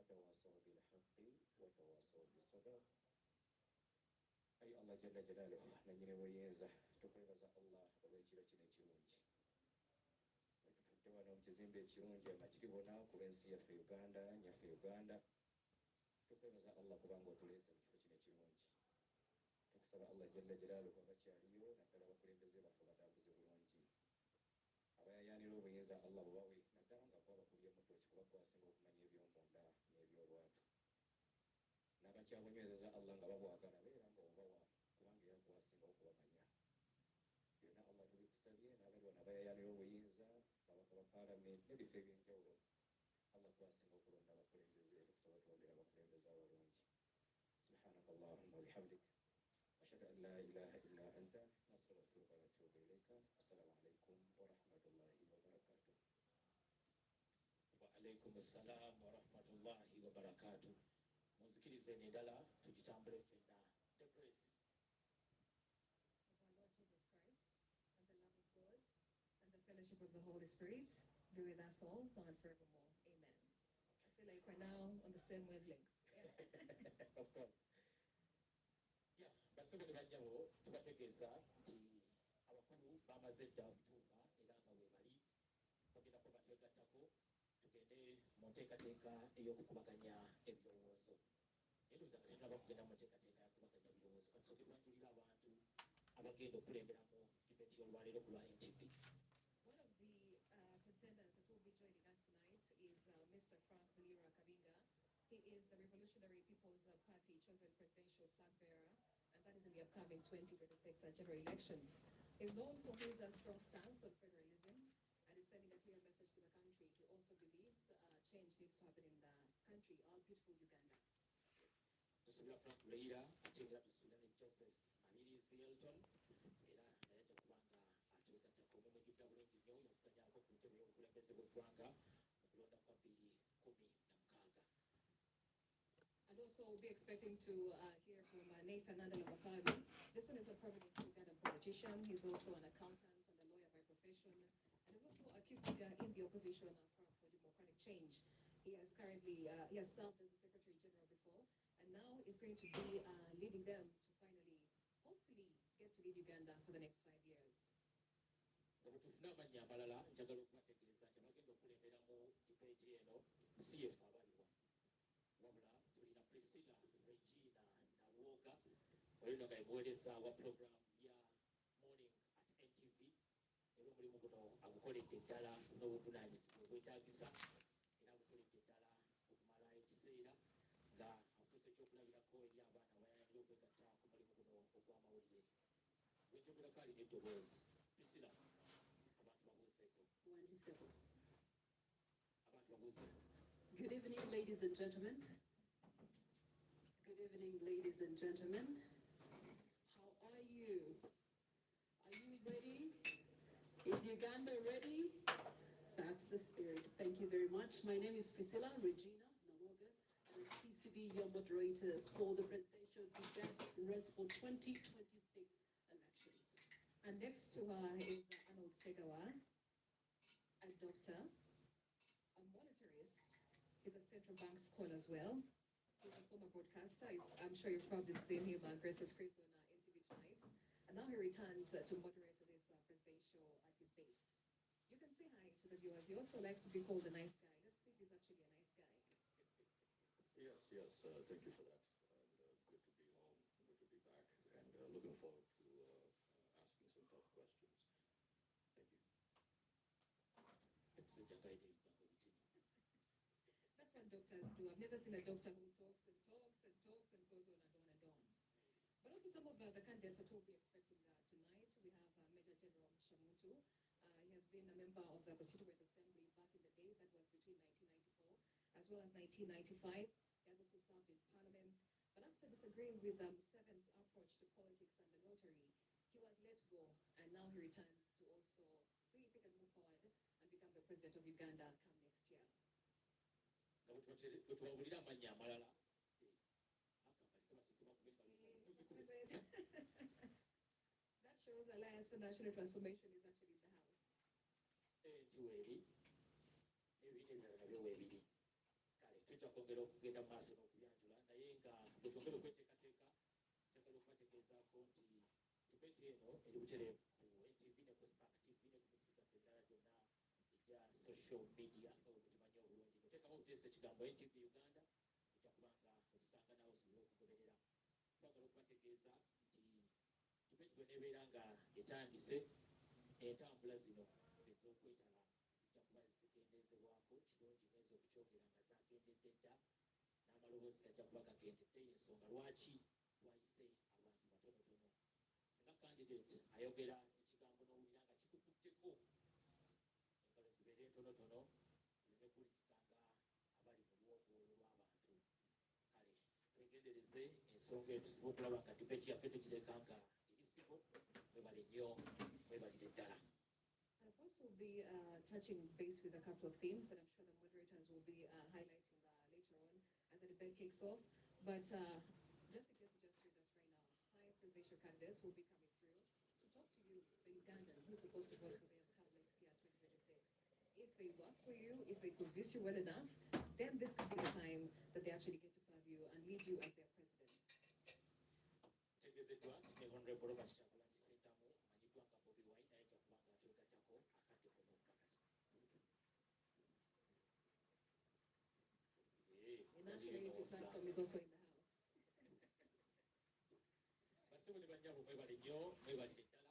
وتواصوا بالحق وتواصوا بالصبر. أي الله جل جلاله نجري وينزه tukwebaza Allah olw'ekiro kino ekirungi wetutudde wano mu kizimbe ekirungi amakiri bona ku lw'ensi yaffe Uganda nyaffe Uganda tukwebaza Allah kubanga otuleese mu kifo kino ekirungi tukusaba Allah jalla jalaaluhu abakyaliyo naddala abakulembeze baffe batambuze bulungi abayayaanira obuyinza Allah bubawe naddala nga bwabakubye mutto kikuba kwasinga okumanya ebyomunda n'ebyolwatu n'abakyabunywezeza Allah nga babwagala beera nga obawa kubanga era gwasinga okubamanya byonna Allah tubikusabye n'abali wano abayayaanira obuyinza babaka ba paalamenti n'ebifo ebyenjawulo Allah gwasinga okulonda abakulembeze tukusaba tulondera abakulembeze abalungi subhanaka Allahumma wa bihamdika ashhadu an la ilaha illa anta nastaghfiruka wa natubu ilayka assalamu alaykum wa rahmatullahi wa barakatuh. Wa alaykum assalam wa rahmatullahi wa barakatuh. Muzikirize nedala tujitambule ffenna. The grace of our Lord Jesus Christ and the love of God and the fellowship of the Holy Spirit be with us all now and forevermore. Amen. I feel like we're now on the same wavelength. Yeah. Of course. Yeah, basebole bajjawo tubategeeza nti abakulu bamaze dda okutuuka era nga weebali bagendako batwegattako tugende mu nteekateeka ey'okukubaganya ebirowoozo endowooza nga tunaba kugenda mu nteekateeka yakubaganya ebirowoozo katusooke twanjulira abantu abagenda okulemberamu dibeti y'olwaleero ku lwa NTV. One of the contenders that will be joining us tonight is Mr. Frank Mulira Kabinga. He is the Revolutionary People's Party chosen presidential flag bearer, and that is in the upcoming 2026 general elections. He's known for his strong stance on federalism and is sending a clear message to the country. He also believes change needs to happen in the country, our beautiful Uganda. Tusuubira Frank Mulira ate era tusuubira ne Joseph Amirizi Elton era naye ajja kuba nga atwegattako mumujjudde bulungi nnyo yavuganyaako ku ntebe y'obukulembeze bw'eggwanga mu kulonda kwa 2016. And also we'll be expecting to hear from Nathan Nandala-Mafami. This one is a prominent Ugandan politician. He's also an accountant and a lawyer by profession. And he's also a key figure in the opposition Front for Democratic Change. He has currently, he has served as the Secretary General before, and now is going to be leading them to finally, hopefully, get to lead Uganda for the next 5 years. Tufuna amannya amalala njagala okubategeeza nti abagenda okulemberamu dibeeti eno si yefe abaliwa wabula tulina Priscilla Regina Nawoga oyo nga yemuweereza wa puroguramu ya morning at NTV era omulimu guno agukoledde ddala n'obuvunaanyizibwa obwetaagisa era agukoledde ddala okumala ekiseera nga afuuse ekyokulabirako eri abaana abayayanira okwegatta ku mulimu guno ogw'amawulire gwenjogerako alina eddoboozi Priscilla. Good evening, ladies and gentlemen. Good evening, ladies and gentlemen. How are you? Are you ready? Is Uganda ready? That's the spirit. Thank you very much. My name is Priscilla Regina Nawoga, and I'm pleased to be your moderator for the presidential debate race for 2026 elections. And next to her is Arnold Segawa, a doctor, a monetarist. He's a central bank scholar as well. He's a former broadcaster. I'm sure you've probably seen him grace the screens on NTV tonight. And now he returns to moderate this presidential debates. You can say hi to the viewers. He also likes to be called a nice guy. Let's see if he's actually a nice guy. Yes, thank you for that. And good to be home, good to be back, and looking forward to asking some tough questions. Thank you. That's what doctors do. I've never seen a doctor who talks and talks and talks and goes on and on and on. But also some of the candidates that we'll be expecting tonight. We have Major General Shamuntu. He has been a member of the Constituent Assembly back in the day. That was between 1994 as well as 1995. He has also served in Parliament. But after disagreeing with Seven's approach to politics and the military, he was let go. And now he returns to also see if he can move forward and become the president of Uganda come next year. That shows Alliance for National Transformation is actually in the house. tujja kwongera okugenda mu maaso n'okubyanjula naye nga bwe twongera okweteekateeka njagala okubategeezaako nti debate eno eri butereevu ku NTV ne ku Spark TV ne ku mikutu gyaffe emirala gyonna egya social media nga bwe mukimanyi obulungi noteekamu obuteesa ekigambo NTV Uganda ojja kubanga otusanga nawe osobole okugoberera twagala okubategeeza nti debate bweneebeera nga etandise entambula zino ez'okwetala zijja kuba zikendeezebwako kirungi ng'ezo okukyogera nga zaakendedde dda n'amaloboozi gajja kuba gagendedde y'ensonga lwaki twayise abantu batonotono singa candidate ayogera ekigambo n'owulira nga kikukutteko engalo zibeere ntonotono tuleme kulikikanga abali mu lwogo olwo lw'abantu kale twegendereze ensonga eyo tusibe okulaba nga debate yaffe tukireka nga erisibo mwebale nnyo mwebalire ddala. And of course, we'll be touching base with a couple of themes that I'm sure the moderators will be highlighting later on as the debate kicks off. But just in case you just joined us right now, 5 presidential candidates will be coming through to talk to you, the Ugandan who's supposed to vote for them come next year, 2026. If they work for you, if they convince you well enough, then this could be the time that they actually get to serve you and lead you as their president. Tegezeddwa nti ne Honorable Robert Kyagulanyi Ssentamu amanyiddwa nga Bobi Wine naye ajja kuba nga atwegattako akadde konna okupakati. The national unity platform is also in the house. Bassebo ne bannyabo mwebale nnyo mwebalire ddala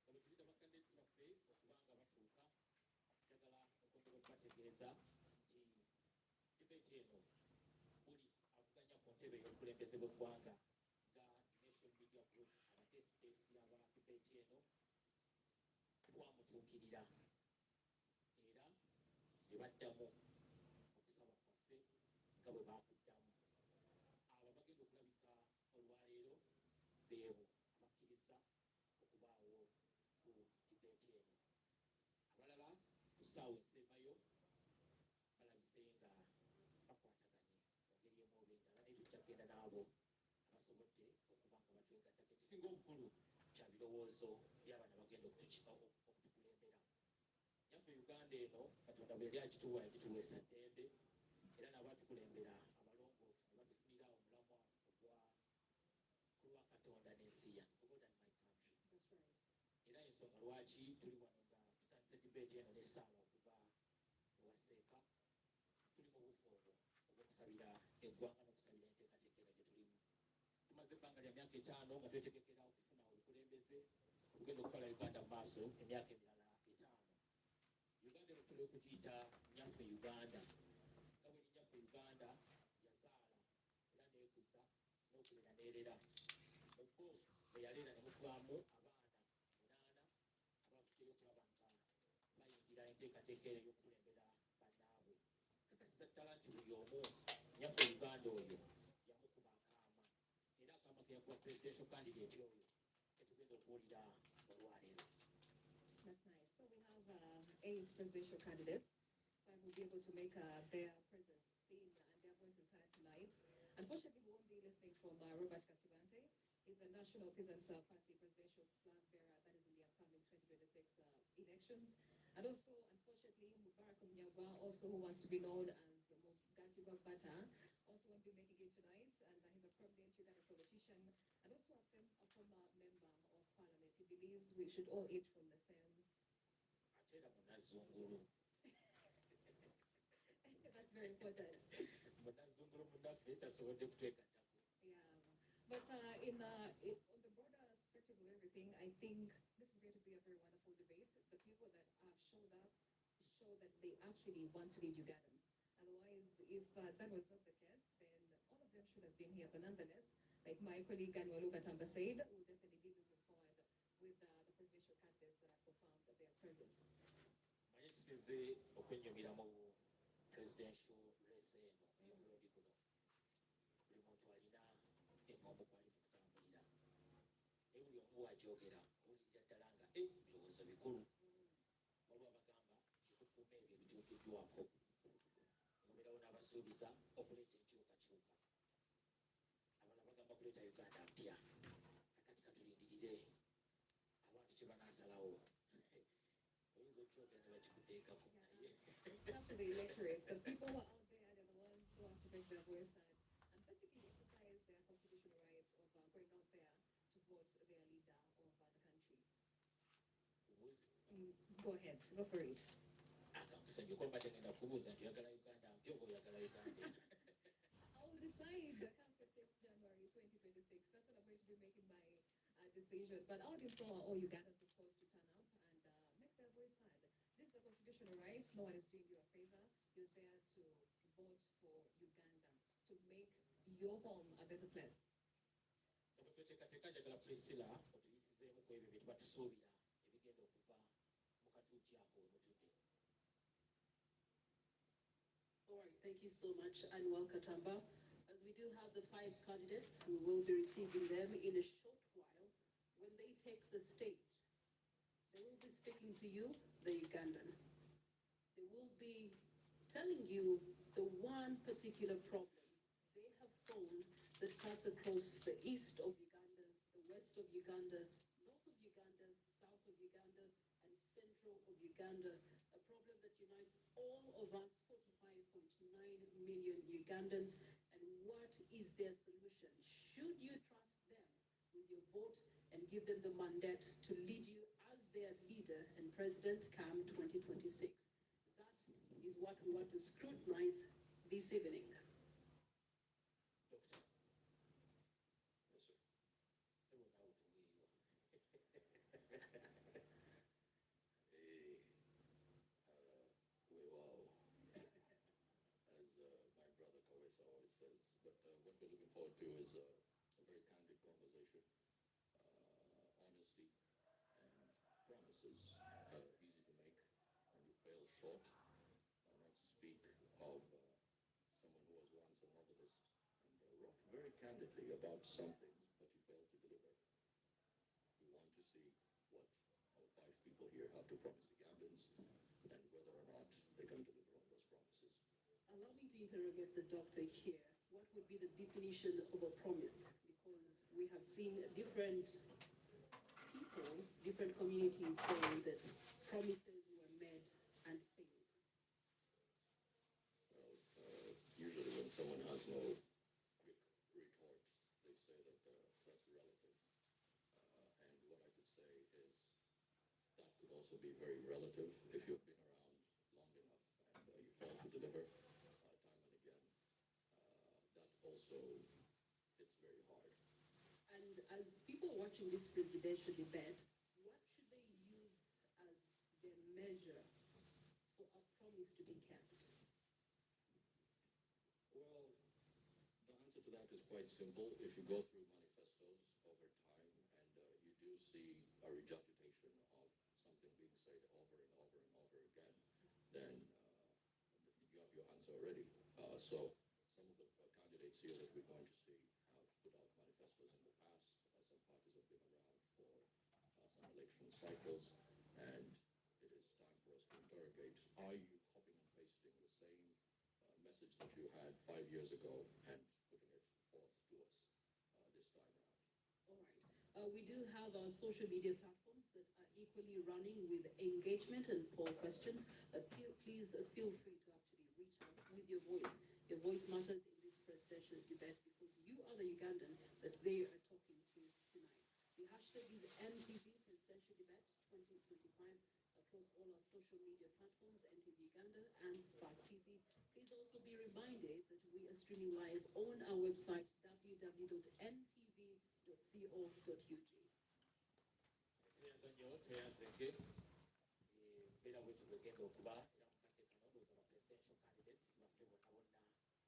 nga bwe tulida bakandidates baffe okuba nga batuuka njagala okwongera okubategeeza nti debate eno buli avuganya ku ntebe y'obukulembeze bw'eggwanga nga Nation Media Group abateesiteesi aba debate eno twamutuukirira era ne baddamu okusaba kwaffe nga bwe baakuddamu abo bagenda okulabika olwaleero beebo abakkiriza okubaawo ku debate eno abalala ku ssaawa esembayo balabise nga bakwataganye mu ngeri emu oba endala naye tujja kugenda n'abo abasobodde okuba nga batwegattako ekisinga obukulu kya birowoozo by'abaana bagenda okutukulembera yaffe Uganda eno Katonda bwe yali agituwa yagituweesa ddembe era n'abaatukulembera abalongoofu ne batufunira omulamwa ku lwa Katonda n'ensi yange for God and my country. That's right. Era ensonga lwaki tuli wano nga tutandise debate eno n'essaala okuva ewaseeka tuli mu bufu obwo obw'okusabira eggwanga n'okusabira enteekateeka eno gye tulimu. Tumaze ebbanga lya myaka 5 nga twetegekera okufuna obukulembeze obugenda okutwala Uganda mu maaso emyaka emirala 5. Uganda eno tuli okugiyita nnyaffe Uganda nga bwe nnyaffe Uganda yazaala era neekuza n'okulera n'erera mubbo bwe yaleera ne mufaamu abaana 8 abavuddeyo okulaba nga bayingira enteekateeka eyo y'okukulembera bannaabwe kakasiza ddala nti buli omu nnyaffe Uganda oyo yamukuba akaama era akaama ke yakuba presidential candidate oyo tetugenda okuwulira olwaleero. That's nice. So we have 8 presidential candidates. 5 will be able to make their presence seen and their voices heard tonight. Unfortunately, we won't be listening from Robert Kasibante. He's the National Peasants Party presidential flag bearer that is in the upcoming 2026 elections. And also, unfortunately, Mubarak Mnyagwa, also who wants to be known as Mugati Bata, also won't be making it tonight. And he's a prominent Uganda politician and also a former member of parliament. He believes we should all eat from the same. Ate era munazzungulu That's very important. munazzungulu munnaffe tasobodde kutwegattako. Yeah, but on the broader spectrum of everything, I think this is going to be a very wonderful debate. The people that have showed up show that they actually want to lead Ugandans. Otherwise, if that was not the case, then all of them should have been here. But nonetheless, like my colleague Ganwalu Katamba said, we'll definitely be moving forward with the presidential candidates that have confirmed their presence. Manye kisinze okwennyumira mu presidential race eno ey'omulundi guno buli muntu alina engombo kwali kutambulira naye buli omu wagyogera owulirira ddala nga birowoozo bikulu waliwo abagamba kikukuuma ebyo bituukiddwako obeerawo n'abasuubiza okuleeta enkyukakyuka abalala bagamba kuleeta Uganda mpya kakati katulindirire abantu kye banaasalawo oyinza okyogera ne bakikuteekako naye It's up to the electorate. The people who are out there, they're the ones who have to make their voice heard, and basically exercise their constitutional right of going out there to vote their leader of the country. Go ahead, go for it. akakusanya kwamba tengenda kubuuza nti oyagala uganda mpya oba oyagala uganda I will decide come 15th January 2026. That's when I'm going to be making my decision. But I would implore all Ugandans, of course, to turn up and make their voice heard. This is a constitutional right. No one is doing you a favor. You're there to vote for Uganda, to make your home a better place. tweteekateeka njagala priscilla otuyisizeemu ku ebyo bye tuba tusuubira ebigenda okuva mu katuuti ako wemutudde. All right, thank you so much, Anwar Katamba. As we do have the 5 candidates, we will be receiving them in a short while. When they take the stage, they will be speaking to you, the Ugandan. They will be telling you the one particular problem they have found that cuts across the east of Uganda, the west of Uganda, north of Uganda, south of Uganda, and central of Uganda, a problem that unites all of us 45.9 million Ugandans. And what is their solution? Should you trust them with your vote and give them the mandate to lead you as their leader and president come 2026? That is what we want to scrutinize this evening. Dokita, Yes, sir. sebo naawe tuweewa. Wow. As my brother Kawesa always says. But what we're looking forward to is a very candid conversation, honesty, and promises easy to make. And you fail short, not speak of someone who was once a novelist and wrote very candidly about some things, but you failed to deliver. We want to see what our 5 people here have to promise Ugandans and whether or not they can deliver on those promises. Allow me to interrogate the doctor here. What would be the definition of a promise? Because we have seen different people, different communities saying that promises were made and failed. Well, usually when someone has no quick retort, they say that that's relative. And what I could say is that could also be very relative if you've been around long enough and you fail to deliver time and again. That also hits very hard. And as people are watching this presidential debate, what should they use as their measure for a promise to be kept? Well, the answer to that is quite simple. If you go through manifestos over time and you do see a regurgitation of something being said over and over and over again, then you have your answer already. So some of the candidates here that we're going to see have put out manifestos in the past. Some parties have been around for some election cycles, and it is time for us to interrogate, are you copying and pasting the same message that you had 5 years ago and putting it forth to us this time around? All right. We do have our social media platforms that are equally running with engagement and poll questions. Please feel free to actually reach out with your voice. Your voice matters in this presidential debate because you are the Ugandan that they are talking to tonight. The hashtag is MTV Presidential Debate 2025 across all our social media platforms, NTV Uganda and Spark TV. Please also be reminded that we are streaming live on our website www.ntv.co.ug. tweyanza nnyo tweyanzenge mbeera bwe tugenda okuba era mukadde kano ndowooza ba presidential candidates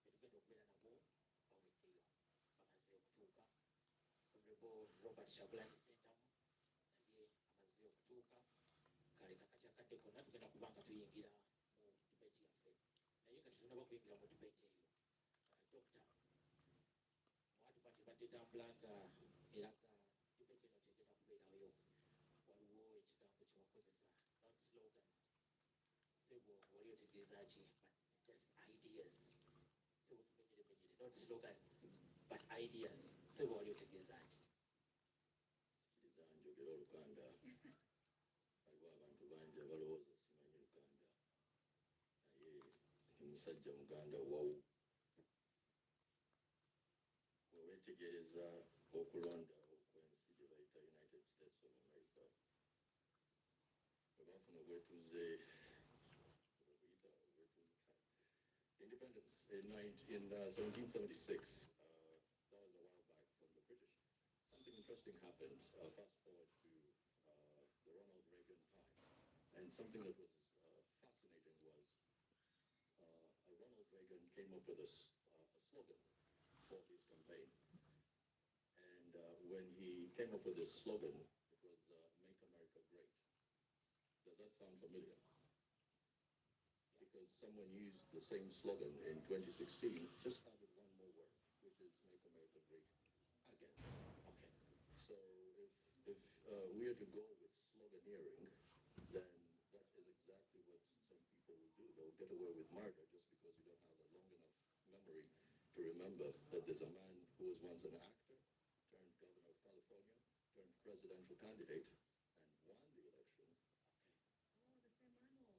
baffe bonna bonna betugenda okubeera nabo baweddeyo bamaze okutuuka. honorable Robert Chagulanyi Ssentamu naye amaze okutuuka. Kale kakati akadde konna tugenda kuba nga tuyingira mu debate yaffe, naye kati tunaba kuyingira mu debate eyo. Dokita, mwatuva tebadde tambula nga eraga debate eno tegenda kubeerayo. Waliwo ekigambo kye wakozesa, not slogans. Sebo wali otegeeza ki? But it's just ideas. Sebo tumenyeremenyere, not slogans but ideas. Sebo wali otegeeza ki? Sikiriza njogera Oluganda. Waliwo abantu bangi abalowooza simanyi Luganda, naye musajja Muganda wawu okubategeeza okulonda okw'ensi gye bayita United States of America bwe baafuna obwetuze independence in 1776. That was a while back from the British. Something interesting happened. Fast forward to the Ronald Reagan time. And something that was fascinating was Ronald Reagan came up with a slogan for his campaign. And when he came up with this slogan, it was Make America Great. Does that sound familiar? Because someone used the same slogan in 2016, just added one more word, which is Make America Great Again. Okay. So if we are to go with sloganeering, then that is exactly what some people will do. They'll get away with murder just because you don't have a long enough memory to remember that there's a man who was once an actor, turned governor of California, turned presidential candidate, and won the election. Oh, the same Arnold.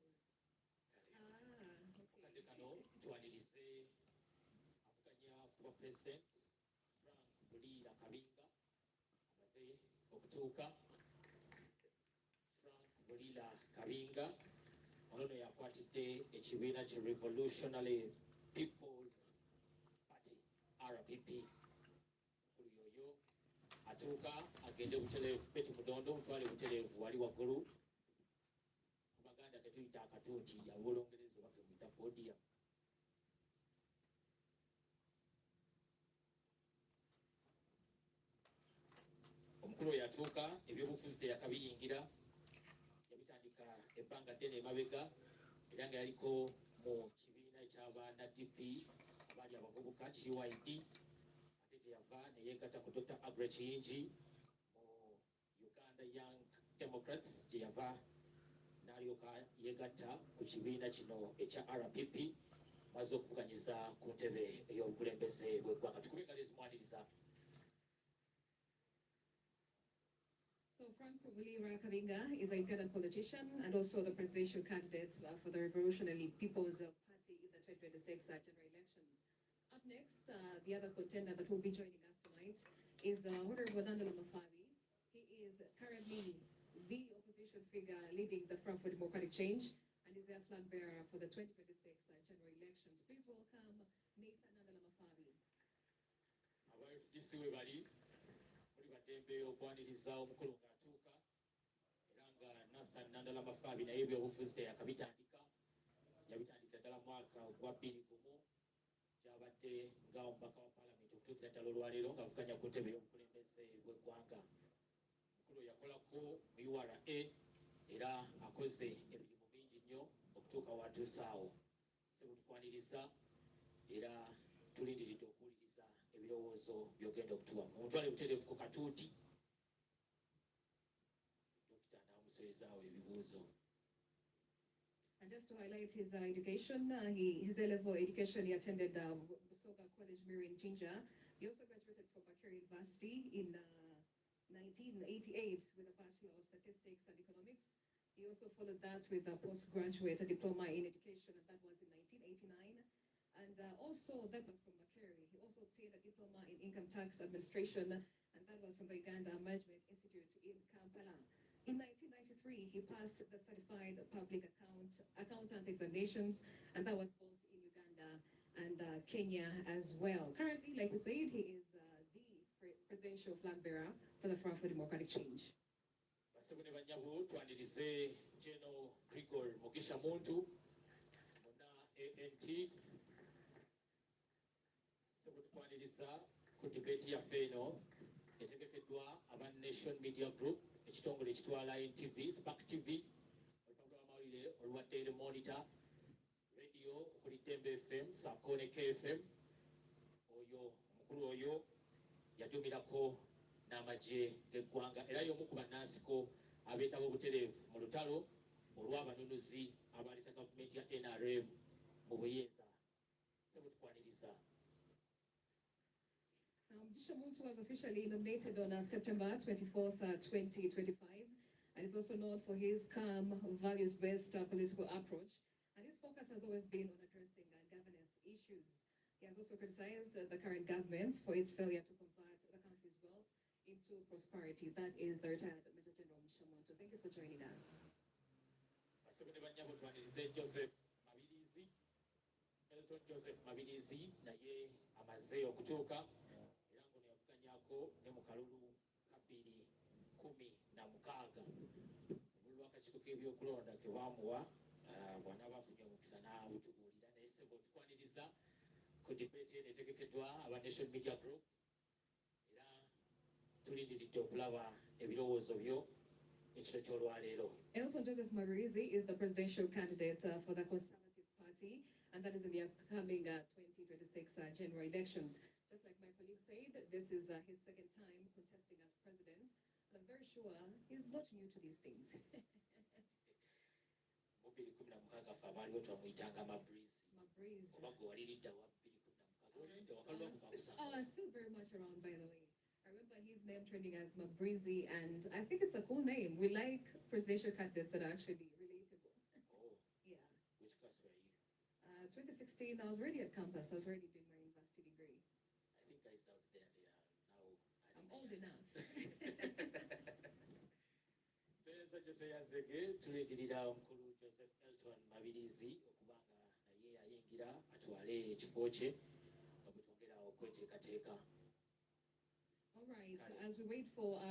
Kale Ah, kano okay. twanirize avuganya kuba president Frank Buliira Kabinga amaze okutuuka. Frank Buliira Kabinga ono no yakwatidde ekibiina ki Revolutionary People's Party RPP. Mukulu yoyo atuuka agende butereevu. Beti Mudondo mutwale butereevu wali waggulu ku Baganda tetuyita akatunti ab'Olungereza oba tumuyita podium. Omukulu oyo atuuka ebyobufuzi teyakabiyingira, yabitandika ebbanga ddene emabega era nga yaliko mu kibiina eky'aba NDP abaali abavubuka KYD, ate gyeyava ne yeegatta ku Dr. Agre Kiyingi mu Uganda Young Democrats, gyeyava n'alyoka yeegatta ku kibiina kino ekya RPP maze okuvuganyiza ku ntebe ey'obukulembeze bw'eggwanga. Tukube engalo ezimwaniriza. So Frank Buliira Kabinga is a Ugandan politician and also the presidential candidate for the Revolutionary People's Party in the 2026 general elections. Up next, the other contender that will be joining us tonight is Honorable Nandala Mafabi. He is currently the opposition figure leading the Front for Democratic Change and is their flag bearer for the 2026 general elections. Please welcome Nathan Nandala Mafabi. Aba-FDC we bali muli baddembe okwaniriza omukulu ng'atuuka era nga Nathan Nandala Mafabi naye ebyobufuzi teyakabitandika, yabitandika ddala mwaka gwa 2021 gy'abadde nga omubaka wa paalamenti okutuukira ddala olwaleero ng'avuganya ku ntebe y'obukulembeze bw'eggwanga. Omukulu yakolako mu URA era akoze emirimu mingi nnyo okutuuka w'atuusaawo. Sebutukwaniriza era tulindiridde okuwuliriza ebirowoozo by'ogenda okutuwamu. Omutwale butereevu ku katuuti, dokita n'amusolezaawo ebibuuzo. And just to highlight his education, his A-level education, he attended Busoga College, Mirin, Jinja. He also graduated from Bakari University in 1988 with a Bachelor of Statistics and Economics. He also followed that with a postgraduate diploma in education, and that was in 1989. And also, that was from Bakari. He also obtained a diploma in income tax administration, and that was from the Uganda Management Institute in Kampala. In 1993, he passed the Certified Public Accountant examinations, and that was both in Uganda and Kenya as well. Currently, like we said, he is the presidential flag bearer for the Front for Democratic Change. Basebo ne banyabo twanirize General Grigor Mugisha Muntu muna ANT. Sebo tukwaniriza ku debate yaffe eno etegekeddwa aba Nation Media Group, ekitongole ekitwala NTV, Spark TV, olupapula lw'amawulire olwa Daily Monitor, radio okuli Dembe FM, Sakone KFM. Oyo omukulu oyo yadumirako n'amagye g'eggwanga era y'omu ku bannansi abeetaba obutereevu mu lutalo olw'abanunuzi abaleeta gavumenti ya NRM mu buyinza. Sebo tukwaniriza. Now, Mugisha Muntu was officially nominated on September 24th, 2025, and is also known for his calm, values-based political approach. And his focus has always been on addressing governance issues. He has also criticized the current government for its failure to provide to prosperity. That is the retired Major General Shamuntu. Thank you for joining us. basebone bannyabo twanirize Joseph Mabirizi, Elton Joseph Mabirizi naye amaze okutuuka era ngono yavuganyako ne mu kalulu ka 2016 obululu akakiiko k'ebyokulonda ke bwamuwa bw'anaaba afunye omukisa n'abutubuulira naye sebo tukwaniriza ku debate eno etegekeddwa aba Nation Media Group era tulindiridde okulaba ebirowoozo byo ekiro ky'olwaleero. Elton Joseph Mabirizi is the presidential candidate for the Conservative Party, and that is in the upcoming 2026 general elections. Just like my colleague said, this is his second time contesting as president, and I'm very sure he's not new to these things. Mu 2016 ffe abaaliwo twamuyitanga Mabirizi Mabirizi. oba gwe waliridda wa 2016 Still very much around, by the way. I remember his name trending as Mabirizi, and I think it's a cool name. We like presidential candidates that are actually relatable. Oh, Yeah. which class were you? 2016, I was already at campus. I was already doing my university degree. I think guys out there, they are now. I'm old enough. Tuyenza gye tweyazege tuleedirira omukulu Joseph Elton Mabirizi okuba nga naye ayingira atwale ekifo kye nga bwe twongera okweteekateeka. All right, as we wait for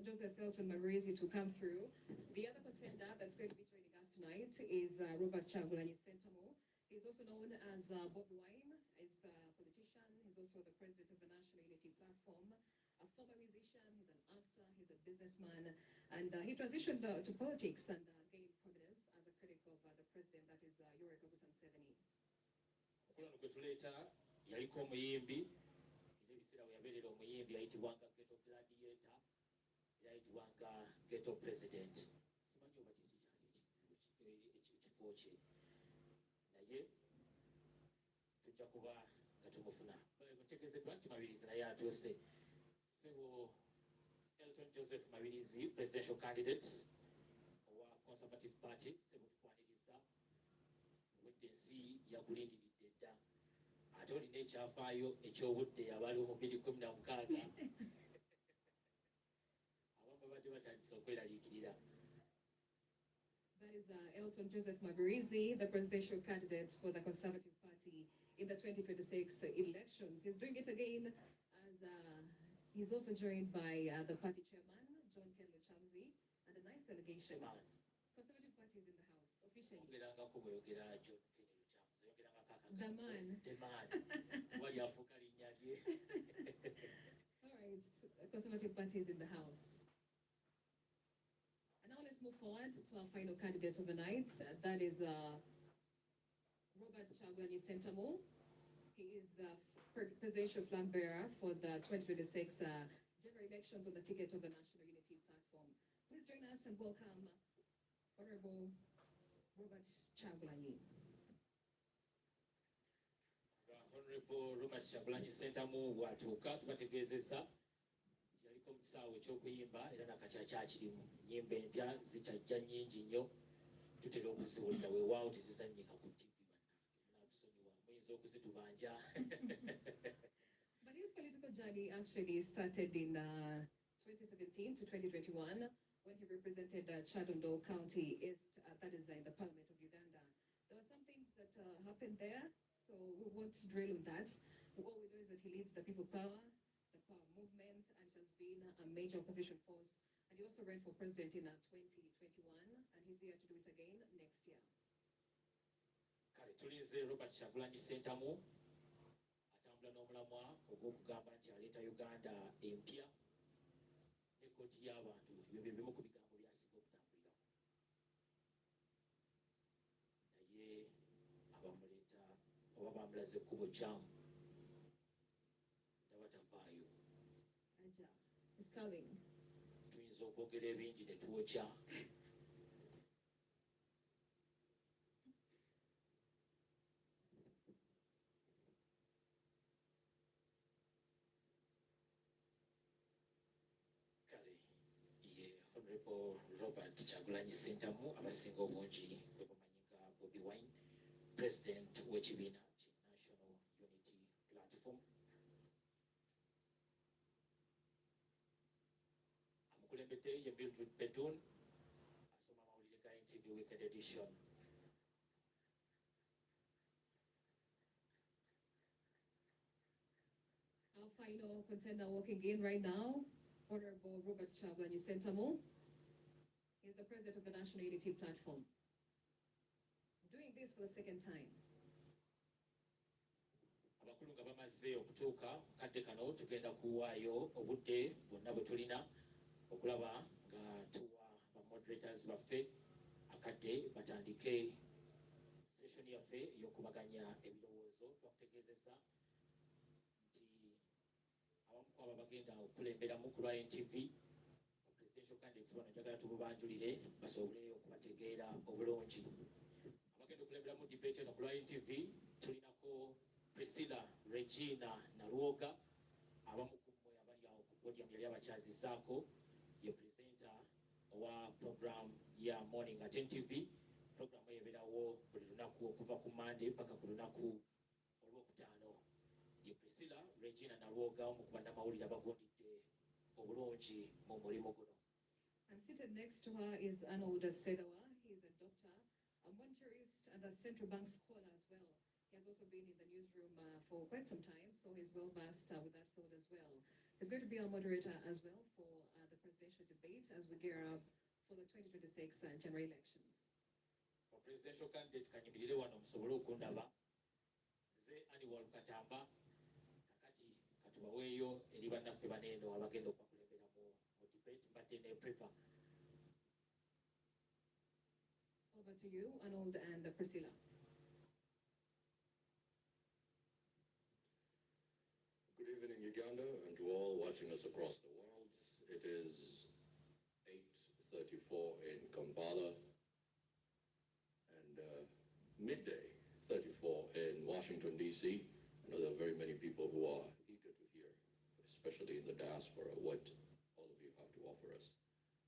Joseph Elton Mabirizi to come through, the other contender that's going to be joining us tonight is Robert Chagulanyi Sentamu. He's also known as Bobi Wine. He's a politician. He's also the president of the National Unity Platform, a former musician. He's an actor. He's a businessman. And he transitioned to politics and gained prominence as a critic of the president, that is Yoweri Kaguta Museveni. Okulano gwe tuleeta yaliko omuyimbi era ebiseera we yabeerera omuyimbi yayitibwanga Ghetto Gladiator era yayitibwanga Ghetto President. Simanyi oba kikyali ekifo kye naye tujja kuba nga tumufuna. Mutegezeddwa nti Mabirizi naye atuuse. Ssebo Elton Joseph Mabirizi, presidential candidate owa Conservative Party. Ssebo tukwaniriza obudde ensi yakulindiridde dda ate olina ekyafaayo eky'obudde abaaliwo mu 2016 abamu babadde batandise okweraliikirira. That is Elton Joseph Mabirizi, the presidential candidate for the Conservative Party in the 2026 elections. He's doing it again as he's also joined by the party chairman, John Ken Luchamzi, and a nice delegation. Conservative Party is in the house, officially. Ogerangako bw'oyogera John Kennedy Lukyamzi, oyogeranga kaaka. The man. The man. Wali afuuka linnya lye. All right, the Conservative Party is in the house. And now let's move forward to our final candidate of the night. That is Robert Chagulanyi Sentamu. He is the presidential flag bearer for the 2026 general elections on the ticket of the National Unity Platform. Please join us and welcome Honorable Robert Chagulanyi. Honorable Robert Chagulanyi Sentamu bw'atuuka tubategeezezza nti yaliko mu kisaawe eky'okuyimba era nakakyakirimu. Ennyimba empya zikyajja nnyingi nnyo tutera okuziwulira weewaawo tezizannyika ku TV bannange muyinza okuzitubanja. But his political journey actually started in 2017 to 2021 when he represented Chadondo County East, that is in the Parliament of Uganda. There were some things that happened there, so we won't drill on that. All we know is that he leads the People Power, the Power Movement, and has been a major opposition force. And he also ran for president in 2021, and he's here to do it again next year. Kale tulinze Robert Chagulanyi Sentamu atambula n'omulamwa ogw'okugamba nti aleeta Uganda empya n'ekkooti y'abantu. Ebyo bye bimu ku bigambo by'asinga okutambulirako. Naye abamuleeta oba bamulaze ekkubo kyamu ndaba tavaayo. Aja is coming. Tuyinza okwogera ebingi ne tuwokya. Honorable Robert Chagulanyi Sentamu abasinga obungi bwe bamanyi nga Bobi Wine, president w'ekibiina ki National Unity Platform. omukulembeze ye Mildred Petun asoma amawulire ga NTV Weekend Edition. Our final contender walking in right now, Honorable Robert Kyagulanyi Ssentamu. He's the president of the National Unity Platform. Doing this for the second time. Abakulu nga bamaze okutuuka kadde kano tugenda kuwaayo obudde bwonna bwe tulina okulaba nga tuwa ba moderators baffe akadde batandike session yaffe y'okubaganya ebirowoozo. Twakutegeezezza nti abamu ku abo bagenda okulemberamu ku lwa NTV presidential candidates bano njagala tububanjulire basobole okubategeera obulungi. Abagenda okulemberamu debate eno ku lwa NTV tulinako Priscilla Regina Nalwoga, abamu ku mmwe abali awo ku podium yali abakyazizaako, ye presenter owa program ya Morning at NTV. Program ebeerawo buli lunaku okuva ku Monday paka ku lunaku olwokutaano. Ye Priscilla Regina Nalwoga, omu ku bannamawulire abagondedde obulungi mu mulimu guno. And seated next to her is Arnold Segawa. He's a doctor, a monetarist, and a central bank scholar as well. He has also been in the newsroom for quite some time, so he's well versed with that field as well. He's going to be our moderator as well for the presidential debate as we gear up for the 2026 general elections. Presidential candidate kanyimirire wano musobole okundaba. Nze ani Walukatamba kakati katubaweeyo eri bannaffe baneeno abagenda okubakulemberamu mu debate mbadde ne prefer. Over to you, Arnold and Priscilla. Good evening, Uganda, and to all watching us across the world. It is 8:34 in Kampala and midday 34 in Washington, D.C. I know there are very many people who are eager to hear, especially in the diaspora, what all of you have to offer us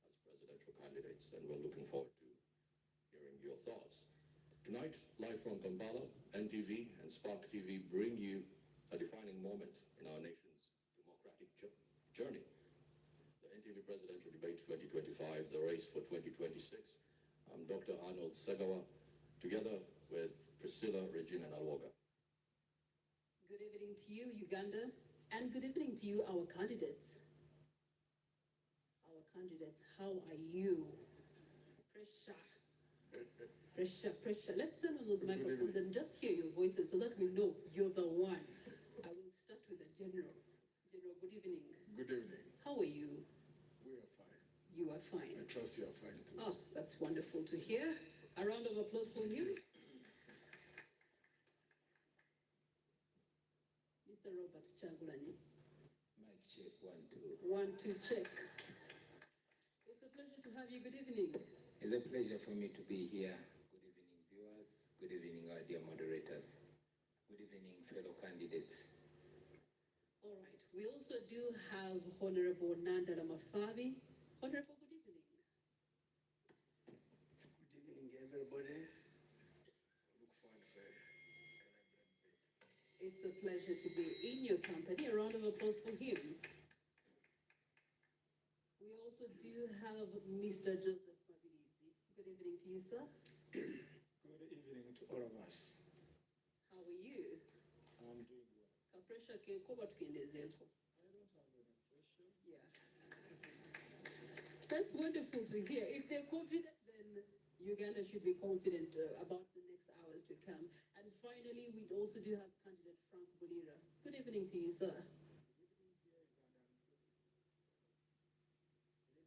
as presidential candidates, and we're looking forward to hearing your thoughts. Tonight, live from Kampala, NTV and Spark TV bring you a defining moment in our nation's democratic journey. The NTV Presidential Debate 2025, the race for 2026. I'm Dr. Arnold Segawa, together with Priscilla Regina Nalwoga. Good evening to you, Uganda, and good evening to you, our candidates. Our candidates, how are you? Pressure. Pressure, pressure. Let's turn on those microphones and just hear your voices so that we know you're the one. I will start with the general. General, good evening. Good evening. How are you? We are fine. You are fine. I trust you are fine too. Oh, that's wonderful to hear. A round of applause for him. Mr. Robert Kyagulanyi. Mic check 1, 2. 1, 2, check. It's a pleasure to have you. Good evening. It's a pleasure for me to be here. Good evening, viewers. Good evening, our dear moderators. Good evening, fellow candidates. All right. We also do have Honorable Nandala Mafabi. Honorable, good evening. Good evening, everybody. Look forward for a It's a pleasure to be in your company. A round of applause for him. We also do have Mr. Joseph Mabilizi. Good evening to you, sir. good evening to all of us. How are you? I'm doing well. Kapresha kekoba tukendezeeko. I don't have any pressure. Yeah. That's wonderful to hear. If they're confident, then Uganda should be confident about the next hours to come. And finally, we also do have candidate Frank Bulira. Good evening to you, sir.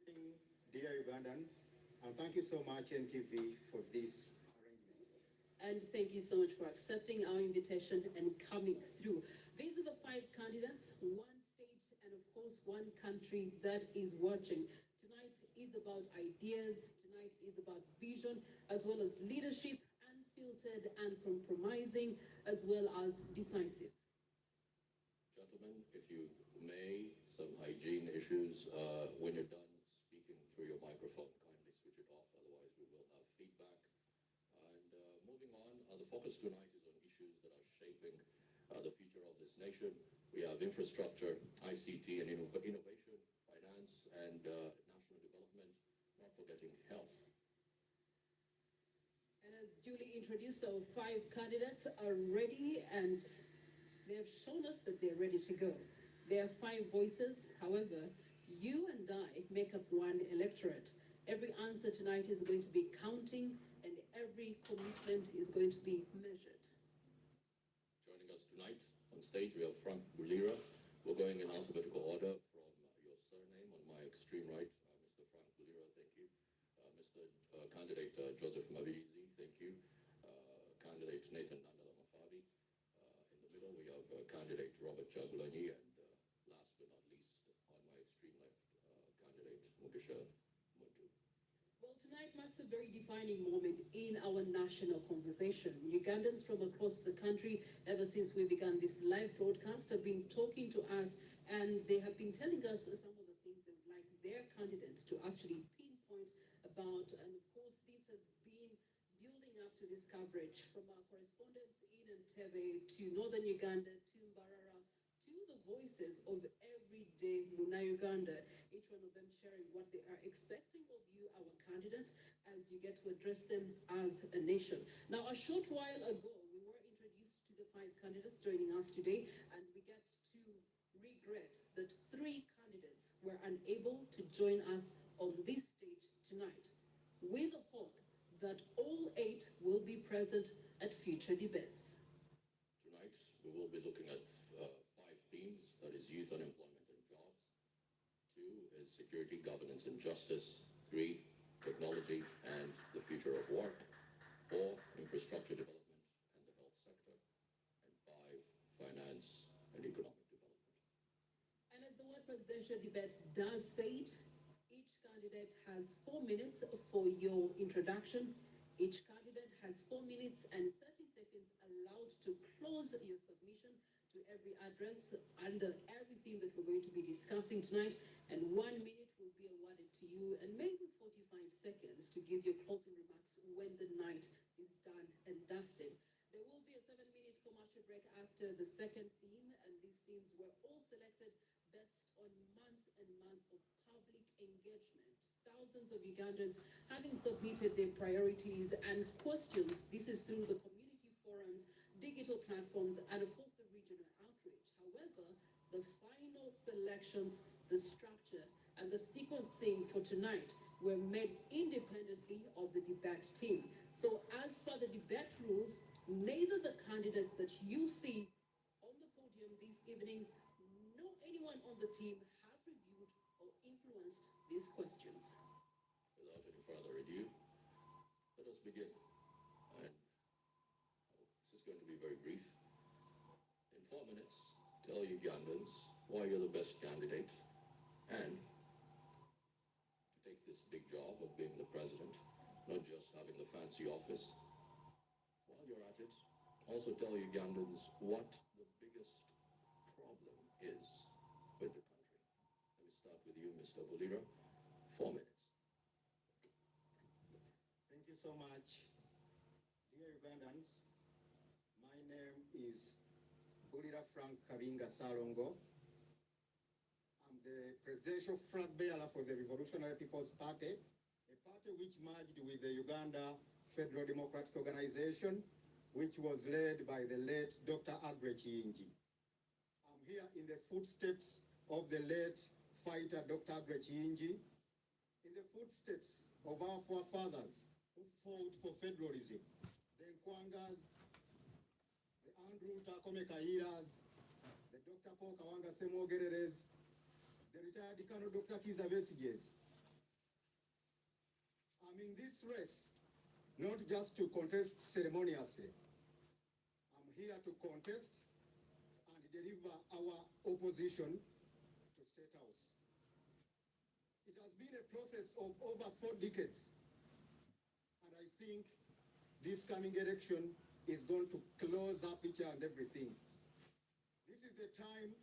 Good evening, dear Ugandans, and thank you so much, NTV, for this arrangement. And thank you so much for accepting our invitation and coming through. These are the 5 candidates, 1 state, and of course, 1 country that is watching. Tonight is about ideas, tonight is about vision, as well as leadership, unfiltered, uncompromising, as well as decisive. Gentlemen, if you may, some hygiene issues. When you're done speaking through your microphone, kindly switch it off, otherwise we will have feedback. And moving on, the focus tonight is on issues that are shaping the future of this nation. We have infrastructure, ICT and innovation, finance, and national development. duly introduced, our 5 candidates are ready and they have shown us that they're ready to go. There are 5 voices. However, you and I make up one electorate. Every answer tonight is going to be counting and every commitment is going to be measured. Joining us tonight on stage, we have Frank Bulira. We're going in alphabetical order from your surname. On my extreme right, Mr. Frank Bulira, thank you. Mr. Candidate Joseph Mabizi, thank you. Candidate Nathan Nandala Mafabi. In the middle, we have candidate Robert Chagulanyi, and last but not least, on my extreme left, candidate Mugisha Muntu. Well, tonight marks a very defining moment in our national conversation. Ugandans from across the country, ever since we began this live broadcast, have been talking to us, and they have been telling us some of the things they would like their candidates to actually pinpoint about. And of course, this has been building up to this coverage from our correspondents in Entebbe to northern Uganda to Mbarara to the voices of everyday Muna Uganda, each one of them sharing what they are expecting of you, our candidates, as you get to address them as a nation. Now, a short while ago, we were introduced to the 5 candidates joining us today, and we get to regret that 3 candidates were unable to join us on this stage tonight, with the hope that all 8 will be present at future debates. Tonight, we will be looking at 5 themes, that is youth unemployment and jobs. 2 is security, governance and justice. 3, technology and the future of work. 4, infrastructure development and the health sector. And 5, finance and economic development. And as the word presidential debate does say it, each candidate has 4 minutes for your introduction. Each candidate has 4 minutes and 30 seconds allowed to close your submission to every address under everything that we're going to be discussing tonight. And 1 minute will be awarded to you, and maybe 45 seconds to give your closing remarks when the night is done and dusted. There will be a 7-minute commercial break after the second theme, and these themes were all selected based on months and months of public engagement. Thousands of Ugandans having submitted their priorities and questions. This is through the community forums, digital platforms, and of course the regional outreach. However, the final selections, the structure, and the sequencing for tonight were made independently of the debate team. So as per the debate rules, neither the candidate that you see on the podium this evening nor anyone on the team have reviewed or influenced these questions. Without any further ado, let us begin. And this is going to be very brief. In 4 minutes, tell Ugandans why you're the best candidate and to take this big job of being the president, not just having the fancy office. While you're at it, also tell Ugandans what the biggest problem is with the country. Let me start with you, Mr. Bulira. 4 minutes. Thank you so much. Dear Ugandans, my name is Bulira Frank Kabinga Salongo. I'm the presidential flag bearer for the Revolutionary People's Party, a party which merged with the Uganda Federal Democratic Organization, which was led by the late Dr. Aggrey Kiyingi. I'm here in the footsteps of the late fighter Dr. Aggrey Kiyingi, in the footsteps of our forefathers who fought for federalism, the Nkwangas, the Andrew Takome Kairas, the Dr. Paul Kawanga Semogereres, the retired Colonel Dr. Kiza Besiges. I'm in this race not just to contest ceremoniously. I'm here to contest and deliver our opposition to State House. It has been a process of over 4 decades, and I think this coming election is going to close up each and everything. This is the time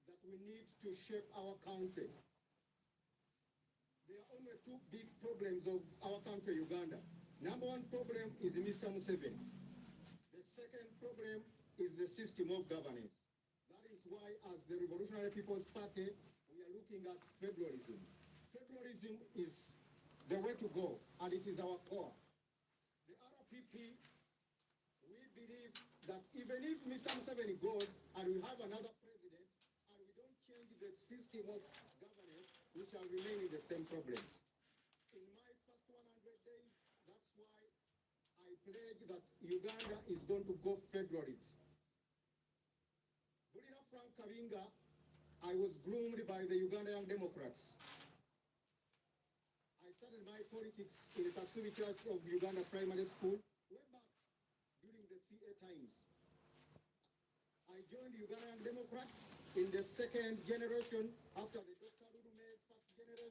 that we need to shape our country. There are only 2 big problems of our country, Uganda. Number 1 problem is Mr. Museveni. The second problem is the system of governance. That is why, as the Revolutionary People's Party, we are looking at federalism. Federalism is the way to go, and it is our core. The RPP that even if Mr. Museveni goes and we have another president and we don't change the system of governance, we shall remain in the same problems. In my first 100 days, that's why I pledge that Uganda is going to go federalist. Bulira Frank Kabinga, I was groomed by the Uganda Young Democrats. I started my politics in the Kasubi Church of Uganda Primary School way back during the CA times. I joined the Uganda Young Democrats in the second generation after the Dr. Lurume's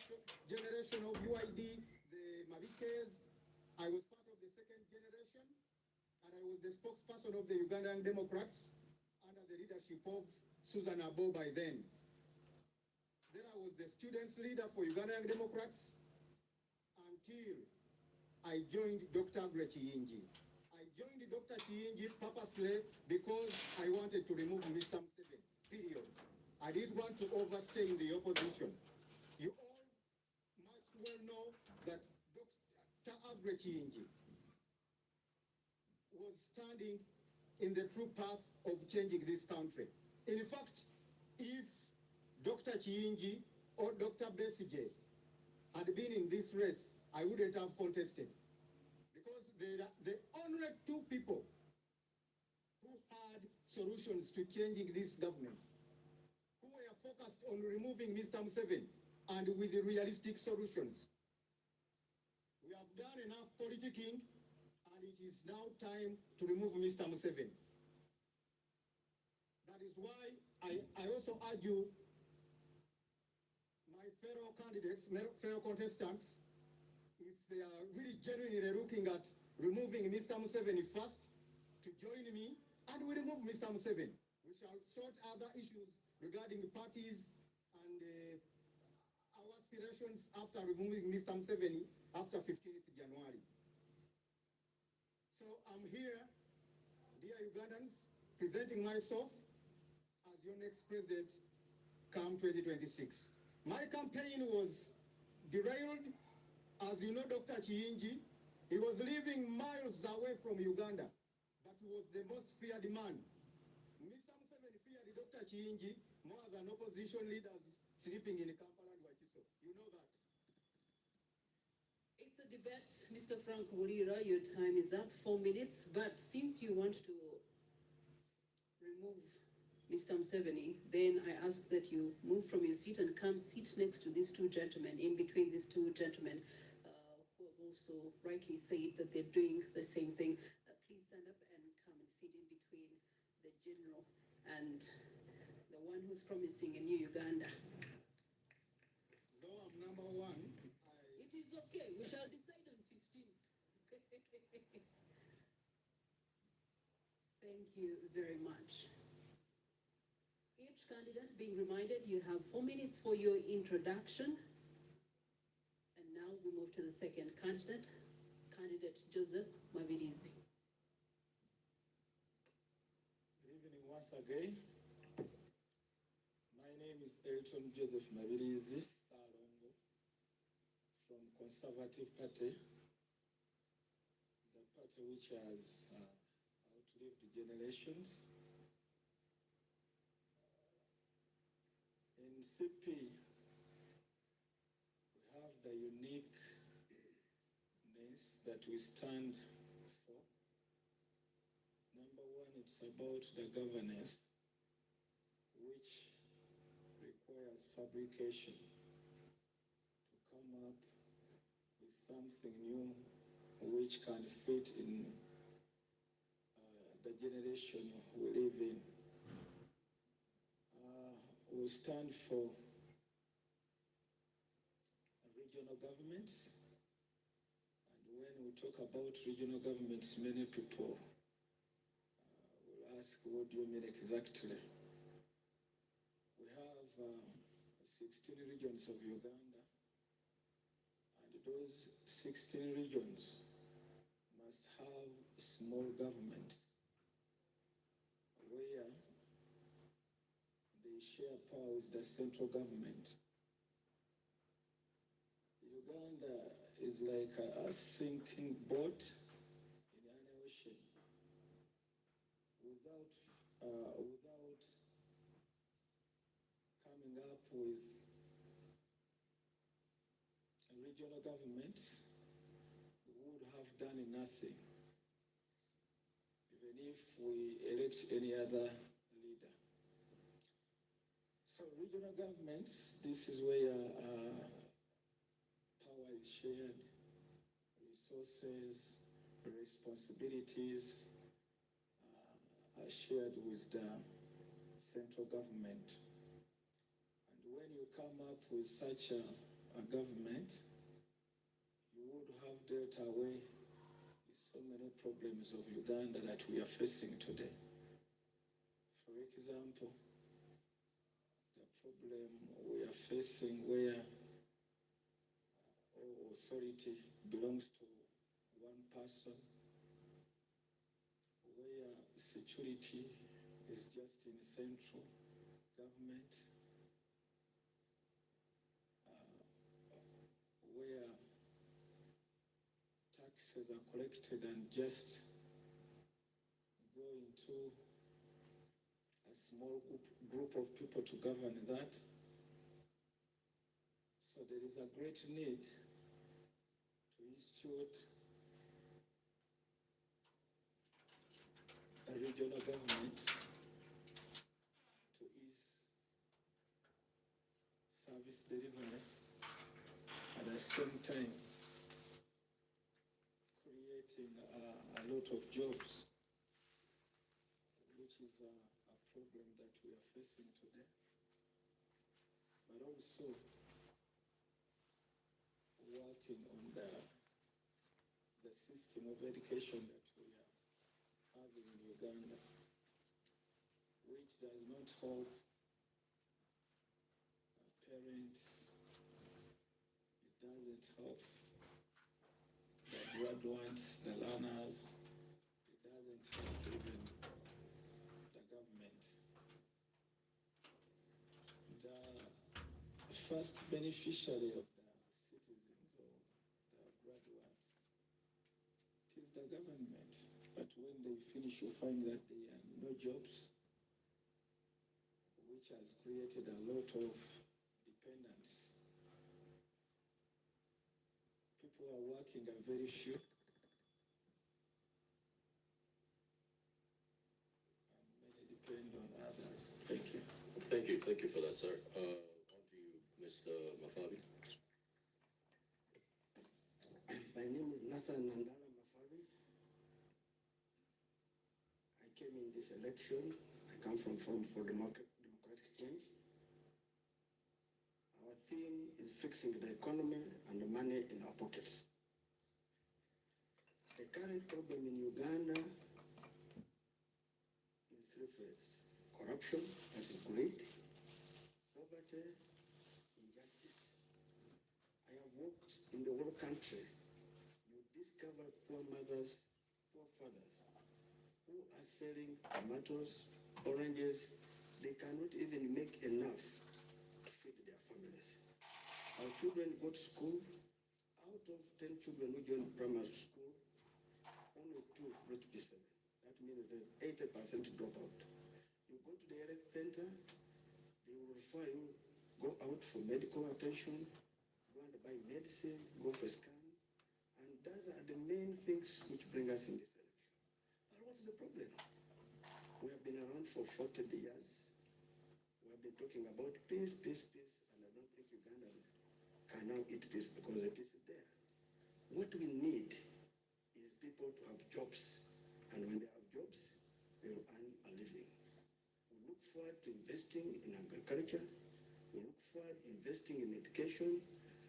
first generation of UID, the Mabikes. I was part of the second generation, and I was the spokesperson of the Uganda Young Democrats under the leadership of Susan Abo by then. Then I was the students leader for Uganda Young Democrats until I joined Dr. Agre Chiyingi. I joined Dr. Chiyingi purposely because I wanted to remove Mr. Museveni, period. I didn't want to overstay in the opposition. You all much well know that Dr. Agre Chiyingi was standing in the true path of changing this country. In fact, if Dr. Chiyingi or Dr. Besigye had been in this race, I wouldn't have contested. Because they are the only two people who had solutions to changing this government, who were focused on removing Mr. Museveni and with the realistic solutions. We have done enough politicking, and it is now time to remove Mr. Museveni. That is why I also argue my fellow candidates, fellow contestants, if they are really genuinely looking at removing Mr. Museveni first, to join me, and we remove Mr. Museveni. We shall sort other issues regarding parties and our aspirations after removing Mr. Museveni after 15th January. So I'm here, dear Ugandans, presenting myself as your next president come 2026. My campaign was derailed. As you know, Dr. Chiyingi, he was living miles away from Uganda, but he was the most feared man. Mr. Museveni feared Dr. Chiyingi more than opposition leaders sleeping in Kampala and Wakiso. You know that. It's a debate. Mr. Frank Bulira, your time is up, 4 minutes. But since you want to remove Mr. Museveni, then I ask that you move from your seat and come sit next to these two gentlemen, in between these two gentlemen who have also rightly said that they're doing the same thing. Please stand up and come and sit in between the general and the one who's promising a new Uganda. Though I'm number one, It is okay. We shall decide on 15th. Thank you very much. Each candidate being reminded you have 4 minutes for your introduction. And now we move to the second candidate, candidate Joseph Mabirizi. Good evening once again. My name is Elton Joseph Mabirizi Salongo from Conservative Party, the party which has outlived generations. In CP, we have the uniqueness that we stand for. Number one, it's about the governance, which requires fabrication to come up with something new which can fit in the generation we live in. We stand for regional governments, and when we talk about regional governments, many people will ask, what do you mean exactly? We have 16 regions of Uganda, and those 16 regions must have small governments where they share power with the central government. Uganda is like a sinking boat in an ocean. We without coming up with regional governments, we would have done nothing, even if we elect any other leader. So regional governments, this is where power is shared, resources, responsibilities are shared with the central government. And when you come up with such a government, you would have dealt away with so many problems of Uganda that we are facing today. For example, the problem we are facing where all authority belongs to one person, where security is just in central government, where taxes are collected and just go into a small group of people to govern that. So there is a great need to institute a regional government to ease service delivery, at the same time creating a lot of jobs, which is a problem that we are facing today, but also working on the system of education that we are having in Uganda, which does not help parents, it doesn't help the graduates, the learners, it doesn't help even the government. The first beneficiary of the citizens or the graduates, it is the government. But when they finish, you find that there are no jobs, which has created a lot of dependence. People are working are very few. And many depend on others. Thank you. Thank you for that, sir. On to you, Mr. Mafabi. My name is Nathan Nandala Mafabi. I came in this election. I come from Forum for Democratic Change. Our theme is fixing the economy and the money in our pockets. The current problem in Uganda is three-phased. Corruption, that is greed, poverty, injustice. I have worked in the whole country. You discover poor mothers, poor fathers, who are selling tomatoes, oranges. They cannot even make enough to feed their families. Our children go to school. Out of 10 children who join primary school, only 2 reach P7. That means there's 80% dropout. You go to the health center, they will refer you, go out for medical attention, go and buy medicine, go for scan. And those are the main things which bring us in this election. But what's the problem? We have been around for 40 years. We have been talking about peace, peace, peace, and I don't think Ugandans can now eat peace because the peace is there. What we need is people to have jobs. And when they have jobs, they will earn a living. We look forward to investing in agriculture. We look forward to investing in education.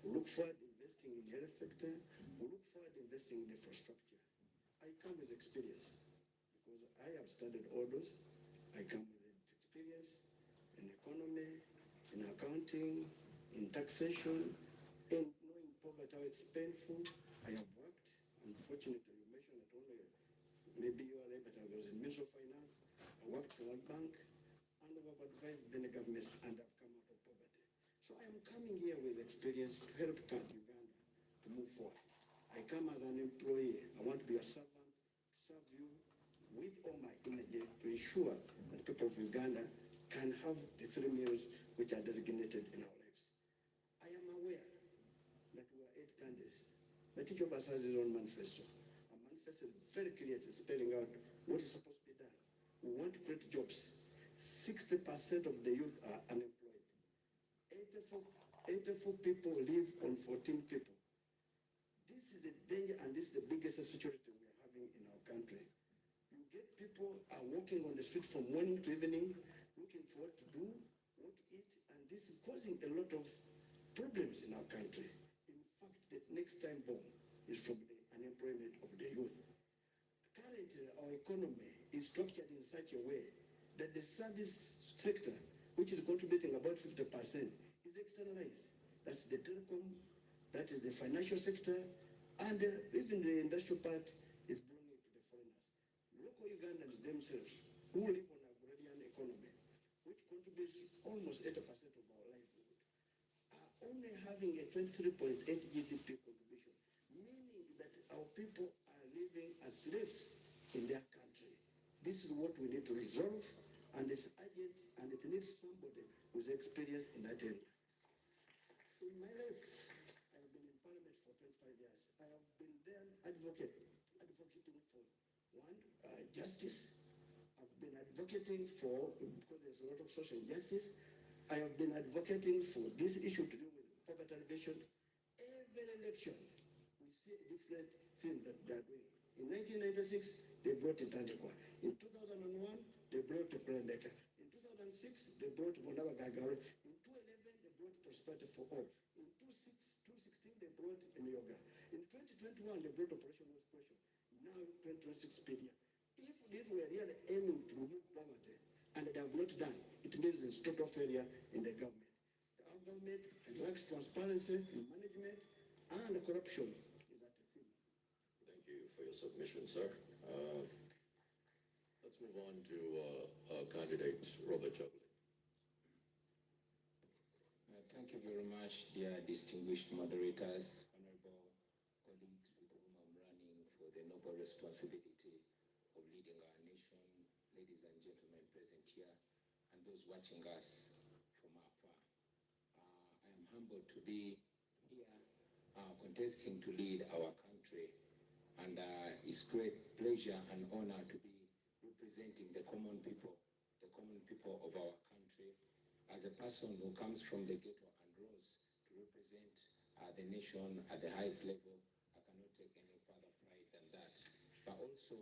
We look forward to investing in the health sector. We look forward to investing in infrastructure. I come with experience because I have studied all those. I come with experience in economy, in accounting, in taxation, and knowing poverty, how it's painful. I have worked. Unfortunately, you mentioned it only. Maybe you are there, but I was in Ministry of Finance. I worked for one bank, and I have advised many governments, and I've come out of poverty. So I am coming here with experience to help Uganda to move forward. I come as an employee. I want to be a servant, to serve you with all my energy to ensure and people of Uganda can have the 3 meals which are designated in our lives. I am aware that we are 8 candidates, but each of us has his own manifesto. Our manifesto is very clear, it's spelling out what is supposed to be done. We want to create jobs. 60% of the youth are unemployed. 84 people live on 14 people. This is the danger, and this is the biggest security we are having in our country. You get people are walking on the street from morning to evening, looking for what to do, what to eat, and this is causing a lot of problems in our country. In fact, the next time bomb is from the unemployment of the youth. Currently, our economy is structured in such a way that the service sector, which is contributing about 50%, is externalized. That's the telecom, that is the financial sector, and even the industrial part is belonging to the foreigners. Local Ugandans themselves, who live on a agrarian economy, which contributes almost 80% of our livelihood, are only having a 23.8 GDP contribution, meaning that our people are living as slaves in their country. This is what we need to resolve, and it's urgent, and it needs somebody who's experienced in that area. In my life, I have been in Parliament for 25 years. I have been there advocating for justice. I've been advocating for, because there's a lot of social injustice, I have been advocating for this issue to do with poverty alleviation. Every election, we see a different thing that they are doing. In 1996, they brought in Tandekwa. In 2001, they brought to Kurendeka. In 2006, they brought Monaba Gagaru. In 2011, they brought Prosperity for All. In 2016, they brought Yoga. In 2021, they brought Operation West Pressure. Now, 2026 period. If these were really aiming to remove poverty, and they have not done, it means there's total failure in the government. Our government lacks transparency in management, and the corruption is at the theme. Thank you for your submission, sir. Let's move on to candidate Robert Chaplin. Thank you very much, dear distinguished moderators, honorable colleagues with whom I'm running for the noble responsibility of leading our nation, ladies and gentlemen present here, and those watching us from afar. I am humbled to be here contesting to lead our country, and it's great pleasure and honor to be representing the common people of our country. As a person who comes from the ghetto and rose to represent the nation at the highest level, I cannot take any further pride than that. But also,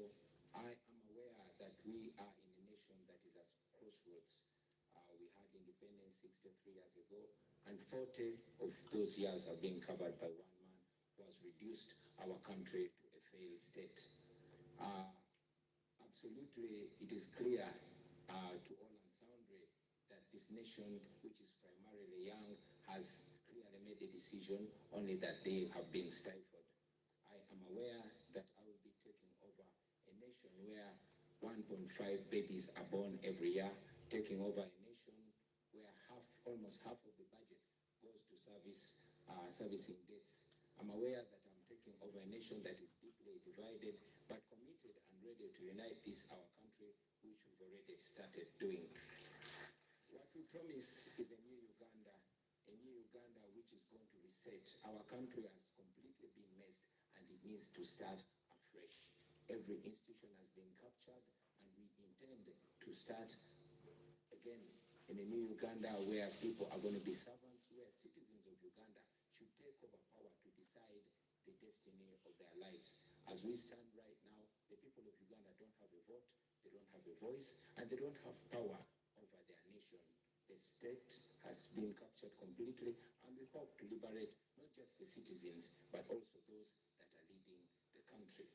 I am aware that we are in a nation that is at crossroads. We had independence 63 years ago, and 40 of those years have been covered by one man who has reduced our country to a failed state. Absolutely, it is clear to all and sundry that this nation, which is primarily young, has clearly made a decision, only that they have been stifled. I am aware that I will be taking over a nation where 1.5 babies are born every year, taking over a nation where almost half of the budget goes to servicing debts. I'm aware that I'm taking over a nation that is deeply divided, but committed and ready to unite this, our country, which we've already started doing. What we promise is a new Uganda which is going to reset. Our country has completely been messed, and it needs to start afresh. Every institution has been captured, and we intend to start again in a new Uganda where people are going to be servants, where citizens of Uganda should take over power to decide the destiny of their lives. As we stand right now, the people of Uganda don't have a vote, they don't have a voice, and they don't have power over their nation. The state has been captured completely, and we hope to liberate not just the citizens, but also those that are leading the country.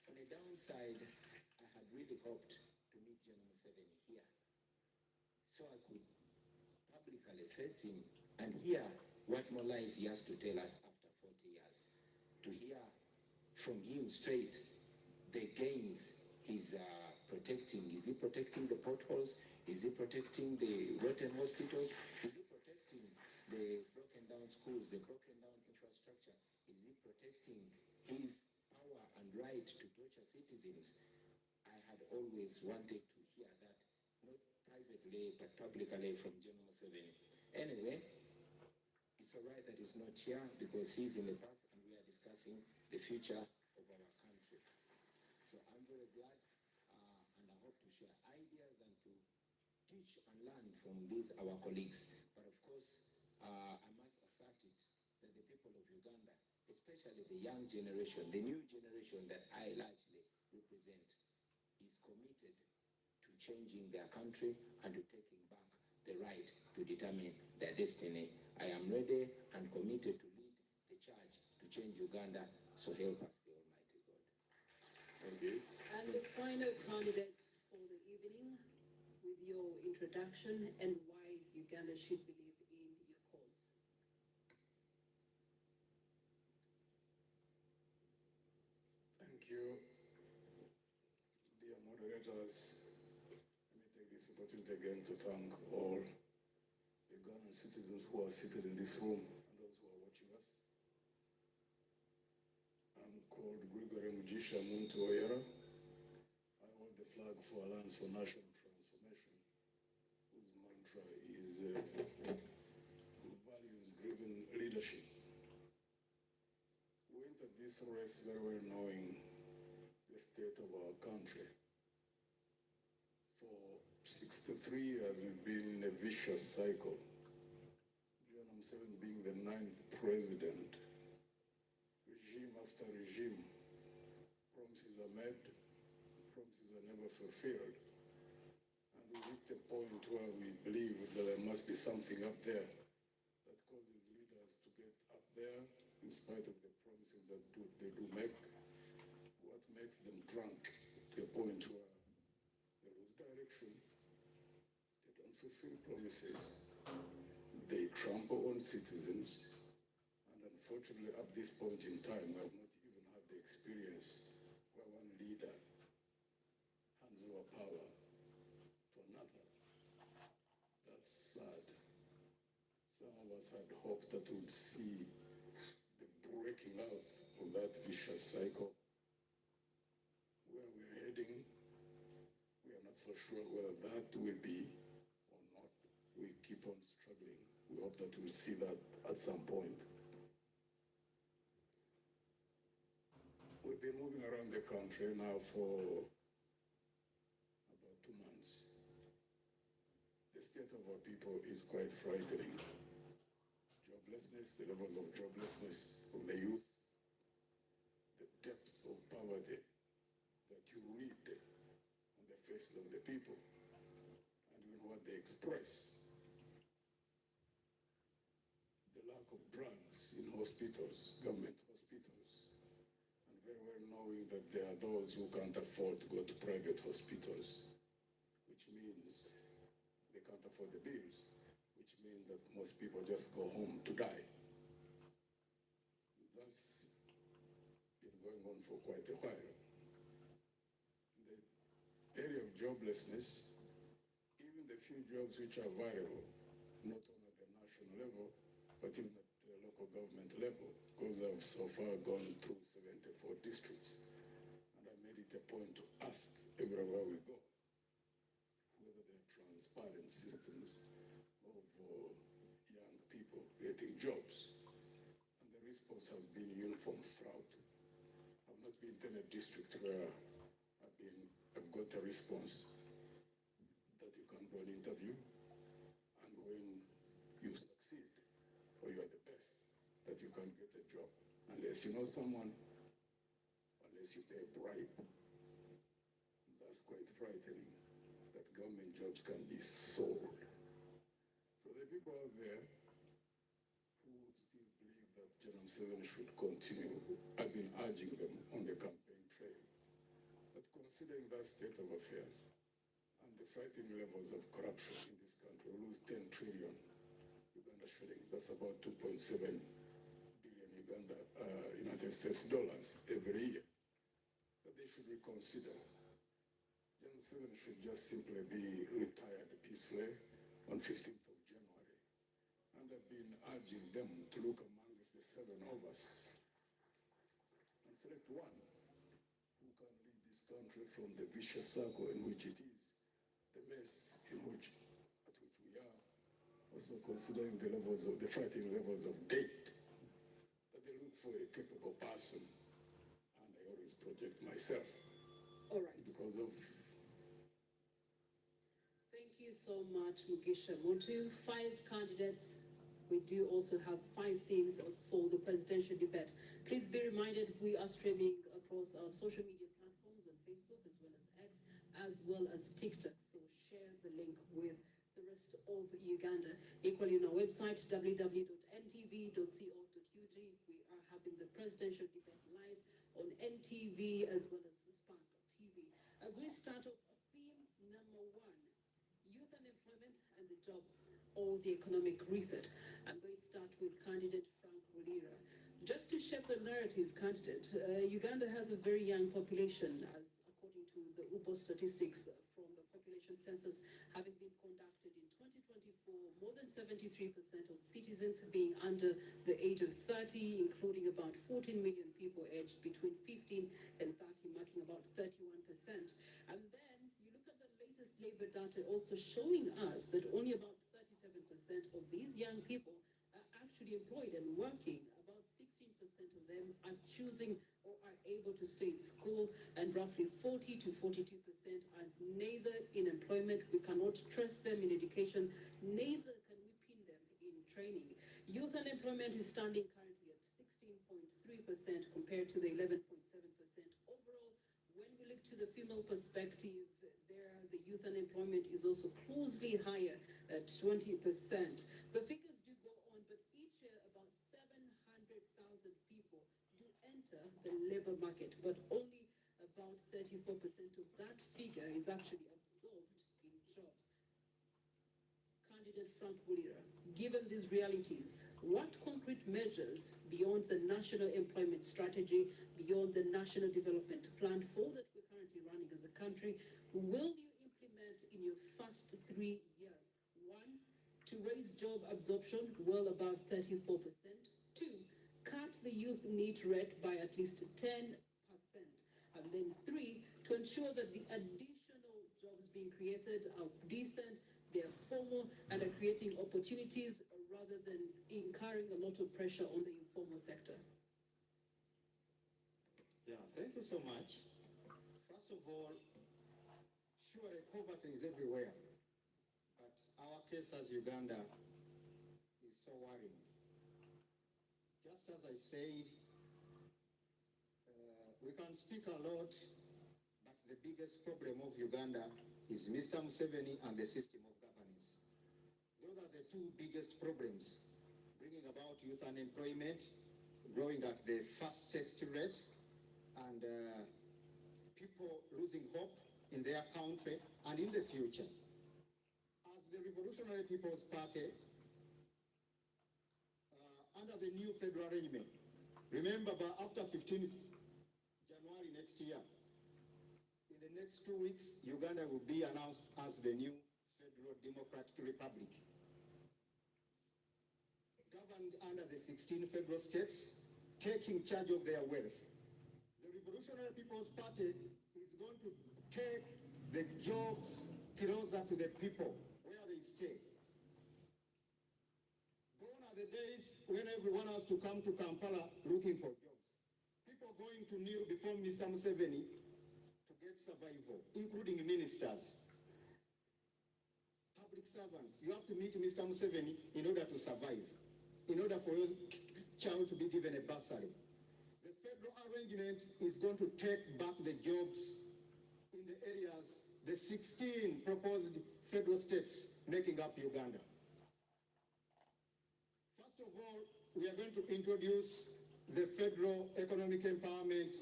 On the downside, I had really hoped to meet General Museveni here, so I could publicly face him and hear what more lies he has to tell us after 40 years. To hear from him straight the gains he's protecting. Is he protecting the potholes? Is he protecting the rotten hospitals? Is he protecting the broken down schools, the broken down infrastructure? Is he protecting his power and right to torture citizens? I had always wanted to publicly from General Museveni. Anyway, it's all right that he's not here because he's in the past and we are discussing the future of our country. So I'm very glad and I hope to share ideas and to teach and learn from these our colleagues. But of course, I must assert it that the people of Uganda, especially the young generation, the new generation that I largely represent, is committed to changing their country and to taking back the right to determine their destiny. I am ready and committed to lead the charge to change Uganda, so help us the Almighty God. Thank you. And the final candidate for the evening, with your introduction and why Uganda should believe in your cause. Thank you, dear moderators. Let me take this opportunity again to thank all Ugandan citizens who are seated in this room and those who are watching us. I'm called Gregory Mugisha Muntu Oyera. I hold the flag for Alliance for National Transformation, whose mantra is values-driven leadership. We entered this race very well knowing the state of our country. For 63 years, we've been in a vicious cycle. John Museveni being the 9th president, regime after regime, promises are made, promises are never fulfilled. And we reached a point where we believe that there must be something up there that causes leaders to get up there in spite of the promises that they do make. What makes them drunk to a point where they lose direction, they don't fulfill promises, they trample on citizens, and unfortunately at this point in time, we have not even had the experience where one leader hands over power to another. That's sad. Some of us had hoped that we'd see the breaking out of that vicious cycle. Where we're heading, we are not so sure whether that will be or not. We keep on struggling. We hope that we'll see that at some point. We've been moving around the country now for about 2 months. The state of our people is quite frightening. Joblessness, the levels of joblessness of the youth, the depth of poverty that you read on the faces of the people, and even what they express. The lack of drugs in hospitals, government hospitals, and very well knowing that there are those who can't afford to go to private hospitals, which means they can't afford the bills, which means that most people just go home to die. That's been going on for quite a while. The area of joblessness, even the few jobs which are viable, not only at the national level, but even at the local government level, because I've so far gone through 74 districts. And I made it a point to ask everywhere we go whether there are transparent systems of young people getting jobs. And the response has been uniform throughout. I've not been in a district where I've got a response that you can go an interview, and when you succeed or you are the best, that you can get a job unless you know someone, unless you pay a bribe. That's quite frightening, that government jobs can be sold. So the people out there who still believe that General Museveni should continue, I've been urging them on the campaign trail that considering that state of affairs and the frightening levels of corruption in this country, we lose 10 trillion Uganda shillings. That's about 2.7 billion United States dollars every year. That they should reconsider. General Museveni should just simply be retired peacefully on 15th of January. And I've been urging them to look amongst the 7 of us and select one who can lead this country from the vicious circle in which it is, the mess in which also considering the levels of the fighting levels of date. But they look for a capable person, and I always project myself All right. because of. Thank you so much, Mugisha Mutu. 5 candidates. We do also have 5 themes for the presidential debate. Please be reminded we are streaming across our social media platforms on Facebook as well as X, as well as TikTok. So share the link with the rest of Uganda. Equally on our website, www.ntv.co.ug. We are having the presidential debate live on NTV as well as Spark TV. As we start off, theme number 1, youth unemployment and the jobs, or the economic reset. I'm going to start with candidate Frank Mulira. Just to shape the narrative, candidate, Uganda has a very young population, as according to the UPO statistics from the population census having been conducted in 2024, more than 73% of citizens being under the age of 30, including about 14 million people aged between 15 and 30, marking about 31%. And then you look at the latest labor data also showing us that only about 37% of these young people are actually employed and working. About 16% of them are choosing or are able to stay in school, and roughly 40 to 42% are neither in employment. We cannot trust them in education, neither can we pin them in training. Youth unemployment is standing currently at 16.3% compared to the 11.7% overall. When we look to the female perspective, there the youth unemployment is also closely higher at 20%. The figures do go on, but each year about 700,000 people do enter the labor market, but only about 34% of that figure is actually absorbed in jobs. Candidate Frank Mulira, given these realities, what concrete measures beyond the national employment strategy, beyond the national development plan 4 that we're currently running as a country, will you implement in your first 3 years? 1, to raise job absorption well above 34%. 2, cut the youth NEET rate by at least 10%. And then 3, to ensure that the additional jobs being created are decent, they are formal, and are creating opportunities rather than incurring a lot of pressure on the informal sector. Yeah, thank you so much. First of all, surely poverty is everywhere, but our case as Uganda is so worrying. Just as I said, we can speak a lot, but the biggest problem of Uganda is Mr. Museveni and the system of governance. Those are the 2 biggest problems, bringing about youth unemployment, growing at the fastest rate, and people losing hope in their country and in the future. As the Revolutionary People's Party, under the new federal arrangement, remember, after 15th January next year, in the next 2 weeks, Uganda will be announced as the new Federal Democratic Republic, governed under the 16 federal states, taking charge of their wealth. The Revolutionary People's Party is going to take the jobs closer to the people, where they stay. Gone are the days when everyone has to come to Kampala looking for jobs. People going to kneel before Mr. Museveni to get survival, including ministers, public servants. You have to meet Mr. Museveni in order to survive, in order for your child to be given a bursary. The federal arrangement is going to take back the jobs in the areas, the 16 proposed federal states making up Uganda. First of all, we are going to introduce the Federal Economic Empowerment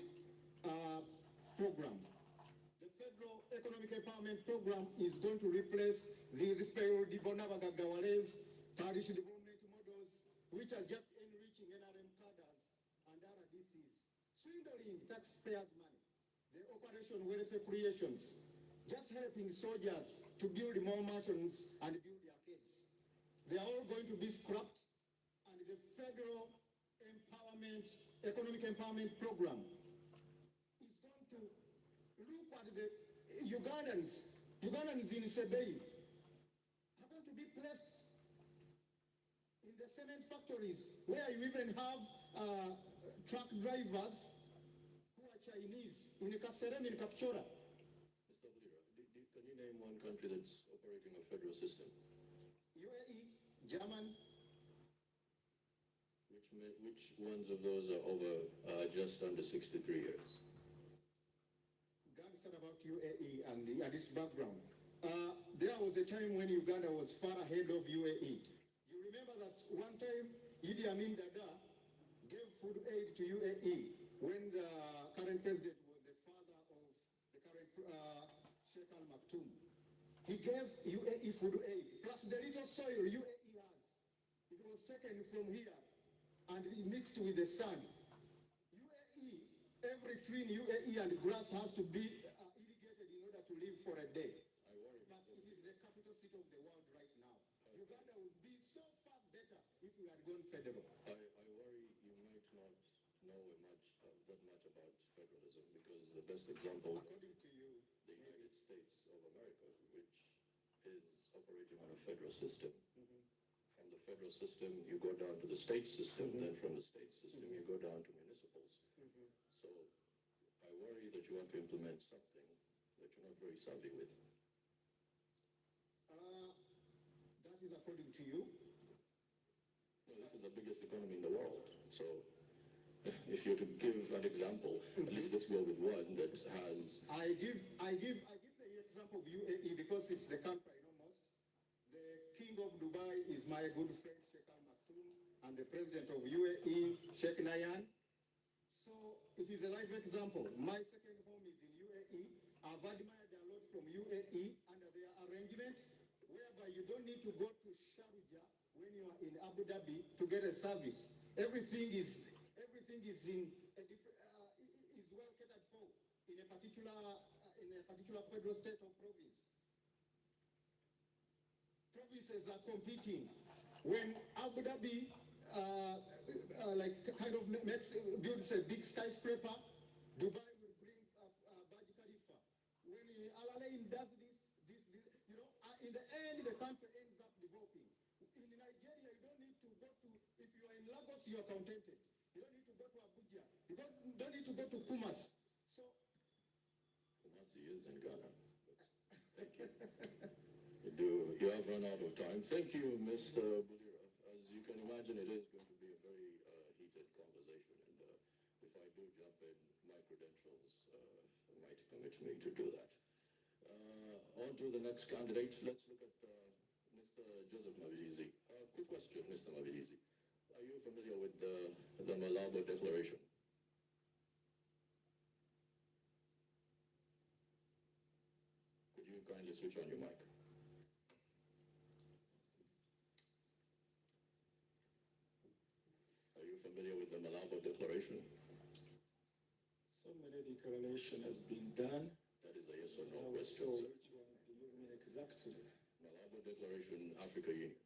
Program. The Federal Economic Empowerment Program is going to replace these failed Bonavagagawales parish development models, which are just enriching NRM cadres and RDCs, swindling taxpayers' money. The Operation Welfare Creations, just helping soldiers to build more mansions and build their kids. They are all going to be scrapped, and the Federal Economic Empowerment Program is going to look at the Ugandans in Sebei are going to be placed the cement factories, where you even have truck drivers who are Chinese, in Kasserem, in Kapchora. Mr. Bulira, can you name one country that's operating a federal system? UAE, German. Which ones of those are over just under 63 years? God said about UAE and its background. There was a time when Uganda was far ahead of UAE. You remember that one time Idi Amin Dada gave food aid to UAE when the current president was the father of the current Sheikh Al Maktoum. He gave UAE food aid, plus the little soil UAE has. It was taken from here and it mixed with the sun. UAE, every tree in UAE and grass has to be irrigated in order to live for a day. But it is the capital city of the world right now. Uganda would be so far better if we had gone federal. I worry you might not know that much about federalism, because the best example, According to you, the United States of America, which is operating on a federal system. From the federal system, you go down to the state system, then from the state system, you go down to municipals. So I worry that you want to implement something that you're not very savvy with. that is according to you. Well, this is the biggest economy in the world. So if you're to give an example, at least let's go with one that has... I give the example of UAE because it's the country I know most. The king of Dubai is my good friend Sheikh Al Maktoum, and the president of UAE, Sheikh Nayan. So it is a live example. My second home is in UAE. I've admired a lot from UAE under their arrangement, whereby you don't need to go to Sharjah when you are in Abu Dhabi to get a service. Everything is in a different, is well catered for in a particular federal state or province. Provinces are competing. When Abu Dhabi builds a big skyscraper, Dubai will bring Burj Khalifa. When Al Alain does this, in the end, the country ends up developing. In Nigeria, you don't need to go to, if you are in Lagos, you are contented. You don't need to go to Abuja. You don't need to go to Kumasi. So, Kumasi is in Ghana. Thank you. You have run out of time. Thank you, Mr. Bulira. As you can imagine, it is going to be a very heated conversation. And if I do jump in, my credentials might permit me to do that. On to the next candidate. Let's look at Mr. Joseph Mavidizi. Quick question, Mr. Mavidizi. Are you familiar with the Malabo Declaration? Could you kindly switch on your mic? Are you familiar with the Malabo Declaration? So many declaration has been done. That is a yes or no So question, sir. which one do you mean exactly? Malabo Declaration, Africa Union.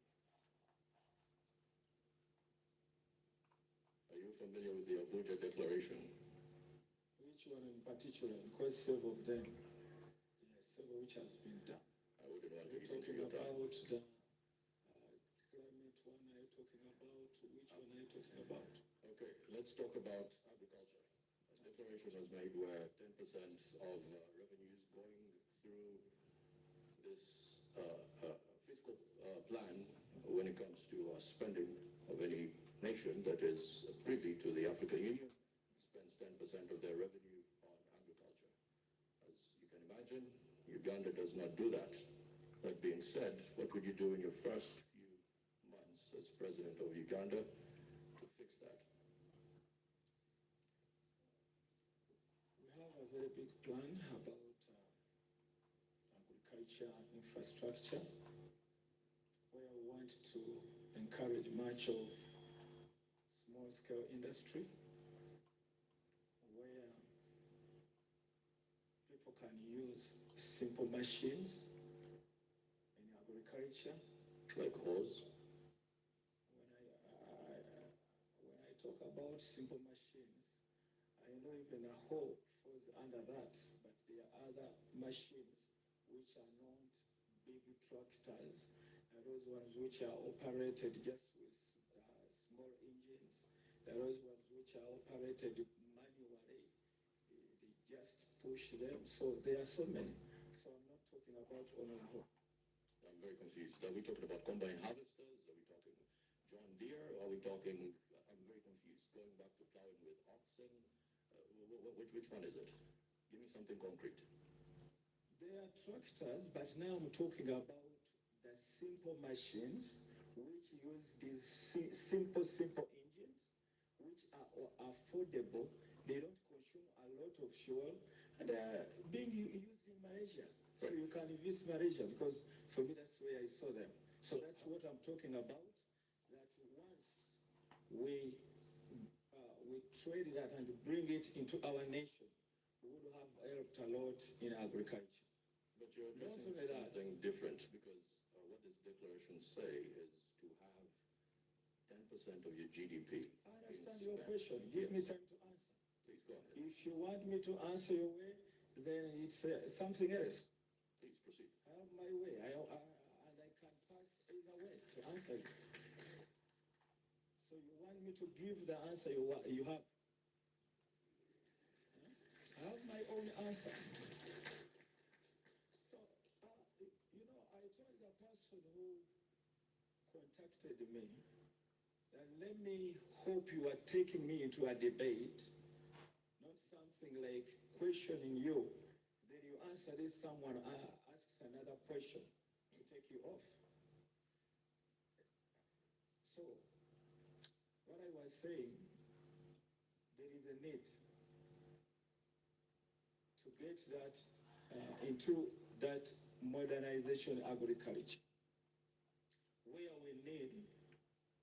Are you familiar with the Abuja Declaration? Which one in particular? Because several of them, there are several which has been done. I wouldn't want Are to you get into talking your time. about the climate one? Are you talking about, which one are you talking about? Okay, let's talk about agriculture. A declaration was made where 10% of revenues going through this fiscal plan when it comes to spending of any nation that is privy to the African Union spends 10% of their revenue on agriculture. As you can imagine, Uganda does not do that. That being said, what would you do in your first few months as president of Uganda to fix that? We have a very big plan about agriculture infrastructure, where we want to encourage much of small-scale industry, where people can use simple machines in agriculture. Like hose? When I talk about simple machines, I know even a hoe falls under that, but there are other machines which are not big tractors, and those ones which are operated just with those ones which are operated manually, they just push them. So there are so many. So I'm not talking about only home. I'm very confused. Are we talking about combine harvesters? Are we talking John Deere? Are we talking, I'm very confused. Going back to plowing with oxen? Which one is it? Give me something concrete. They are tractors, but now I'm talking about the simple machines which use these simple engines, which are affordable. They don't consume a lot of fuel, and they are being used in Malaysia. So you can visit Malaysia, because for me that's where I saw them. So that's what I'm talking about. That once we trade that and bring it into our nation, we would have helped a lot in agriculture. But you're Not addressing only that. something different, because what this declaration say is to have 10% of your GDP. I understand your question. Give me time to answer. Please go ahead. If you want me to answer your way, then it's something else. Please proceed. I have my way, and I can pass either way to answer you. So you want me to give the answer you have? Huh? I have my own answer. So, I told the person who contacted me that let me hope you are taking me into a debate, not something like questioning you. Then you answer this, someone asks another question to take you off. So, what I was saying, there is a need to get that into that modernization agriculture, where we need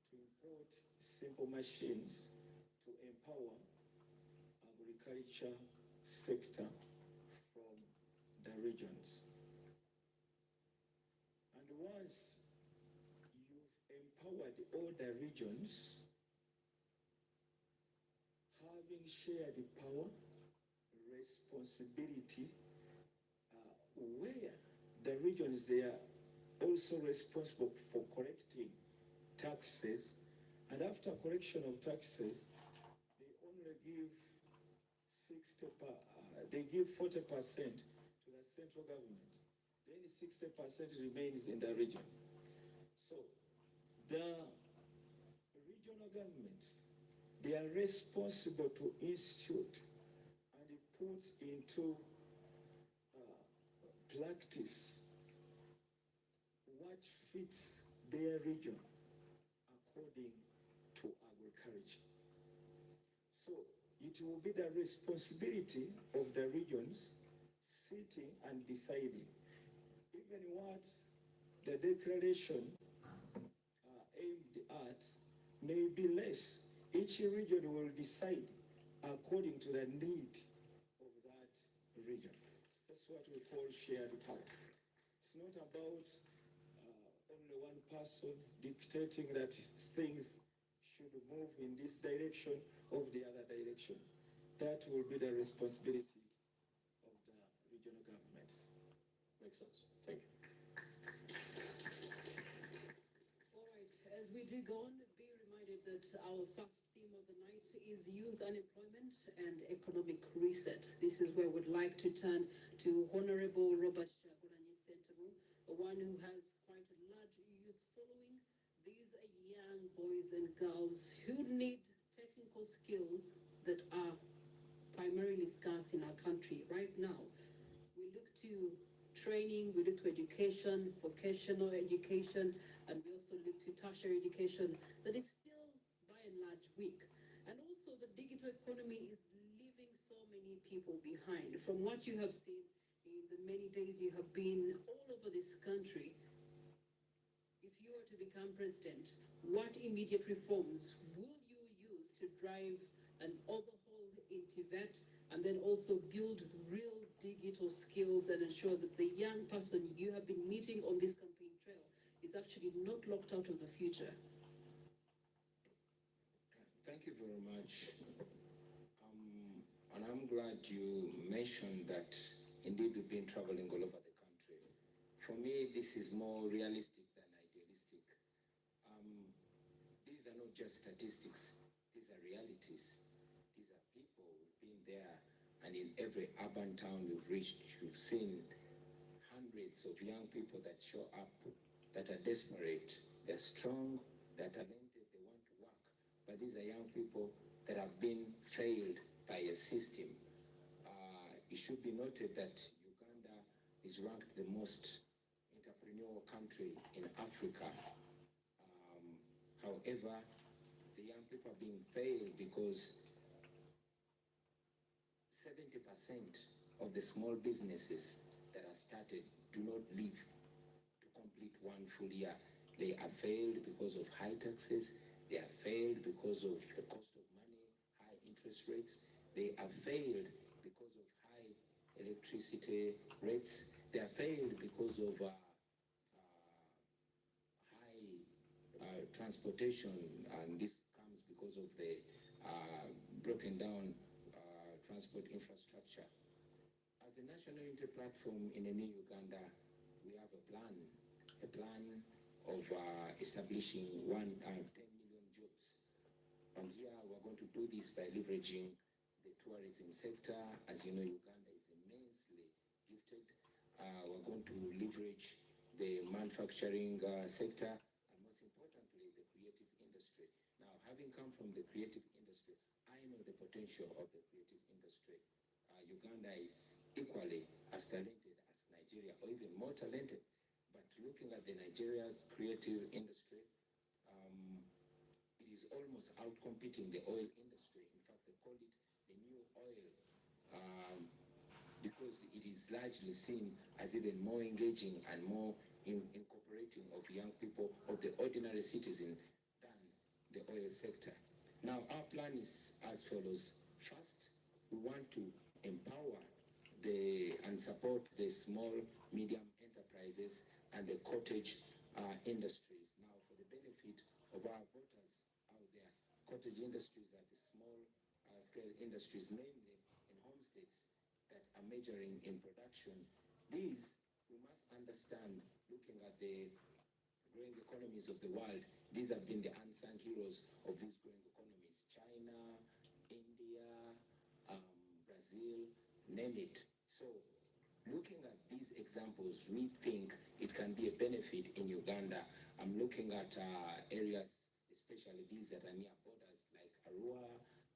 to import simple machines to empower agriculture sector from the regions. And once you've empowered all the regions, having shared power, responsibility, where the regions, they are also responsible for collecting taxes, and after collection of taxes, they only give 40% to the central government. Then 60% remains in the region. So the regional governments, they are responsible to institute and put into practice what fits their region according to agriculture. So it will be the responsibility of the regions sitting and deciding. Even what the declaration aimed at may be less. Each region will decide according to the need of that region. That's what we call shared power. It's not about only one person dictating that things should move in this direction or the other direction. That will be the responsibility of the regional governments. Makes sense. Thank you. All right, as we dig on, be reminded that our first theme of the night is youth unemployment and economic reset. This is where we'd like to turn to Honorable Robert Chagulanyi Sentamu, one who has quite a large youth following. These are young boys and girls who need technical skills that are primarily scarce in our country right now. We look to training, we look to education, vocational education, and we also look to tertiary education that is still by and large weak. And also the digital economy is leaving so many people behind. From what you have seen in the many days you have been all over this country, if you were to become president, what immediate reforms will you use to drive an overhaul in TVET and then also build real digital skills and ensure that the young person you have been meeting on this campaign trail is actually not locked out of the future? Thank you very much. And I'm glad you mentioned that indeed we've been traveling all over the country. For me, this is more realistic than idealistic. These are not just statistics. These these are realities. These are people who've been there, and in every urban town you've reached, you've seen hundreds of young people that show up, that are desperate, they're strong, they're talented, they want to work. But these are young people that have been failed by a system. It should be noted that Uganda is ranked the most entrepreneurial country in Africa. However, the young people are being failed because 70% of the small businesses that are started do not live to complete one full year. They are failed because of high taxes. They are failed because of the cost of money, high interest rates. They are failed because of high electricity rates. They are failed because of high transportation, and this comes because of the broken down transport infrastructure. As a national unity platform in a new Uganda, we have a plan of establishing 10 million jobs. And here we're going to do this by leveraging the tourism sector. As you know, Uganda is immensely gifted. We're going to leverage the manufacturing sector, and most importantly, the creative industry. Now, having come from the creative industry, I know the potential of the creative industry. Uganda is equally as talented as Nigeria, or even more talented. But looking at the Nigeria's creative industry, it is almost outcompeting the oil industry. In fact, they call it the new oil, because it is largely seen as even more engaging and more incorporating of young people, of the ordinary citizen, than the oil sector. Now, our plan is as follows. First, we want to empower and support the small, medium enterprises and the cottage industries. Now, for the benefit of our voters out there, cottage industries are the small scale industries, mainly in homesteads, that are majoring in production. These, we must understand, looking at the growing economies of the world, these have been the unsung heroes of these growing economies. China, India, Brazil, name it. So, looking at these examples, we think it can be a benefit in Uganda. I'm looking at areas, especially these that are near borders, like Arua,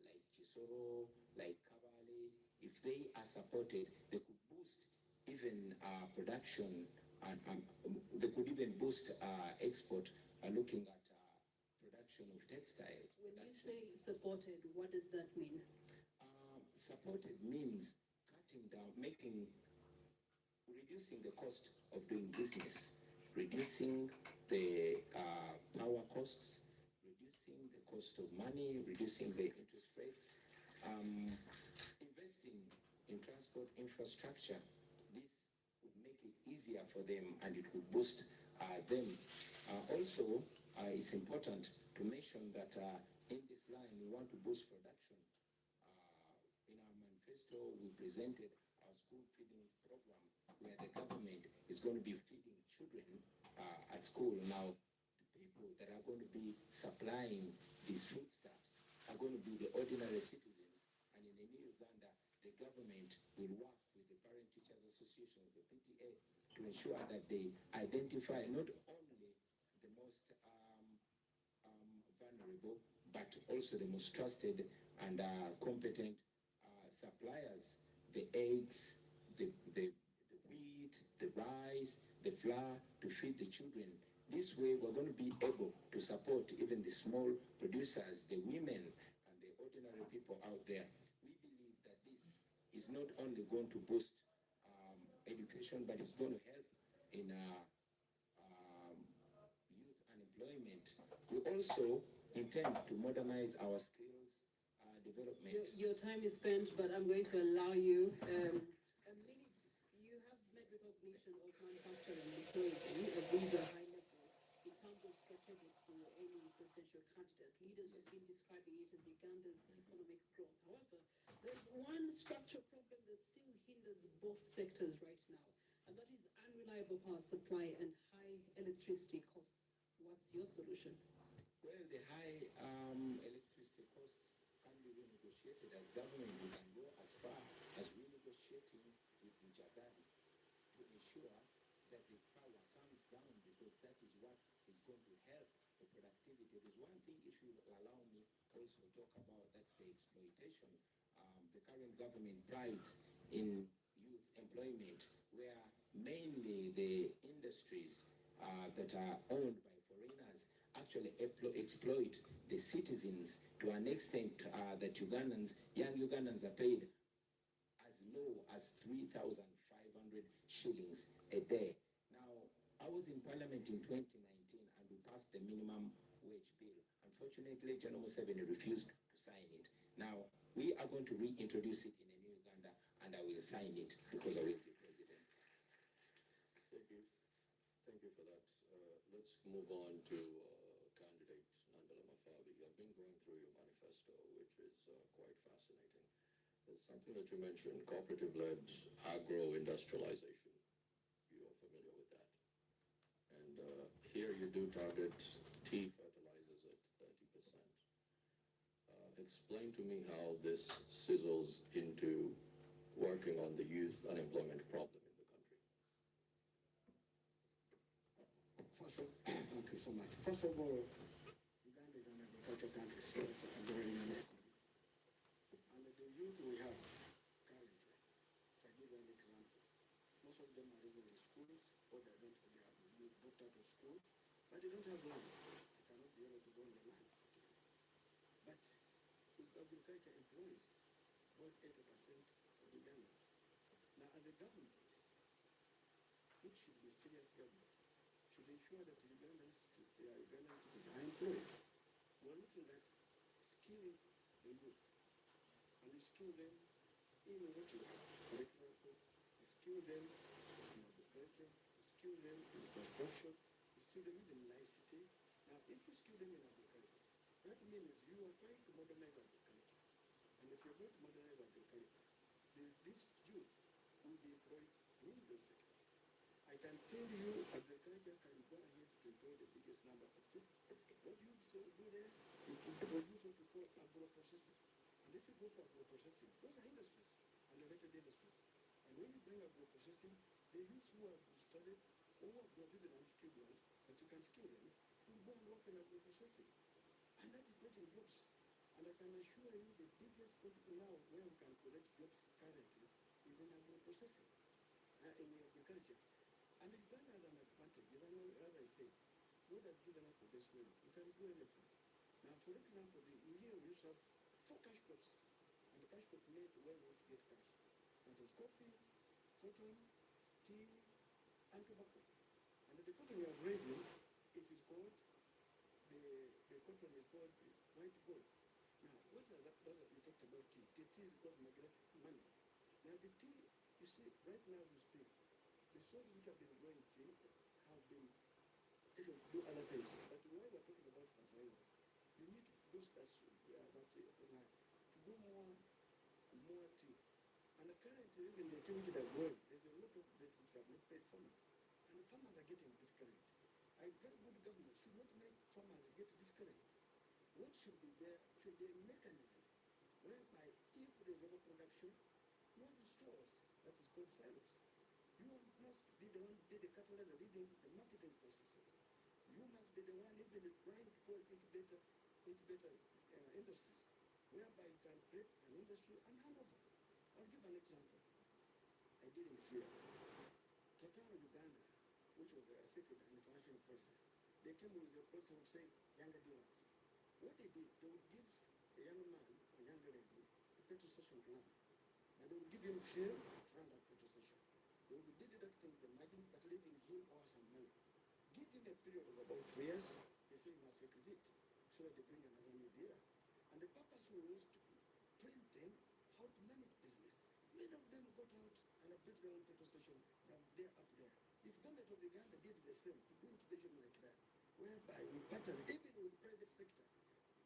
like Chisoro, like Kabale. If they are supported, they could boost even production, and they could even boost export, looking at production of textiles. When you say supported, what does that mean? Supported means cutting down, reducing the cost of doing business, reducing the power costs, reducing the cost of money, reducing the interest rates, investing in transport infrastructure. This would make it easier for them, and it would boost them. Also, it's important to mention that in this line, we want to boost production. In our manifesto, we presented our school feeding program, where the government is going to be feeding children at school. Now, the people that are going to be supplying these foodstuffs are going to be the ordinary citizens. And in the new Uganda, the government will work with the Parent Teachers Association, the PTA, to ensure that they identify not only the most vulnerable, but also the most trusted and competent suppliers, the eggs, the wheat, the rice, the flour, to feed the children. This way, we're going to be able to support even the small producers, the women, and the ordinary people out there. We believe that this is not only going to boost education, but it's going to help in youth unemployment. We also intend to modernize our skills development. Your time is spent, but I'm going to allow you a minute. You have made recognition of manufacturing and tourism. These are high level in terms of strategic for any presidential candidate. Leaders have been describing it as Uganda's economic growth. However, there's one structural problem that still hinders both sectors right now, and that is unreliable power supply and high electricity costs. What's your solution? Well, the high electricity costs government, we can go as far as renegotiating with Mujadali to ensure that the power comes down, because that is what is going to help the productivity. There's one thing, if you allow me also talk about, that's the exploitation. The current government prides in youth employment, where mainly the industries that are owned by foreigners actually exploit the citizens to an extent that young Ugandans are paid as low as 3,500 shillings a day. Now, I was in Parliament in 2019 and we passed the minimum wage bill. Unfortunately, General Museveni refused to sign it. Now, we are going to reintroduce it in a new Uganda, and I will sign it because I will be president. Thank you. Thank you for that. Let's move on to candidate Nandala Mafabi. I've been going through your manifesto, which is quite fascinating. There's something that you mentioned, cooperative-led agro-industrialization. You're familiar with that. And here you do target tea fertilizers at 30%. Explain to me how this sizzles into working on the youth unemployment problem in the country. Thank you so much. First of all, Uganda is an agricultural country, so it's a very unique. And the youth we have currently, if I give you an example, most of them are even in schools, or they have been dropped out of school, but they don't have land. They cannot be able to go on the land. But if agriculture employs about 80% of Ugandans. Now, as a government, which should be serious government, should ensure that Ugandans are employed. We're looking at skilling the youth, and you skill them in what you have. For example, you skill them in agriculture, you skill them in construction, you skill them even in ICT. Now, if you skill them in agriculture, that means you are trying to modernize agriculture. And if you're going to modernize agriculture, this youth will be employed in those sectors. I can tell you agriculture can go ahead to employ the biggest number of people. What you do there, you produce what we call agro-processing. And if you go for agro-processing, those are industries and related industries. And when you bring agro-processing, the youth who have studied or who have not even unskilled ones, but you can skill them, will go and work in agro-processing. And that's creating jobs. And I can assure you the biggest political now where we can collect jobs currently is in agro-processing, in agriculture. And Uganda has an advantage, as I say, God has given us the best weather. We can do anything. Now, for example, here we used to have 4 cash crops, and the cash crop meant where we used to get cash. That was coffee, cotton, tea, and tobacco. And the cotton we are raising, it is called, the cotton is called white gold. Now, what does that, you talked about tea. The tea is called magnetic money. Now, the tea, you see, right now we speak, the soils which have been growing tea have been taken to do other things. But when we're talking about fertilizers, you need to boost that land to do more tea. And currently, even the tea which are growing, there's a lot of debt which have not paid farmers. And the farmers are getting discouraged. A very good government should not make farmers get discouraged. What should be there should be a mechanism whereby if there's overproduction, you have stores, that is called silos. You must be the one, be the catalyst leading the marketing processes. You must be the one even trying to go into better industries, whereby you can create an industry and hand over. I'll give an example. I did in fear. Total Uganda, which was, I think, an international person, they came with a policy of saying younger dealers. What they did, they would give a young man or young lady a petrol station to run. And they would give him fuel to run that petrol station. They would be deducting the margins, but leaving him or some money. Give him a period of about 3 years, they say he must exit, so that they bring another new dealer. And the purpose was to train them how to manage business. Many of them got out and built their own petrol station down there, up there. If government of Uganda did the same, to do incubation like that, whereby we partner even with the private sector.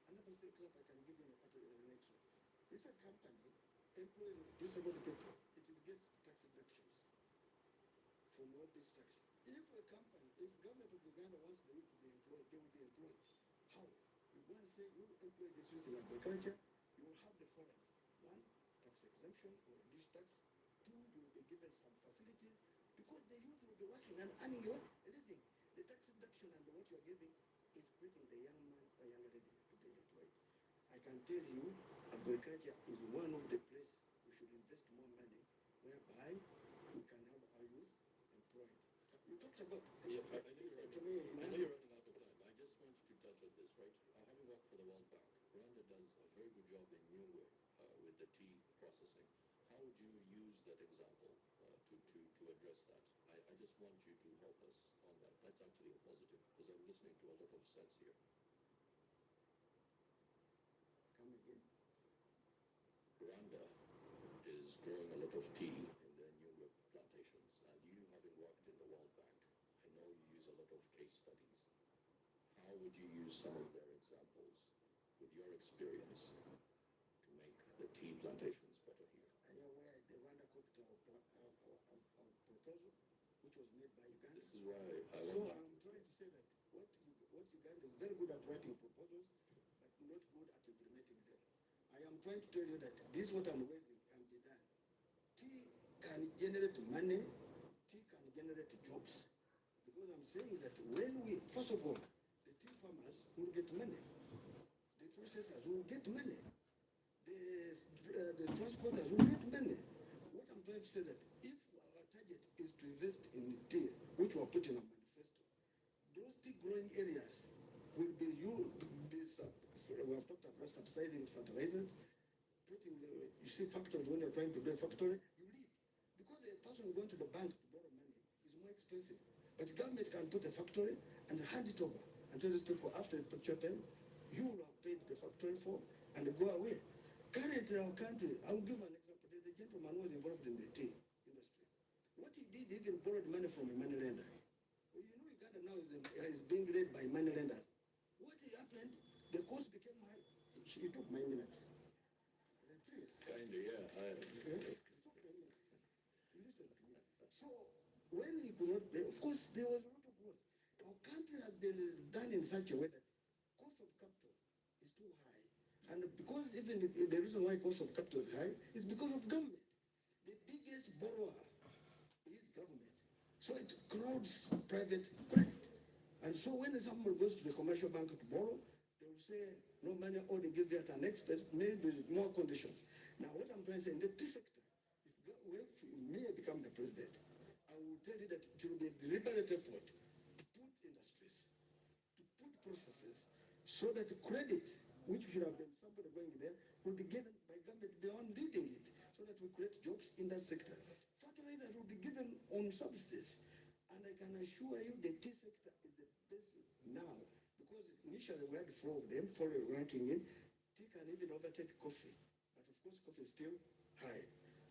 Another example I can give you in the next one. If a company employs disabled people, it gets tax deductions from all these taxes. If a company, if government of Uganda wants the youth to be employed, they will be employed. How? You go and say, you employ this youth in agriculture, you will have the following. 1, tax exemption or reduced tax. Two, you will be given some facilities because the youth will be working and earning your living. The tax deduction and what you are giving is putting the young man or young lady to be employed. I can tell you, agriculture is one of the places we should invest more money, whereby we can have our youth employed. You talked about. Yeah, I know listen to you're me. running out of time. I just want to touch on this, right? Having worked for the World Bank, Rwanda does a very good job in Nyungwe with the tea processing. How would you use that example to address that? I just want you to help us on that. That's actually a positive, because I'm listening to a lot of sense here. Come again. Rwanda is growing a lot of tea in their Nyungwe plantations, and you having worked in the World Bank, I know you use a lot of case studies. How would you use some of their examples with your experience to make the tea plantations better here? Are you aware the Rwanda copied our proposal, which was made by Uganda? This is why I So want I'm trying to say that what Uganda is very good at writing proposals, but not good at implementing them. I am trying to tell you that this what I'm raising can be done. Tea can generate money, tea can generate jobs. Because I'm saying that when we, first of all, the tea farmers will get money, the processors will get money, the transporters will get money. What I'm trying to say that if our target is to invest in tea, which we are putting in our manifesto, those tea growing areas will be we have talked about subsidizing fertilizers, putting you see factories, when you're trying to do a factory, you leave. Because a person going to the bank to borrow money is more expensive. But the government can put a factory and hand it over and tell these people after a particular time, you will have paid the factory for and go away. Currently, our country, I will give an example. There's a gentleman who was involved in the tea industry. What he did, he even borrowed money from a money lender. Well, you know, Uganda now is being led by money lenders. What happened, the cost became high. He took my minutes. Kinda, yeah. Listen to me. So when he could not pay, of course, there was a lot of work. Our country had been done in such a way that cost of capital is too high. And because even the reason why cost of capital is high is because of government. The biggest borrower is government. So it crowds private credit. And so when someone goes to the commercial bank to borrow, they will say, no money, or they give you at an expense, maybe with more conditions. Now, what I'm trying to say, in the tea sector, if me become the president, I will tell you that it will be a deliberate effort to put industries, to put processes, so that credit, which should have been somebody going there, will be given by government beyond needing it, so that we create jobs in that sector. Fertilizers will be given on subsidies. And I can assure you the tea sector is the best now, because initially we had four of them, four ranking in. Tea can even overtake coffee, but of course coffee is still high.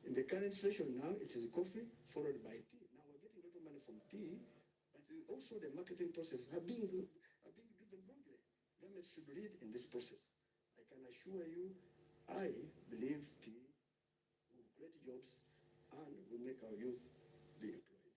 In the current situation now, it is coffee followed by tea. Now we're getting a lot of money from tea, but also the marketing process are being driven wrongly. Government should lead in this process. I can assure you, I believe tea will create jobs and will make our youth be employed.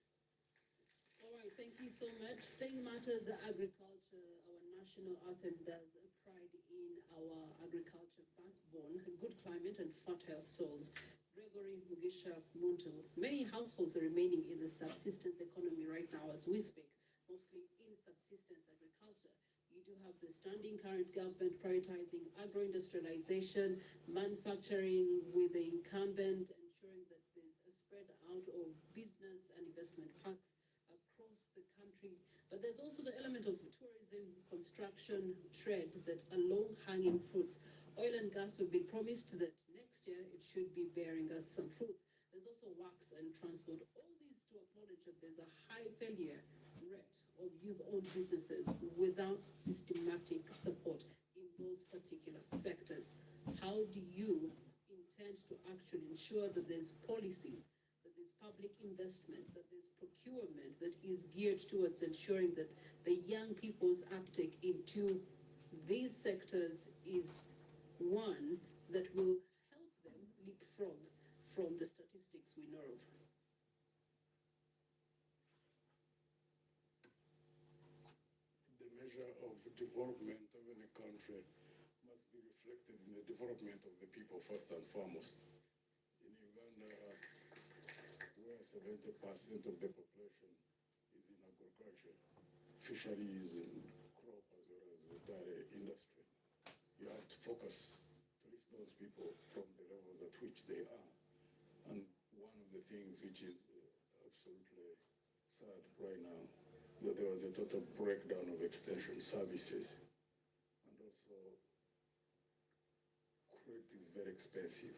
All right, thank you so much. Staying matters agriculture, our national anthem does pride in our agriculture backbone, good climate and fertile soils. Gregory Mugisha Muntu, many households are remaining in the subsistence economy right now as we speak, mostly in subsistence agriculture. You do have the standing current government prioritizing agro-industrialization, manufacturing with the incumbent, ensuring that there's a spread out of business and investment parks across the country. But there's also the element of tourism, construction, trade that are low-hanging fruits. Oil and gas have been promised that next year it should be bearing us some fruits. There's also works and transport. All these to acknowledge that there's a high failure rate of youth-owned businesses without systematic support in those particular sectors. How do you intend to actually ensure that there's policies, that there's public investment, that there's procurement that is geared towards ensuring that the young people's uptake into these sectors is one that will help them leapfrog from the statistics we know of? The measure of development of any country must be reflected in the development of the people first and foremost. where 70% of the population is in agriculture, fisheries and crop as well as the dairy industry. You have to focus to lift those people from the levels at which they are. And one of the things which is absolutely sad right now, that there was a total breakdown of extension services. And also, crate is very expensive.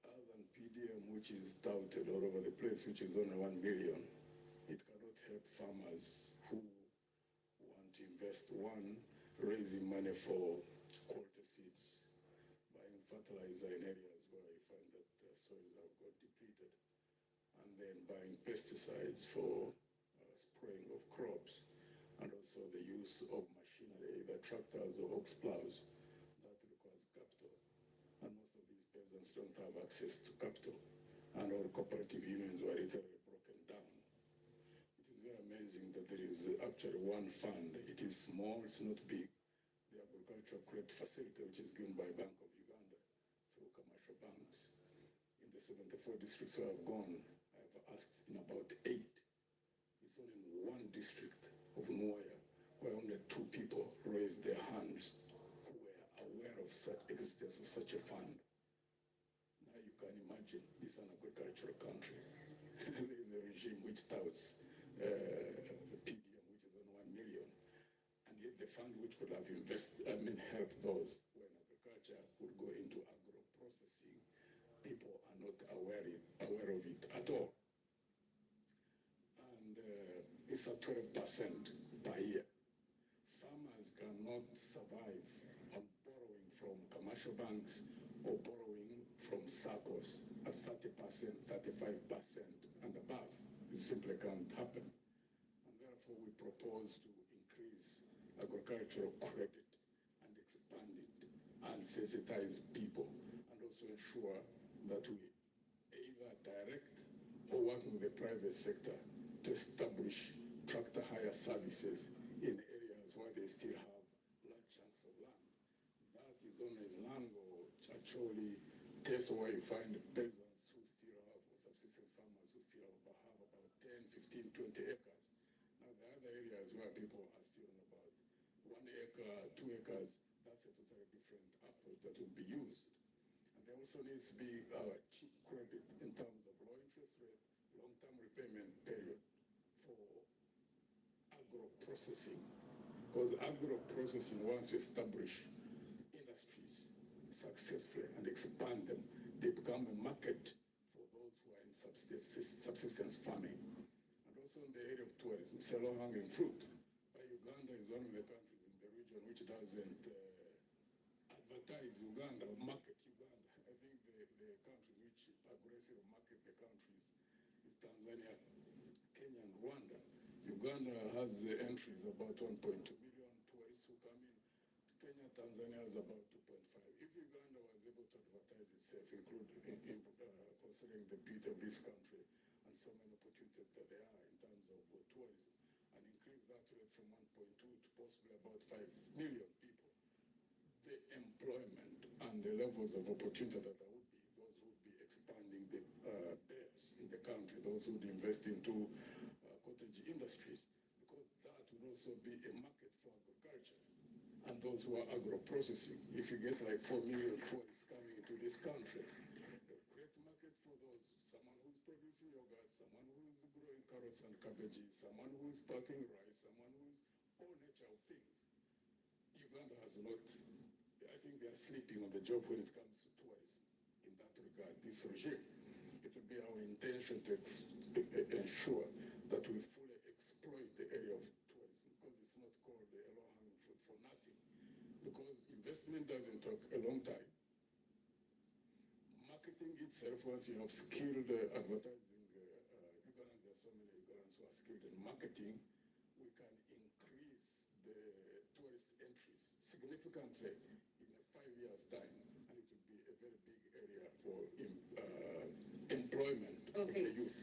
Other than PDM, which is touted all over the place, which is only 1 million, it cannot help farmers who want to invest, one, raising money for quality seeds, buying fertilizer in areas where you find that soils have got depleted, and then buying pesticides for spraying of crops, and also the use of machinery, either tractors or ox plows, that requires capital. And most of these peasants don't have access to capital, and our cooperative unions were literally broken down. It is very amazing that there is actually one fund. It is small, it's not big. The agricultural credit facility, which is given by Bank of Uganda through commercial banks. In the 74 districts where I've gone, I've asked in about 8. It's only in one district of Mwaya where only 2 people raised their hands who were aware of such existence of such a fund. Now you can imagine, this is an agricultural country. There is a regime which touts PDM, which is on 1 million. And yet the fund which could have helped those who are in agriculture would go into agro-processing. People are not aware of it at all. And it's at 12% per year. Farmers cannot survive on borrowing from commercial banks or borrowing from SACCOs at 30%, 35% and above. It simply can't happen. And therefore we propose to increase agricultural credit and expand it and sensitize people, and also ensure that we either direct or work with the private sector to establish tractor hire services in areas where they still have large chunks of land. That is only Lango, Chacholi, Teso, where you find peasants who still have, or subsistence farmers who still have about 10, 15, 20 acres. Now the other areas where people are still on about 1 acre, 2 acres, that's a totally different approach that will be used. And there also needs to be cheap credit in terms of low interest rate, long-term repayment period for agro-processing. Because agro-processing, once you establish industries successfully and expand them, they become a market for those who are in subsistence farming. And also in the area of tourism, it's a low-hanging fruit. Uganda is one of the countries in the region which doesn't advertise Uganda or market Uganda. I think the countries which aggressively market the countries is Tanzania, Kenya, and Rwanda. Uganda has entries about 1.2 million tourists who come in. Kenya, Tanzania has about 2.5. If Uganda was able to advertise itself, considering the beauty of this country and so many opportunities that there are in terms of tourism, and increase that rate from 1.2 to possibly about 5 million people, the employment and the levels of opportunity that there would be, those who would be expanding the beds in the country, those who would invest into cottage industries, because that would also be a market for agriculture and those who are agro-processing. If you get like 4 million tourists coming into this country, a great market for those, someone who's producing yogurt, someone who's growing carrots and cabbages, someone who's packing rice, someone who's all nature of things. Uganda has not, I think they are sleeping on the job when it comes to tourism in that regard, this regime. It would be our intention to ensure that we fully exploit the area of tourism, because it's not called a low-hanging fruit for nothing. Because investment doesn't take a long time. Marketing itself, once you have skilled advertising, Uganda, there are so many Ugandans who are skilled in marketing, we can increase the tourist entries significantly in a 5 years' time, and it will be a very big area for employment of the youth.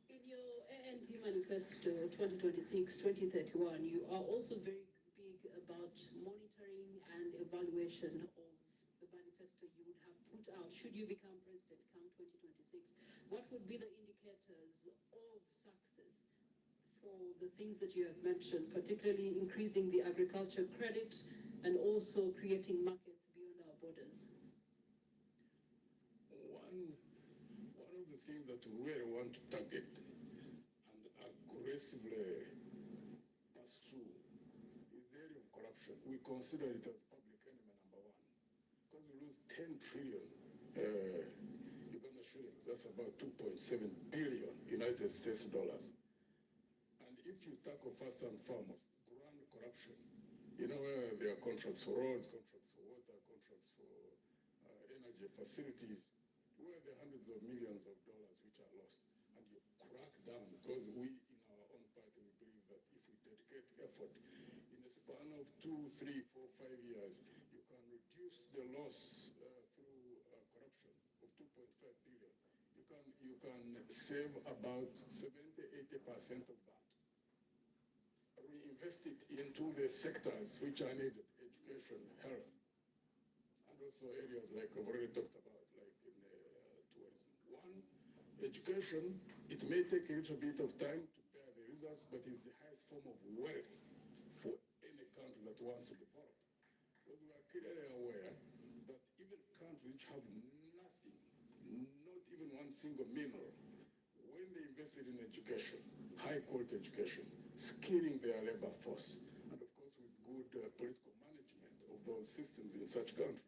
In your ANT manifesto 2026-2031, you are also very big about monitoring and evaluation of the manifesto you would have put out should you become president come 2026. 2026, what would be the indicators of success for the things that you have mentioned, particularly increasing the agriculture credit and also creating markets beyond our borders? One of the things that we really want to target and aggressively pursue is the area of corruption. We consider it as public enemy number one because we lose 10 trillion Uganda shillings. That's about 2.7 billion United States dollars. And if you tackle first and foremost grand corruption, you know, where there are contracts for roads, contracts for water, contracts for energy facilities, where there are hundreds of millions of dollars which are lost, and you crack down, because we in our own party, we believe that if we dedicate effort in a span of 2, 3, 4, 5 years, you can reduce the loss through corruption of 2.5 billion. You can save about 70-80% of that. Reinvest it into the sectors which are needed: education, health, and also areas like I've already talked about, like in tourism. One, education, it may take a little bit of time to bear the results, but it's the highest form of wealth for any country that wants to develop. Because we are clearly aware that even countries which have nothing, not even one single mineral, when they invested in education, high quality education, skilling their labor force, and of course with good political management of those systems in such countries,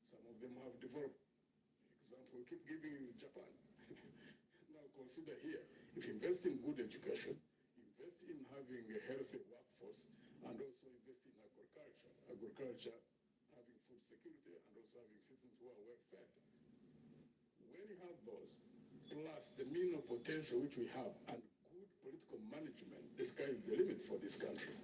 some of them have developed. Example we keep giving is Japan. Now consider here, if you invest in good education, invest in having a healthy workforce, and also invest in agriculture, having food security, and also having citizens who are well fed. When you have those, plus the mineral potential which we have, and good political management, the sky is the limit for this country.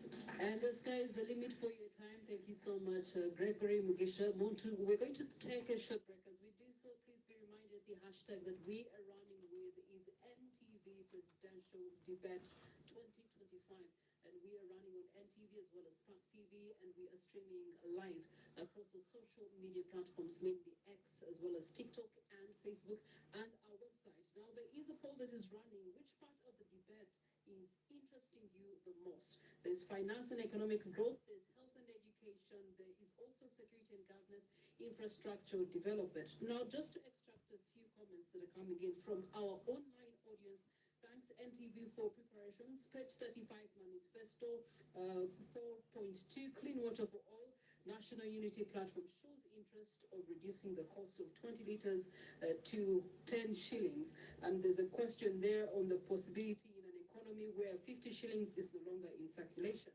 And the sky is the limit for your time. Thank you so much, Gregory Mugisha Muntu. We're going to take a short break. As we do so, please be reminded the hashtag that we are running with is NTV Presidential Debate 2025. And we are running on NTV as well as Spark TV, and we are streaming live across the social media platforms, mainly X, as well as TikTok and Facebook, and our website. Now, there is a poll that is running. Which part of the debate is interesting you the most? There's finance and economic growth, there's health and education, there is also security and governance, infrastructure development. Now, just to extract a few comments that are coming in from our online audience. Thanks NTV for preparations. Page 35 Manifesto 4.2 Clean Water for All. National Unity Platform shows interest of reducing the cost of 20 liters to 10 shillings. And there's a question there on the possibility in an economy where 50 shillings is no longer in circulation.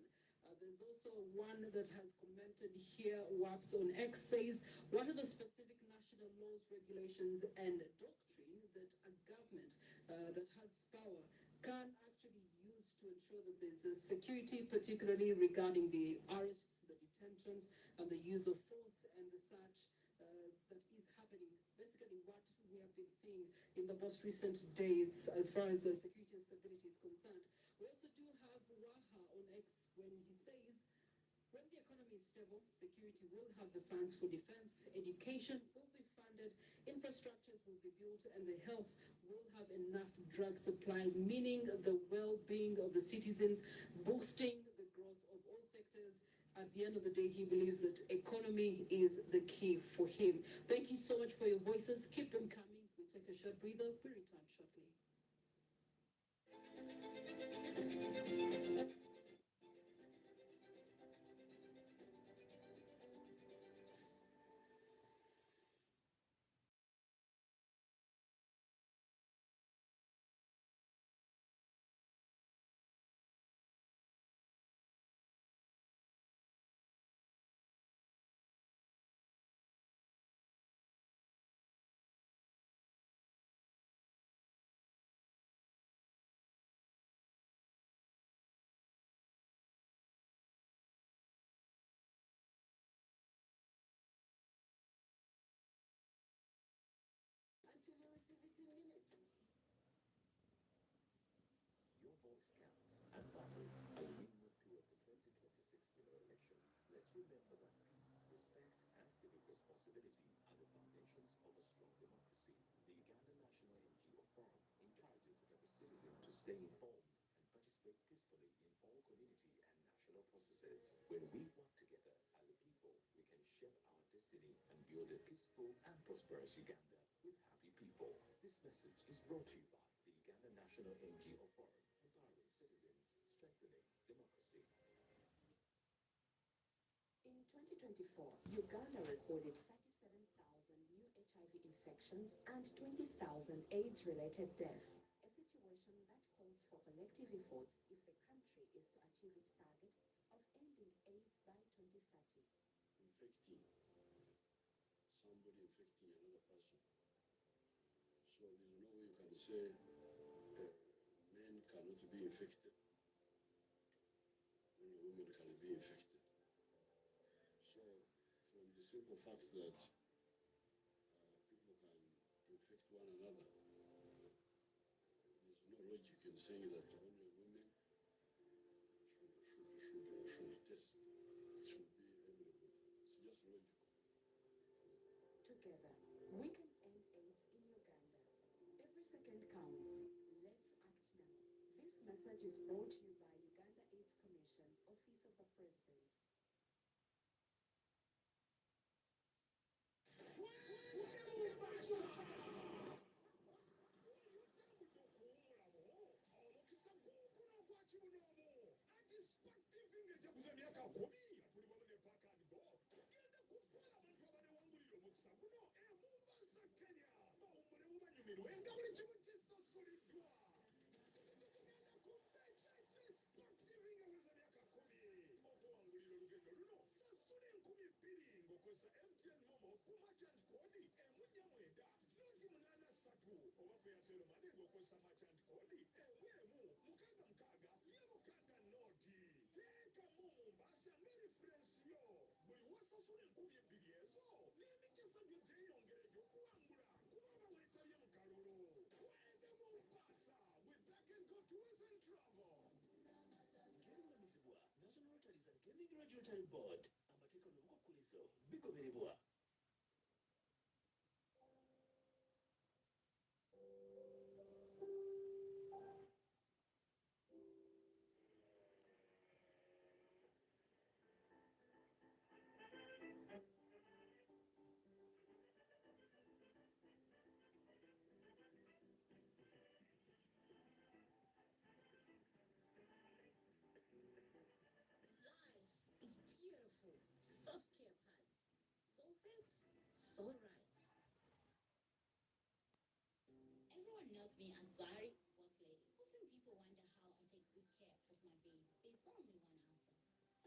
There's also one that has commented here. WAPS on X says, what are the specific national laws, regulations, and doctrine that a government that has power can actually use to ensure that there's a security, particularly regarding the arrests, the detentions, and the use of force and the such that is happening. Basically, what we have been seeing in the most recent days as far as security and stability is concerned. We also do have Waha on X when he says, when the economy is stable, security will have the funds for defense, education will be funded, infrastructures will be built, and the health will have enough drug supply, meaning the well-being of the citizens, boosting the growth of all sectors. At the end of the day, he believes that economy is the key for him. Thank you so much for your voices. Keep them coming. We'll take a short breather. We'll return shortly. Until you receive it in minutes. Your voice counts and matters as we move toward the 2026 general elections. Let's remember that peace, respect, and civic responsibility are the foundations of a strong democracy. The Uganda National citizen to stay informed and participate peacefully in all community and national processes. When we work together as a people, we can shape our destiny and build a peaceful and prosperous Uganda with happy people. This message is brought to you by the Uganda National NGO Forum, empowering citizens, strengthening democracy. In 2024, Uganda recorded 37,000 new HIV infections and 20,000 AIDS-related deaths, a situation that calls for collective efforts if the country is to achieve its target of ending AIDS by 2030. Infecting somebody, infecting another person. So there's no way you can say men cannot be infected, only women can be infected. So from the simple fact that people can infect one another, there's no logic in saying that only women should test. It should be everybody. It's just logical. Together, we can end AIDS in Uganda. Every second counts. Let's act now. This message is brought to you by Uganda AIDS Commission, Office of the President. National Lotteries and Gaming Regulatory Board, amateeka n'obukwakkulizo bigobererwa. Is beautiful. Soft care pads. So fit, so right. Everyone knows me as Zari, boss lady. Often people wonder how I take good care of my baby. There's only one answer.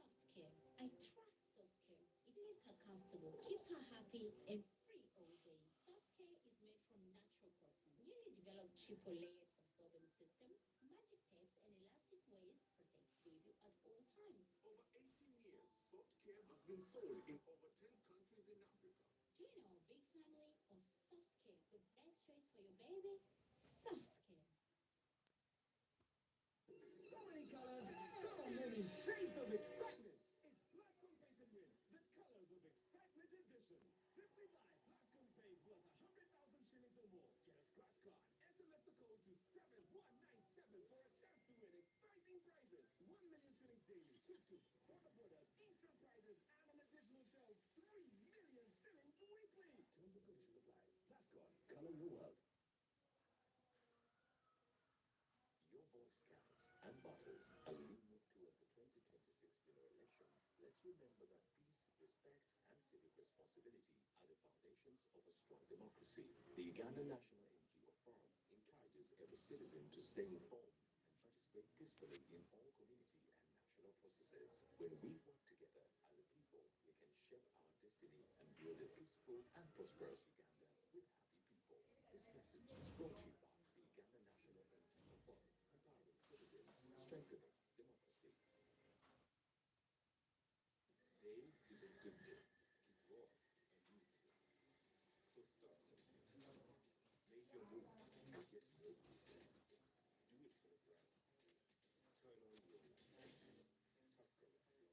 Soft care. I trust soft care. It makes her comfortable, keeps her happy and free all day. Soft care is made from natural cotton. Newly developed triple layered absorbent system, magic tapes and elastic waist protects baby at all times. Over 18 years, Soft Care has been sold in over 10 countries in Africa. Join our big family of soft care. The best choice for your baby, soft care. So many colors, so many shades of excitement. It's Plascon Paint and Win, the colors of excitement edition. Simply buy Plascon Paint worth 100,000 shillings or more. Get a scratch card. SMS the code to 7197 for a chance to win exciting prizes. 1 million shillings daily, tuk-tuks, border borders, instant prizes, and an additional share of 3 million shillings weekly. Terms and conditions apply. Plascon, color your world. Your voice counts and matters as we move toward the 2026 general elections. Let's remember that peace, respect, and civic responsibility are the foundations of a strong democracy. The Uganda National NGO Forum encourages every citizen to stay informed and participate peacefully in all community and national processes. When we work together as a people, we can shape our destiny and build a peaceful and prosperous Uganda with happy people. This message is brought to you by the Uganda National NGO Forum, empowering citizens, strengthening democracy. Today is a good day to draw a new day. So start something. Make your move and get moving. Do it for the brand. Turn on your lights. Tuscalite.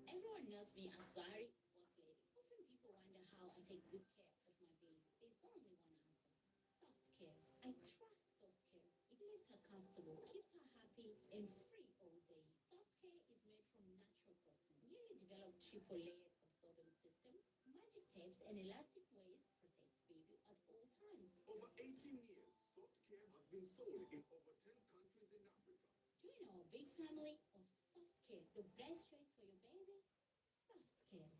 Everyone knows me as Zari, boss lady. Often people wonder how I take good care of my baby. There's only one answer. Soft comfortable, keeps her happy and free all day. Soft Care is made from natural cotton, newly developed triple-layered absorbent system, magic tapes and elastic waist protects baby at all times. Over 18 years, Soft Care has been sold in over 10 countries in Africa. Join our big family of Soft Care, the best choice for your baby. Soft Care.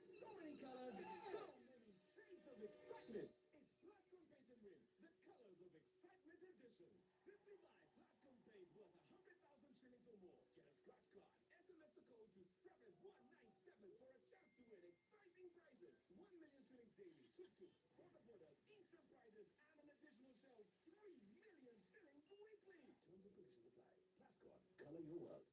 So many colors, so many shades of excitement. It's Plascon Paint and Win, the colors of excitement edition. Simply buy Plascon Paint worth 100,000 shillings or more. Get a scratch card. SMS the code to 7197 for a chance to win exciting prizes. 1 million shillings daily, tuk-tuks, border instant prizes, and an additional shell, 3 million shillings weekly. Terms and conditions apply. Plascon, color your world.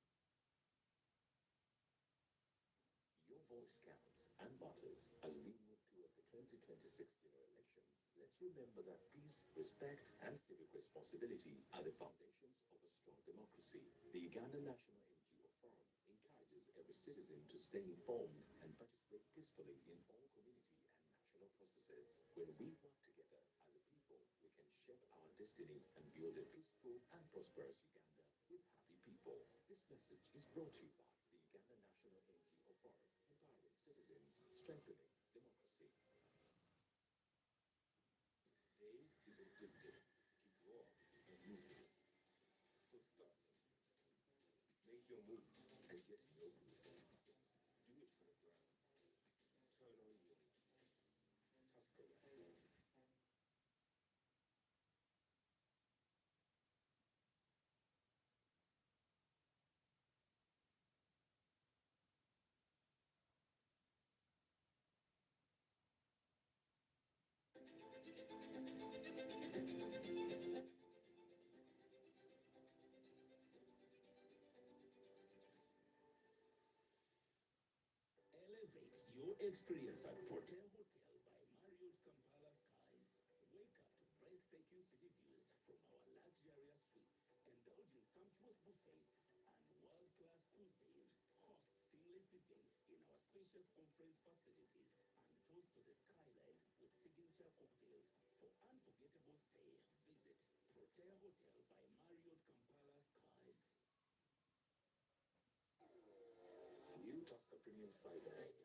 Your voice counts and matters as we move toward the 2026 general elections. Let's remember that peace, respect, and civic responsibility are the foundations of a strong democracy. The Uganda National NGO Forum encourages every citizen to stay informed and participate peacefully in all community and national processes. When we work together as a people, we can shape our destiny and build a peaceful and prosperous Uganda with happy people. This message is brought to you by the Uganda National NGO Forum, empowering citizens, strengthening democracy. Today is a good day to draw a new day. So start something. Make your move and get it over with. Do it for the ground. Turn on your light. Tusker Light. Elevate your experience at Protea Hotel by Marriott Kampala Skies. Wake up to breathtaking city views from our luxurious suites. Indulge in sumptuous buffets and world-class cuisine. Host seamless events in our spacious conference facilities. And toast to the skyline with signature cocktails. For unforgettable stay, visit Protea Hotel by Marriott Kampala Skies. New Tusker Premium Cider.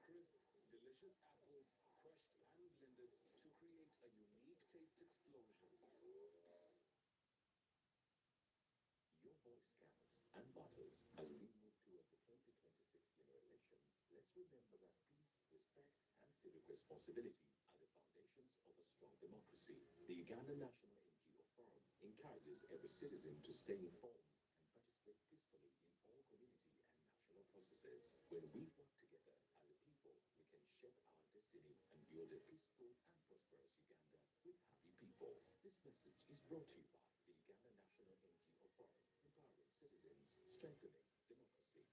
Crisp, delicious apples crushed and blended to create a unique taste explosion. Your voice counts and matters as we move toward the 2026 general elections. Let's remember that peace, respect, and civic responsibility are the foundations of a strong democracy. The Uganda National NGO Forum encourages every citizen to stay informed and participate peacefully in all community and national processes. When we work together as a people, we can shape our destiny and build a peaceful and prosperous Uganda with happy people. This message is brought to you by the Uganda National NGO Forum, empowering citizens, strengthening democracy.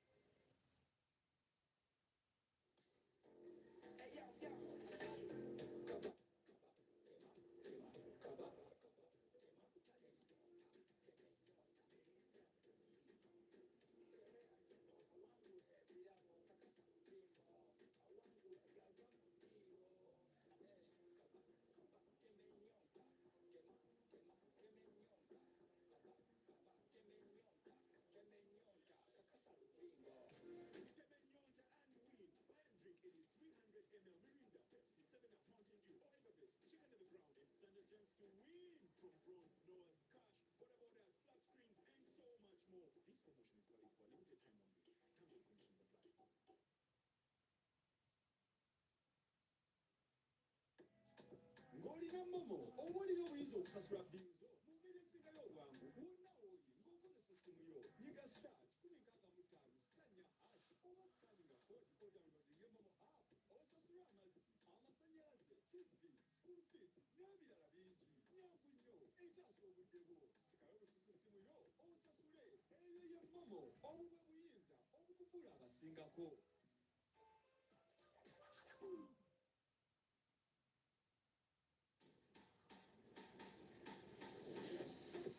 Ng'olina Momo owulira oyinza okusasula bbiizo mu ngeri esingayo obwangu wonna w'oli ng'okozesa essimu yo nyiga star 165 sitanya hash oba sikaninga kodi odawunodinge Momo app osasule amazzi amasannyalaze tv school fees n'ebirala bingi nyangu nnyo entaasa obudde bwo sikayo obususa essimu yo osasule eyo ye Momo obwo bwe buyinza obukufuula abasingako.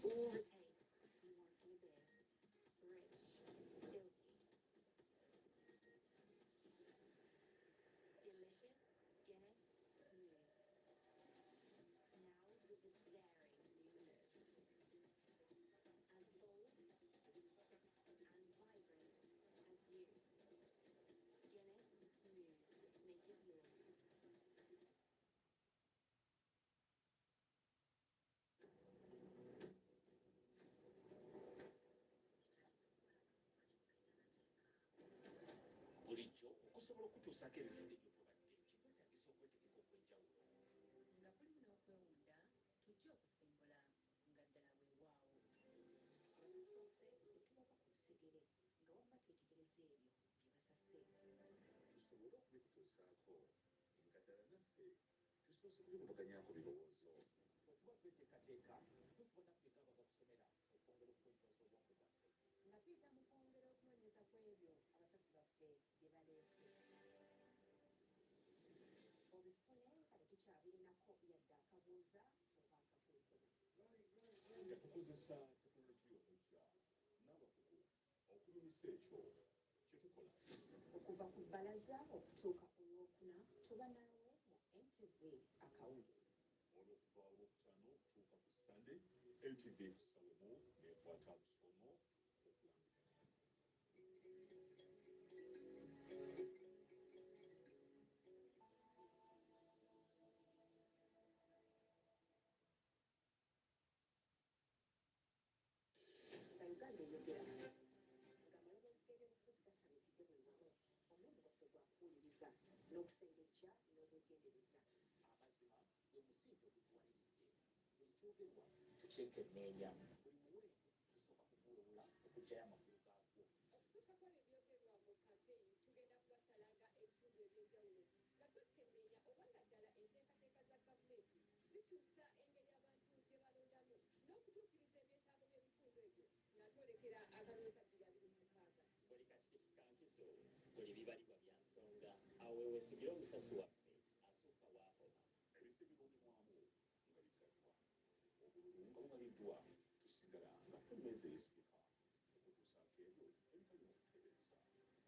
All the taste you want in a beer. Rich, silky, delicious Guinness okusobola okutuusaako ebifudde gy'otobadde kikwetaagisa okwetegeka okw'enjawulo. Nga kulimu n'okwewunda tujja okusimbula nga ddala weewaawo. Abasasi baffe tetubava ku lusegere nga wamma twetegereza ebyo bye basase. Tusobole okubikutuusaako nga ddala naffe tusoose kubikubaganyaako birowoozo. Bwe tuba tweteekateeka tufuba naffe ng'abava kusomera okwongera okukwenjwaza obwongo bwaffe. Nga tuyita mu kwongera okunoonyereza ku ebyo abasasi baffe bye baleese. Obifune nga tetukyabirinako yadde akabuuza oba akakuukuma. Nga tukozesa tekinologiya omujja n'abakugu okulumisa ekyo kye tukola. Okuva ku bbalaza okutuuka olwokuna tuba naawe mu NTV akawungeezi. Olw'okuva olwokutaano okutuuka ku Sande, NTV kusawemu n'ekwata busomo okulambika. Nga Uganda eyogera nga amaloboozi g'ebyobufuzi gasanyukidde buli wamu, omulundi gwaffe gwa kuwuliriza n'okusengejja n'obwegendereza. Amazima gwe musingi ogutuwaniridde. Buli kyogerwa tukyekenneenya, buli muwendo tusooka kuguwewula okuggyayo amakulu gaagwo. Okusooka kw'ebyo ebyogerwa mu campaign tugenda kubatalanga ebitundu eby'enjawulo nga twekenneenya oba nga ddala enteekateeka za gavumenti zikyusa engeri abantu gye balondamu n'okutuukiriza ebyetaago by'ebitundu ebyo ng'atwolekera akalulu ka 2026. Buli katikiti ka nkizo, buli bibalibwa bya nsonga, awo weesigira omusasi waffe asukka waakoma. Ebifo ebiruumibwamu nga bigattwa, obululu nga bumaliddwa, tusigala nga tumeeza eyesigika okutuusaako ebyo ebitali mu kutereeza.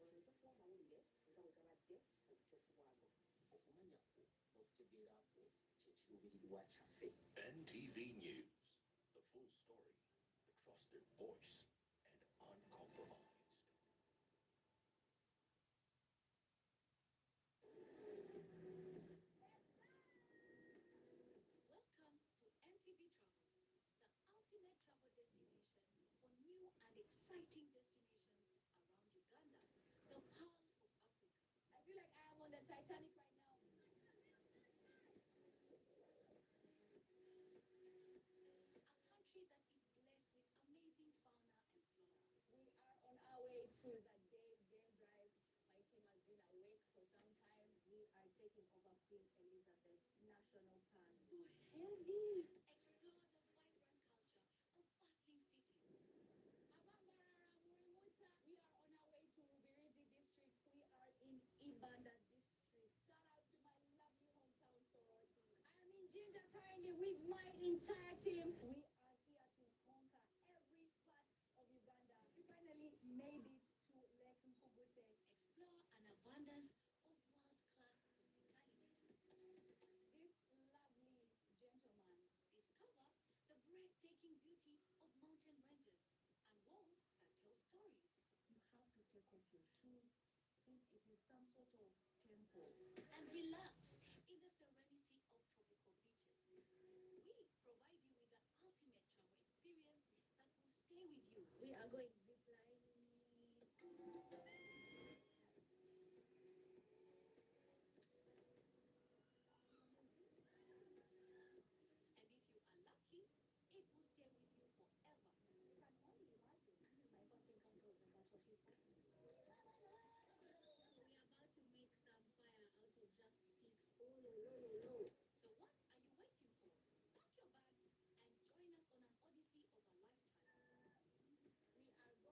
Olwo tofuwa amawulire nga bwe gabadde obutuufu bwago. Okumanya kwo n'okutegeera kwo kye kiruubirirwa kyaffe. NTV News, the full story, the trusted voice, and uncompromised. Welcome to NTV Travels, the ultimate travel destination for new and exciting destinations around Uganda, the Pearl of Africa. I feel like I am on the Titanic right now. A country that is blessed with amazing fauna and flora. We are on our way to the Dave Game Drive. My team has been awake for some time. We are taking over Queen Elizabeth National Park. To healthy, explore the vibrant culture of bustling cities. We are on our way to Rubirizi district. We are in Ibanda district. Shout out to my lovely hometown sorority. I am in Ginger currently with my entire team. We are here to conquer every part of Uganda. We finally made it to Lake Nkugute. Explore an abundance of world-class hospitality. This lovely gentleman. Discover the breathtaking beauty of mountain ranges and walls that tell stories. You have to take off your shoes since it is some sort of temple. And relax in the serenity of tropical beaches. We provide you with the ultimate travel experience that will stay with you. We are going ziplining. And if you are lucky, it will stay with you forever. You can only imagine. This is my first encounter with the Gato people. We are about to make some fire out of just sticks. Oh, no, no, no, no. So what are you waiting for? Pack your bags and join us on an odyssey of a lifetime. We are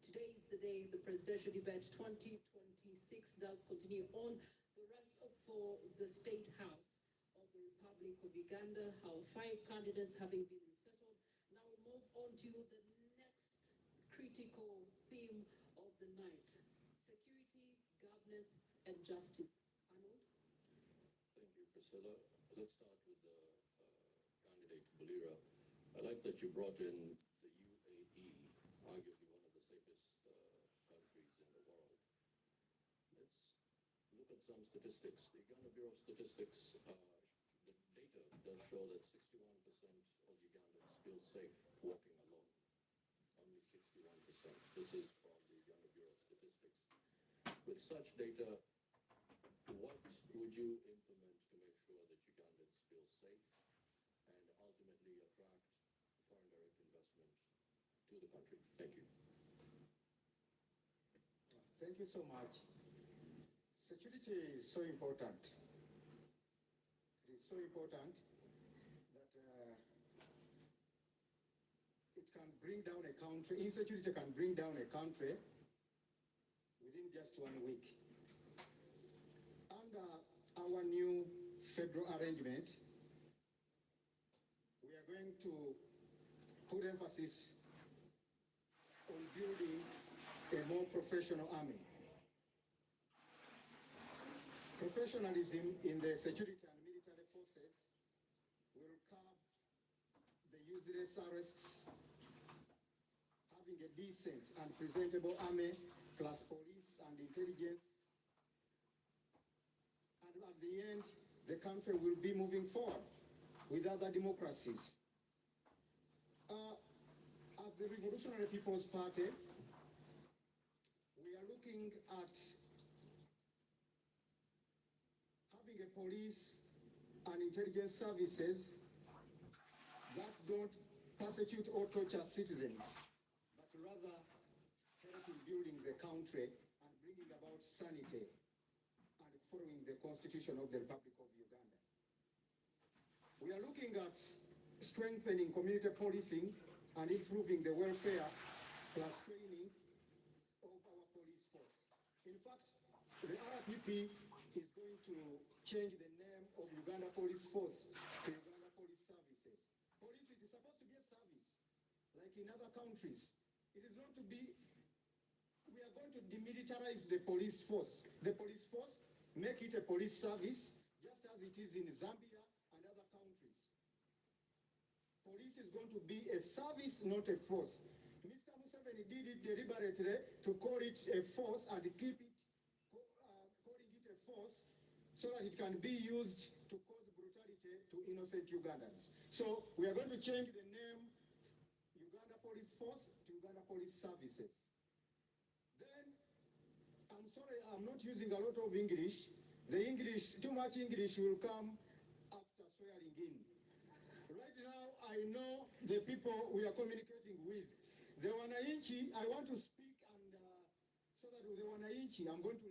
today is the day the presidential debate 2026 does continue on the rest for the State House of the Republic of Uganda. Our 5 candidates having been resettled. Now we move on to the next critical theme of the night: security, governance, and justice. Arnold? Thank you, Priscilla. Let's start with the candidate Bulira. I like that you brought in the UAE, arguably one of the safest countries in the world. Let's look at some statistics. The Uganda Bureau of Statistics, the data does show that 61% of Ugandans feel safe walking alone. Only 61%. This is from the Uganda Bureau of Statistics. With such data, what would you implement to make sure that Ugandans feel safe and ultimately attract foreign direct investment to the country? Thank you. Thank you so much. Security is so important. It is so important that it can bring down a country. Insecurity can bring down a country within just 1 week. Under our new federal arrangement, we are going to put emphasis on building a more professional army. Professionalism in the security and military forces will curb the useless arrests. Having a decent and presentable army plus police and intelligence, and at the end, the country will be moving forward with other democracies. As the Revolutionary People's Party, we are looking at having a police and intelligence services that don't persecute or torture citizens, but rather help in building the country and bringing about sanity and following the Constitution of the Republic of Uganda. We are looking at strengthening community policing and improving the welfare plus training of our police force. In fact, the RPP is going to change the name of Uganda Police Force to Uganda Police Services. Police, it is supposed to be a service, like in other countries. It is not to be, we are going to demilitarize the police force. The police force, make it a police service, just as it is in Zambia and other countries. Police is going to be a service, not a force. Mr. Museveni did it deliberately to call it a force and keep it, calling it a force so that it can be used to cause brutality to innocent Ugandans. So we are going to change the name Uganda Police Force to Uganda Police Services. Then, I'm sorry, I'm not using a lot of English. The English, too much English will come after swearing in. Right now, I know the people we are communicating with. The Wananchi, I want to speak and so that with the Wananchi, I'm going to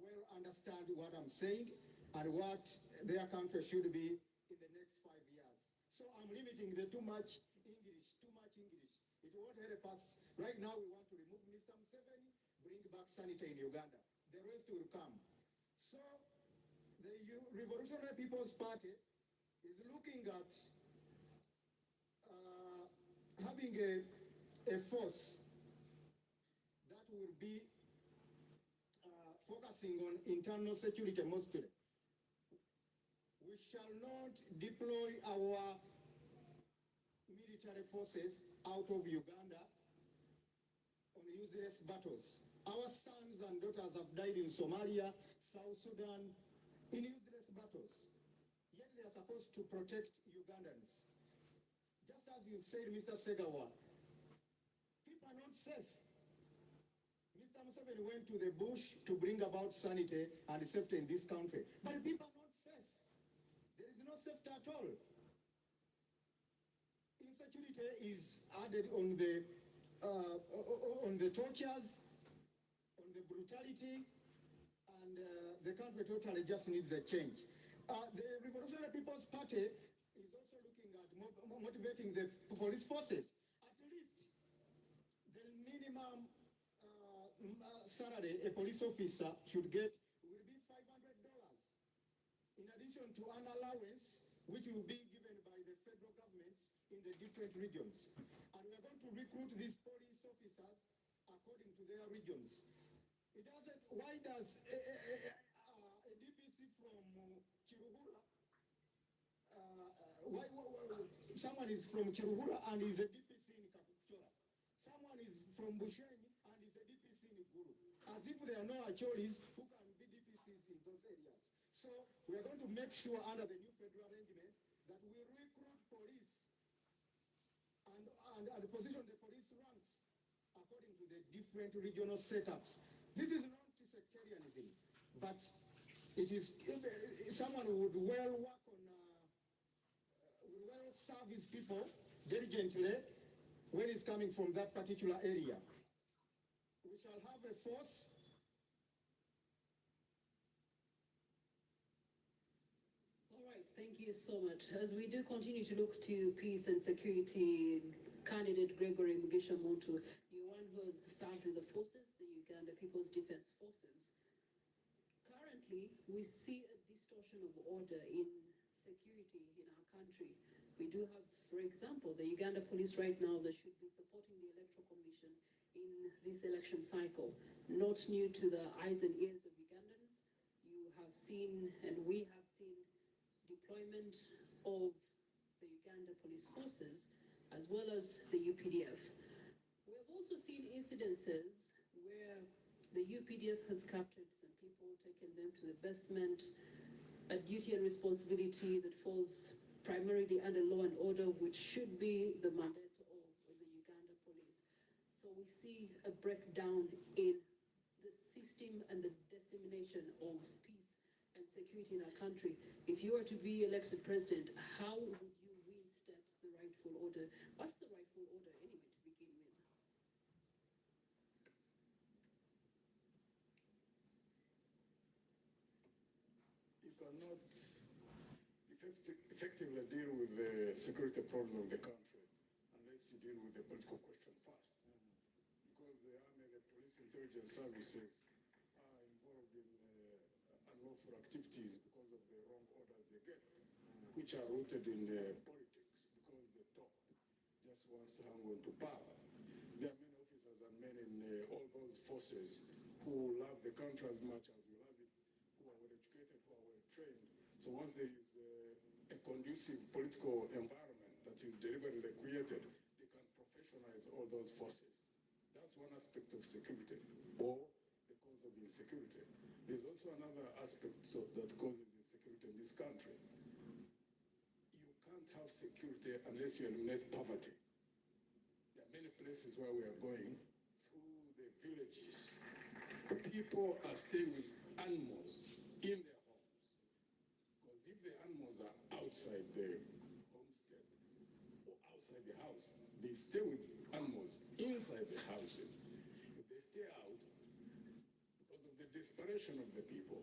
well understand what I'm saying and what their country should be in the next 5 years. So I'm limiting the too much English. It won't help us. Right now, we want to remove Mr. Museveni, bring back sanity in Uganda. The rest will come. So the Revolutionary People's Party is looking at having a force that will be focusing on internal security mostly. We shall not deploy our military forces out of Uganda on useless battles. Our sons and daughters have died in Somalia, South Sudan, in useless battles. Yet they are supposed to protect Ugandans. Just as you've said, Mr. Segawa, people are not safe. Mr. Museveni went to the bush to bring about sanity and safety in this country. But people are not safe. There is no safety at all. Insecurity is added on the tortures, on the brutality, and the country totally just needs a change. The Revolutionary People's Party is also looking at motivating the police forces. At least the minimum salary a police officer should get will be $500, in addition to an allowance which will be given by the federal governments in the different regions. And we are going to recruit these police officers according to their regions. It doesn't, why does a DPC from Chiruhura, someone is from Chiruhura and is a DPC in Kapuchora. Someone is from Bushenyi and is a DPC in Guru. As if there are no Achoris who can be DPCs in those areas. So we are going to make sure under the new federal arrangement that we recruit police and position the police ranks according to the different regional setups. This is not sectarianism, but it is someone who would well work on, would well serve his people diligently when he's coming from that particular area. We shall have a force. All right, thank you so much. As we do continue to look to peace and security, candidate Gregory Mugisha Muntu, you're one who has served with the forces, the Uganda People's Defense Forces. Currently, we see a distortion of order in security in our country. We do have, for example, the Uganda police right now that should be supporting the Electoral Commission in this election cycle. Not new to the eyes and ears of Ugandans. You have seen, and we have seen, deployment of the Uganda police forces as well as the UPDF. We have also seen incidences where the UPDF has captured some people, taken them to the basement, a duty and responsibility that falls primarily under law and order, which should be the mandate of the Uganda police. So we see a breakdown in the system and the dissemination of peace and security in our country. If you were to be elected president, how would you reinstate the rightful order? What's the rightful order anyway to begin with? You cannot effectively deal with the security problem of the country unless you deal with the political question first. Because the army, the police, intelligence services are involved in unlawful activities because of the wrong orders they get, which are rooted in politics, because the top just wants to hang on to power. There are many officers and men in all those forces who love the country as much as we love it, who are well educated, who are well trained. So once there is a conducive political environment that is deliberately created, they can professionalize all those forces. That's one aspect of security, or the cause of insecurity. There's also another aspect that causes insecurity in this country. You can't have security unless you eliminate poverty. There are many places where we are going, through the villages. People are staying with animals in their homes. Because if the animals are outside the homestead or outside the house, they stay with animals inside the houses. If they stay out, because of the desperation of the people,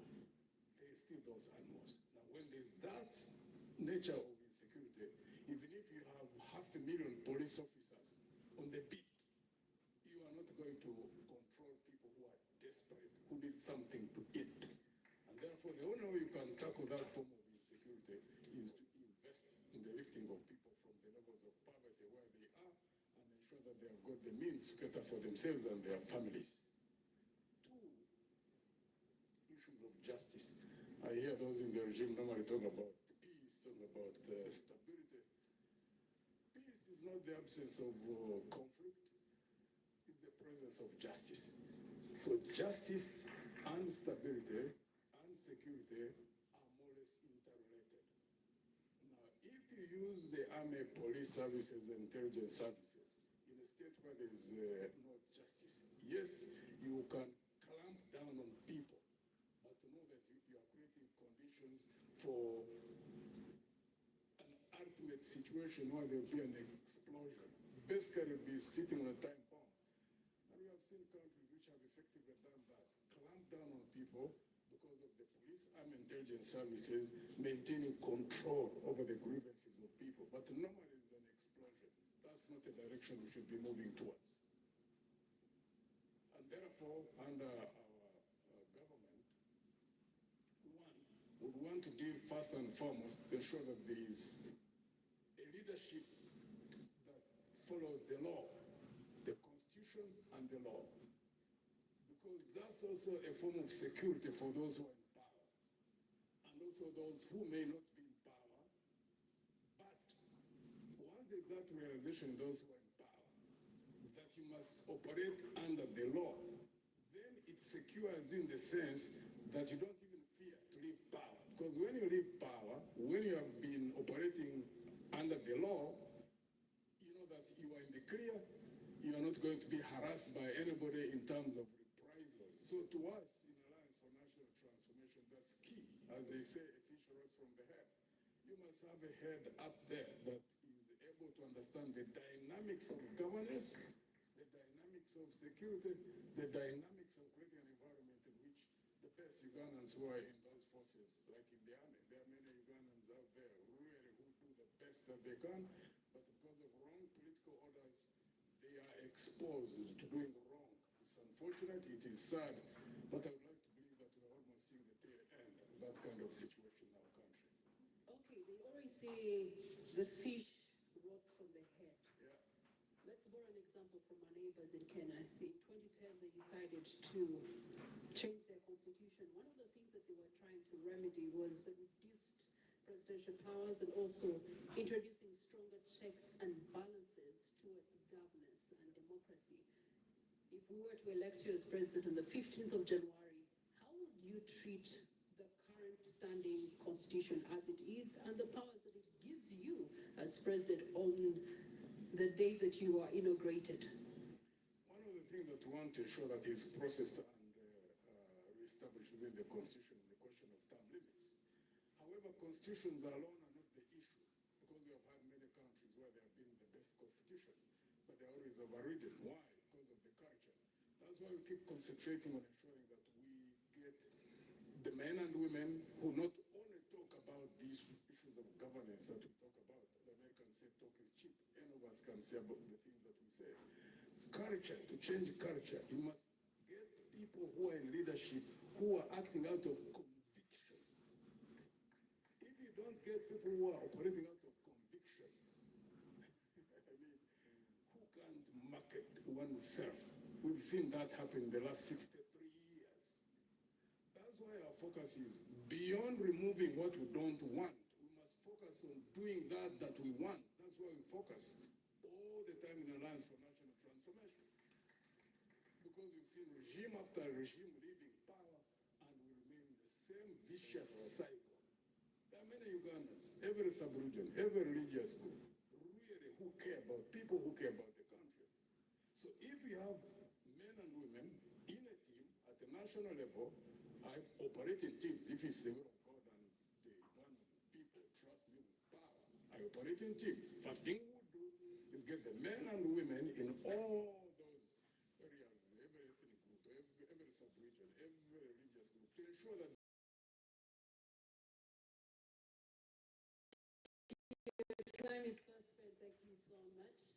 they steal those animals. Now, when there's that nature of insecurity, even if you have 500,000 police officers on the beat, you are not going to control people who are desperate, who need something to eat. And therefore, the only way you can tackle that form of insecurity is to invest in the lifting of people from the levels of poverty where they are and ensure that they have got the means to cater for themselves and their families. Two, issues of justice. I hear those in the regime normally talk about peace, talk about stability. Peace is not the absence of conflict, it's the presence of justice. So justice and stability and security are more or less interrelated. Now, if you use the army, police services, and intelligence services in a state where there is no justice, yes, you can clamp down on people, but to know that you are creating conditions for an ultimate situation where there will be an explosion. Basically, be sitting on a time bomb. And we have seen countries which have effectively done that, clamp down on people because of the police and intelligence services maintaining control over the grievances of people. But normally it's an explosion. That's not the direction we should be moving towards. And therefore, under our government, one would want to deal first and foremost to ensure that there is a leadership that follows the law, the constitution and the law. Because that's also a form of security for those who are in power, and also those who may not be in power. But once there's that realization, those who are in power, that you must operate under the law, then it secures you in the sense that you don't even fear to leave power. Because when you leave power, when you have been operating under the law, you know that you are in the clear, you are not going to be harassed by anybody in terms of reprisals. So to us, in Alliance for National Transformation, that's key. As they say, a fish rots from the head. You must have a head up there that is able to understand the dynamics of governance, the dynamics of security, the dynamics of creating an environment in which the best Ugandans who are in those forces, like in the army, there are many Ugandans out there really who do the best that they can, but because of wrong political orders, they are exposed to doing wrong. It's unfortunate, it is sad, but I would like to believe that we are almost seeing the tail end of that kind of situation in our country. Okay, they always say the fish rots from the head. Yeah. Let's borrow an example from our neighbors in Kenya. In 2010, they decided to change their constitution. One of the things that they were trying to remedy was the reduced presidential powers and also introducing stronger checks and balances towards governance and democracy. If we were to elect you as president on the 15th of January, how would you treat the current standing constitution as it is and the powers that it gives you as president on the day that you are inaugurated? One of the things that we want to ensure that is processed and reestablished within the constitution is the question of term limits. However, constitutions alone are not the issue, because we have had many countries where they have been the best constitutions, but they're always overridden. Why? Because of the culture. That's why we keep concentrating on ensuring that we get the men and women who not only talk about these issues of governance that we talk about. The Americans say talk is cheap. Any of us can say about the things that we say. Culture, to change culture, you must get people who are in leadership who are acting out of conviction. If you don't get people who are operating out of conviction, I mean, who can't market oneself? We've seen that happen in the last 63 years. That's why our focus is beyond removing what we don't want. We must focus on doing that we want. That's why we focus all the time in Alliance for National Transformation. Because we've seen regime after regime leaving power and we remain in the same vicious cycle. There are many Ugandans, every sub-region, every religious group, really who care about people, who care about the country. So if we have men and women in a team at the national level, I operate in teams. If it's the will of God and the one people trust me with power, I operate in teams. First thing we do is get the men and women in all those areas, every ethnic group, every sub-region, every religious group, to ensure that Time is fast spent. Thank you so much.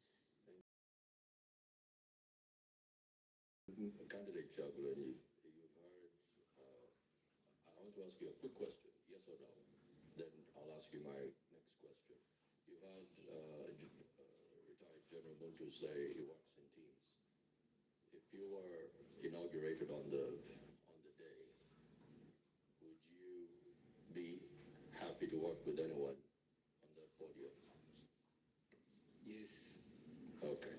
Candidate Chagulanyi, you've heard, I want to ask you a quick question, yes or no? Then I'll ask you my next question. You've heard retired General Muntu say he works in teams. If you were inaugurated on the day, would you be happy to work with anyone on that podium? Yes. Okay.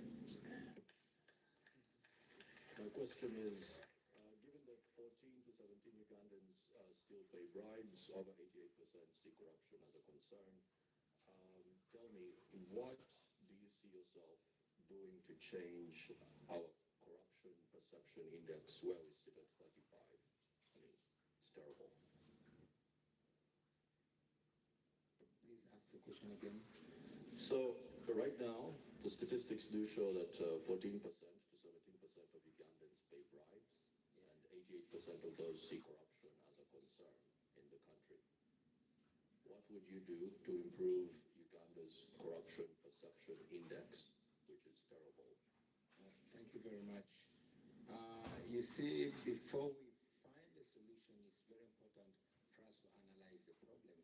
My question is, given that 14 to 17 Ugandans still pay bribes, over 88% see corruption as a concern, tell me, what do you see yourself doing to change our corruption perception index where we sit at 35? I mean, it's terrible. Please ask the question again. So, right now, the statistics do show that 14% to 17% of Ugandans pay bribes, and 88% of those see corruption as a concern in the country. What would you do to improve Uganda's corruption perception index, which is terrible? Thank you very much. You see, before we find a solution, it's very important for us to analyze the problem.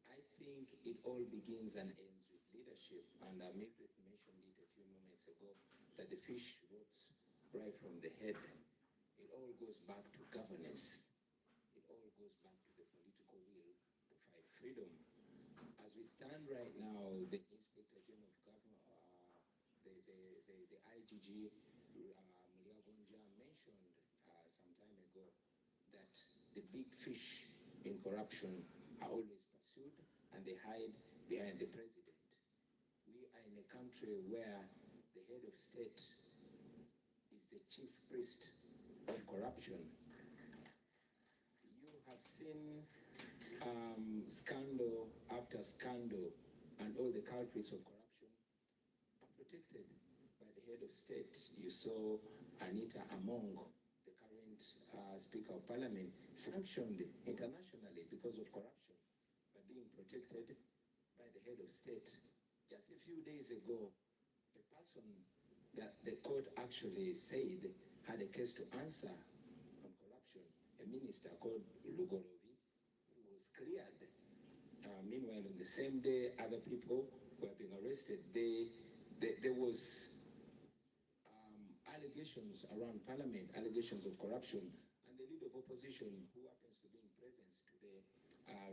I think it all begins and ends with leadership, and Mildred mentioned it a few moments ago, that the fish rots right from the head. It all goes back to governance. It all goes back to the political will to fight freedom. As we stand right now, the Inspector General of Government, the IGG, Muliagonja, mentioned some time ago that the big fish in corruption are always pursued and they hide behind the president. We are in a country where the head of state is the chief priest of corruption. You have seen scandal after scandal, and all the culprits of corruption are protected by the head of state. You saw Anita Among, the current Speaker of Parliament, sanctioned internationally because of corruption, but being protected by the head of state. Just a few days ago, a person that the court actually said had a case to answer on corruption, a minister called Lugorovi, who was cleared. Meanwhile, on the same day, other people were being arrested. There was allegations around Parliament, allegations of corruption, and the leader of opposition, who happens to be in presence today,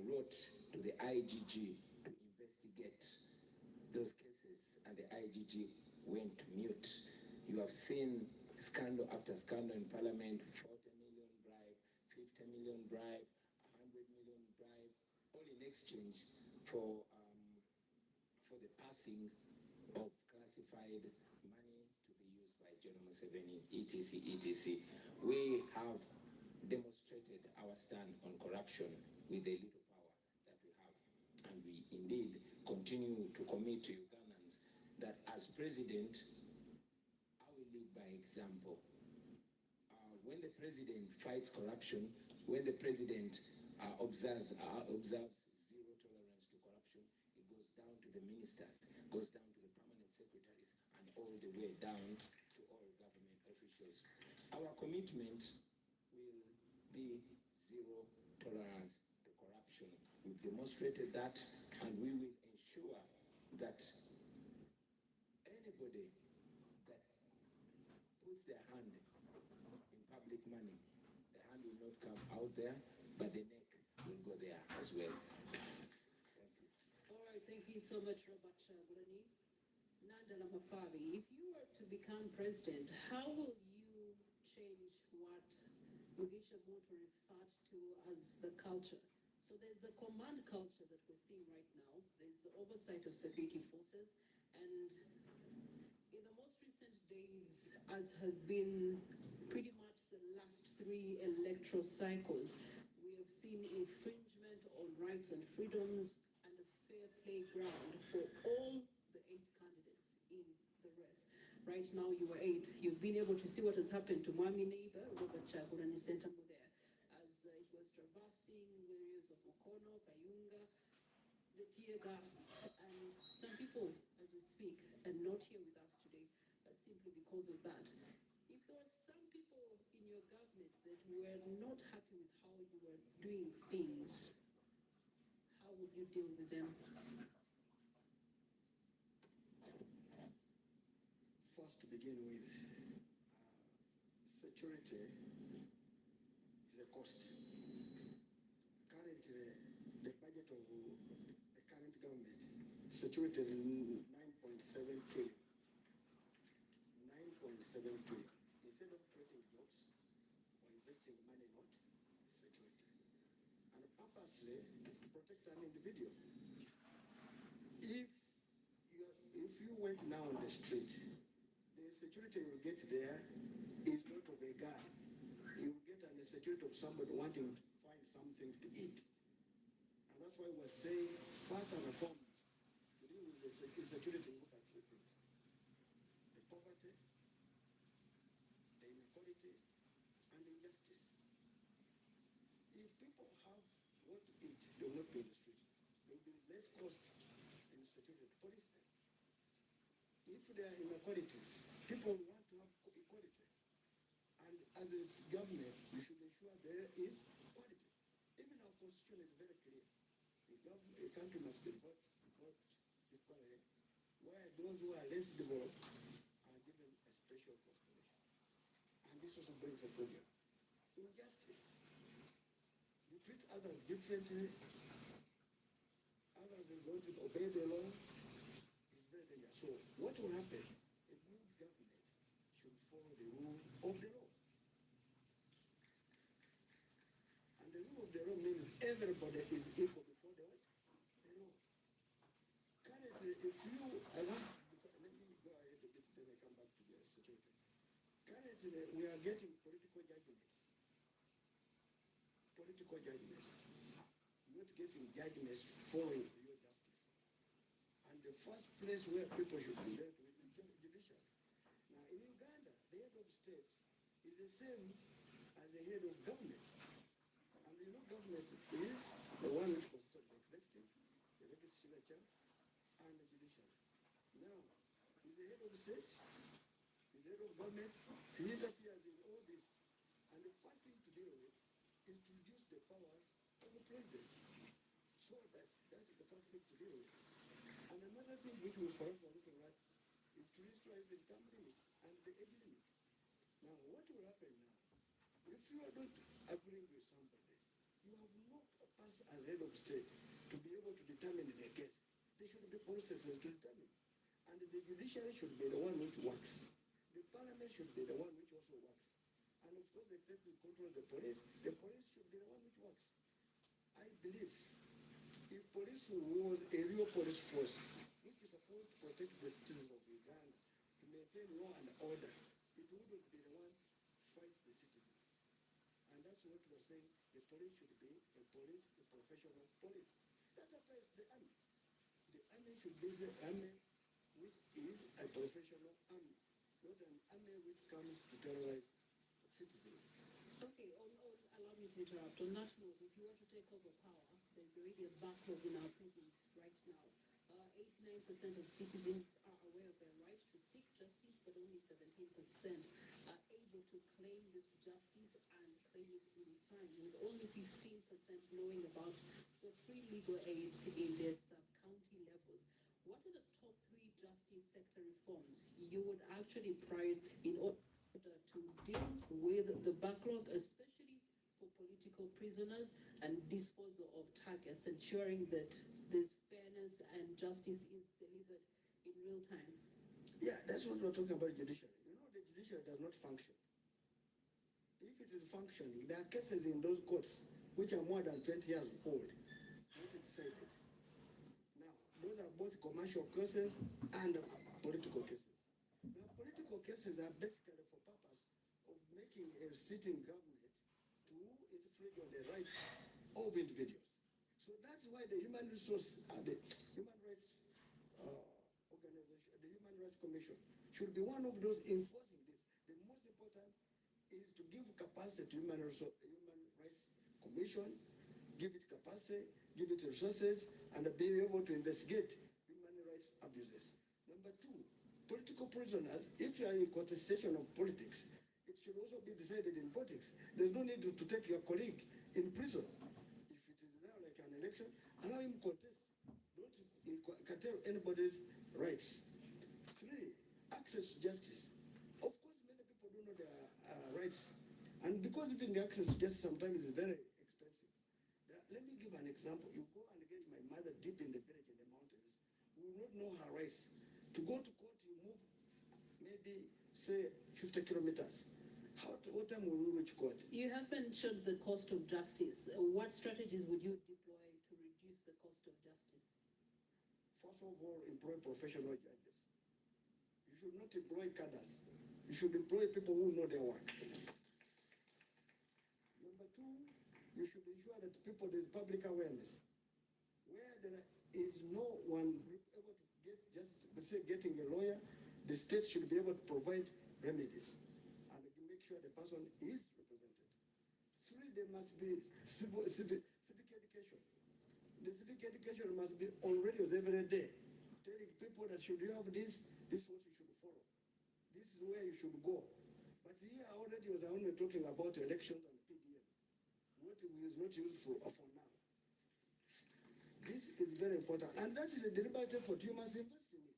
wrote to the IGG to investigate those cases, and the IGG went mute. You have seen scandal after scandal in Parliament, 40 million bribe, 50 million bribe, 100 million bribe, all in exchange for the passing of classified money to be used by General Museveni, etc., etc. We have demonstrated our stand on corruption with the little power that we have, and we indeed continue to commit to Ugandans that as president, I will lead by example. When the president fights corruption, when the president observes zero tolerance to corruption, it goes down to the ministers, goes down to the permanent secretaries, and all the way down to all government officials. Our commitment will be zero tolerance to corruption. We've demonstrated that, and we will ensure that anybody that puts their hand in public money, the hand will not come out there, but the neck will go there as well. Thank you. All right, thank you so much, Robert Chagulanyi. Nandala Mafabi, if you were to become president, how will you change what Mugisha Muntu referred to as the culture? So there's the command culture that we're seeing right now. There's the oversight of security forces. And in the most recent days, as has been pretty much the last 3 electoral cycles, we have seen infringement on rights and freedoms and a fair playground for all the 8 candidates in the race. Right now, you are 8. You've been able to see what has happened to Mwami neighbor, Robert Chagulanyi Sentamu there, as he was traversing areas of Mukono, Kayunga, the tear gas, and some people, as we speak, are not here with us today, simply because of that. If there were some people in your government that were not happy with how you were doing things, how would you deal with them? First, to begin with, security is a cost. Currently, the budget of the current government, security is 9.7 trillion. 9.7 trillion. Instead of creating jobs or investing money in what? Security. And purposely to protect an individual. If you went now on the street, the security you get there is not of a gun. You get an security of somebody wanting to find something to eat. And that's why we're saying, first and foremost, to deal with the security, look at 3 things. The poverty, the inequality, and injustice. If people have what to eat, they will not be in the street. There will be less cost in security to police them. If there are inequalities, people want to have equality. And its government, you should ensure there is quality. Even our constitution is very clear. A country must be developed equally, where those who are less developed are given a special consideration. And this also brings a problem. Injustice. You treat others differently, others will going to obey the law, it's very dangerous. So what will happen? A good government should follow the rule of the law. And the rule of the law means everybody is equal before the law. Currently, if you, let me go ahead a bit, then I come back to the security. Currently, we are getting political judgments. Political judgments. Not getting judgments following real justice. And the first place where people should be dealt with is the judiciary. Now, in Uganda, the head of state is the same as the head of government. And you know, government is the one which controls the executive, the legislature, and the judiciary. Now, is the head of state, is the head of government, he interferes in all this. And the first thing to deal with is to reduce the powers of the president. So that's the first thing to deal with. And another thing which we perhaps are looking at is to restore even term limits and the age limit. Now, what will happen now? If you are not agreeing with somebody, you have no purpose as head of state to be able to determine the case. There should be processes to determine. And the judiciary should be the one which works. The parliament should be the one which also works. And of course, the executive controls the police should be the one which works. I believe if police was a real police force, which is supposed to protect the citizens of Uganda, to maintain law and order, it wouldn't be the one fight the citizens. And that's what we're saying, the police should be a professional police. That applies to the army. The army should be the army which is a professional army, not an army which comes to terrorize citizens. Okay, allow me to interrupt. On that note, if you were to take over power, there's already a backlog in our prisons right now. 89% of citizens are aware of their right to seek justice, but only 17% are able to claim this justice and claim it in time, with only 15% knowing about the free legal aid in their sub-county levels. What are the top 3 justice sector reforms you would actually prioritize in order to deal with the backlog, especially for political prisoners, and disposal of targets, ensuring that there's fairness and justice is delivered in real time? Yeah, that's what we're talking about judiciary. You know, the judiciary does not function. If it is functioning, there are cases in those courts which are more than 20 years old, not decided. Now, those are both commercial cases and political cases. Now, political cases are basically for purpose of making a sitting government to infringe on the rights of individuals. So that's why the Human Rights Organization, the Human Rights Commission, should be one of those enforcing this. The most important is to give capacity to Human Rights Commission, give it capacity, give it resources, and be able to investigate human rights abuses. Number 2, political prisoners, if you are in contestation of politics, it should also be decided in politics. There's no need to take your colleague in prison. If it is now like an election, allow him contest. Don't curtail anybody's rights. 3, access to justice. Of course, many people don't know their rights. And because even the access to justice sometimes is very expensive. Let me give an example. You go and get my mother deep in the village in the mountains, who will not know her rights. To go to court, you move maybe, say, 50 kilometers. What time will you reach court? You have mentioned the cost of justice. What strategies would you deploy to reduce the cost of justice? First of all, employ professional judges. You should not employ cadres. You should employ people who know their work. Number 2, you should ensure that people, there's public awareness. Where there is no one able to get justice, let's say getting a lawyer, the state should be able to provide remedies and make sure the person is represented. 3, there must be civic education. The civic education must be on radios every day, telling people that should you have this is what you should follow. This is where you should go. But here here already was only talking about elections and PDM, what is not useful for now. This is very important, and that is a deliberate effort. You must invest in it.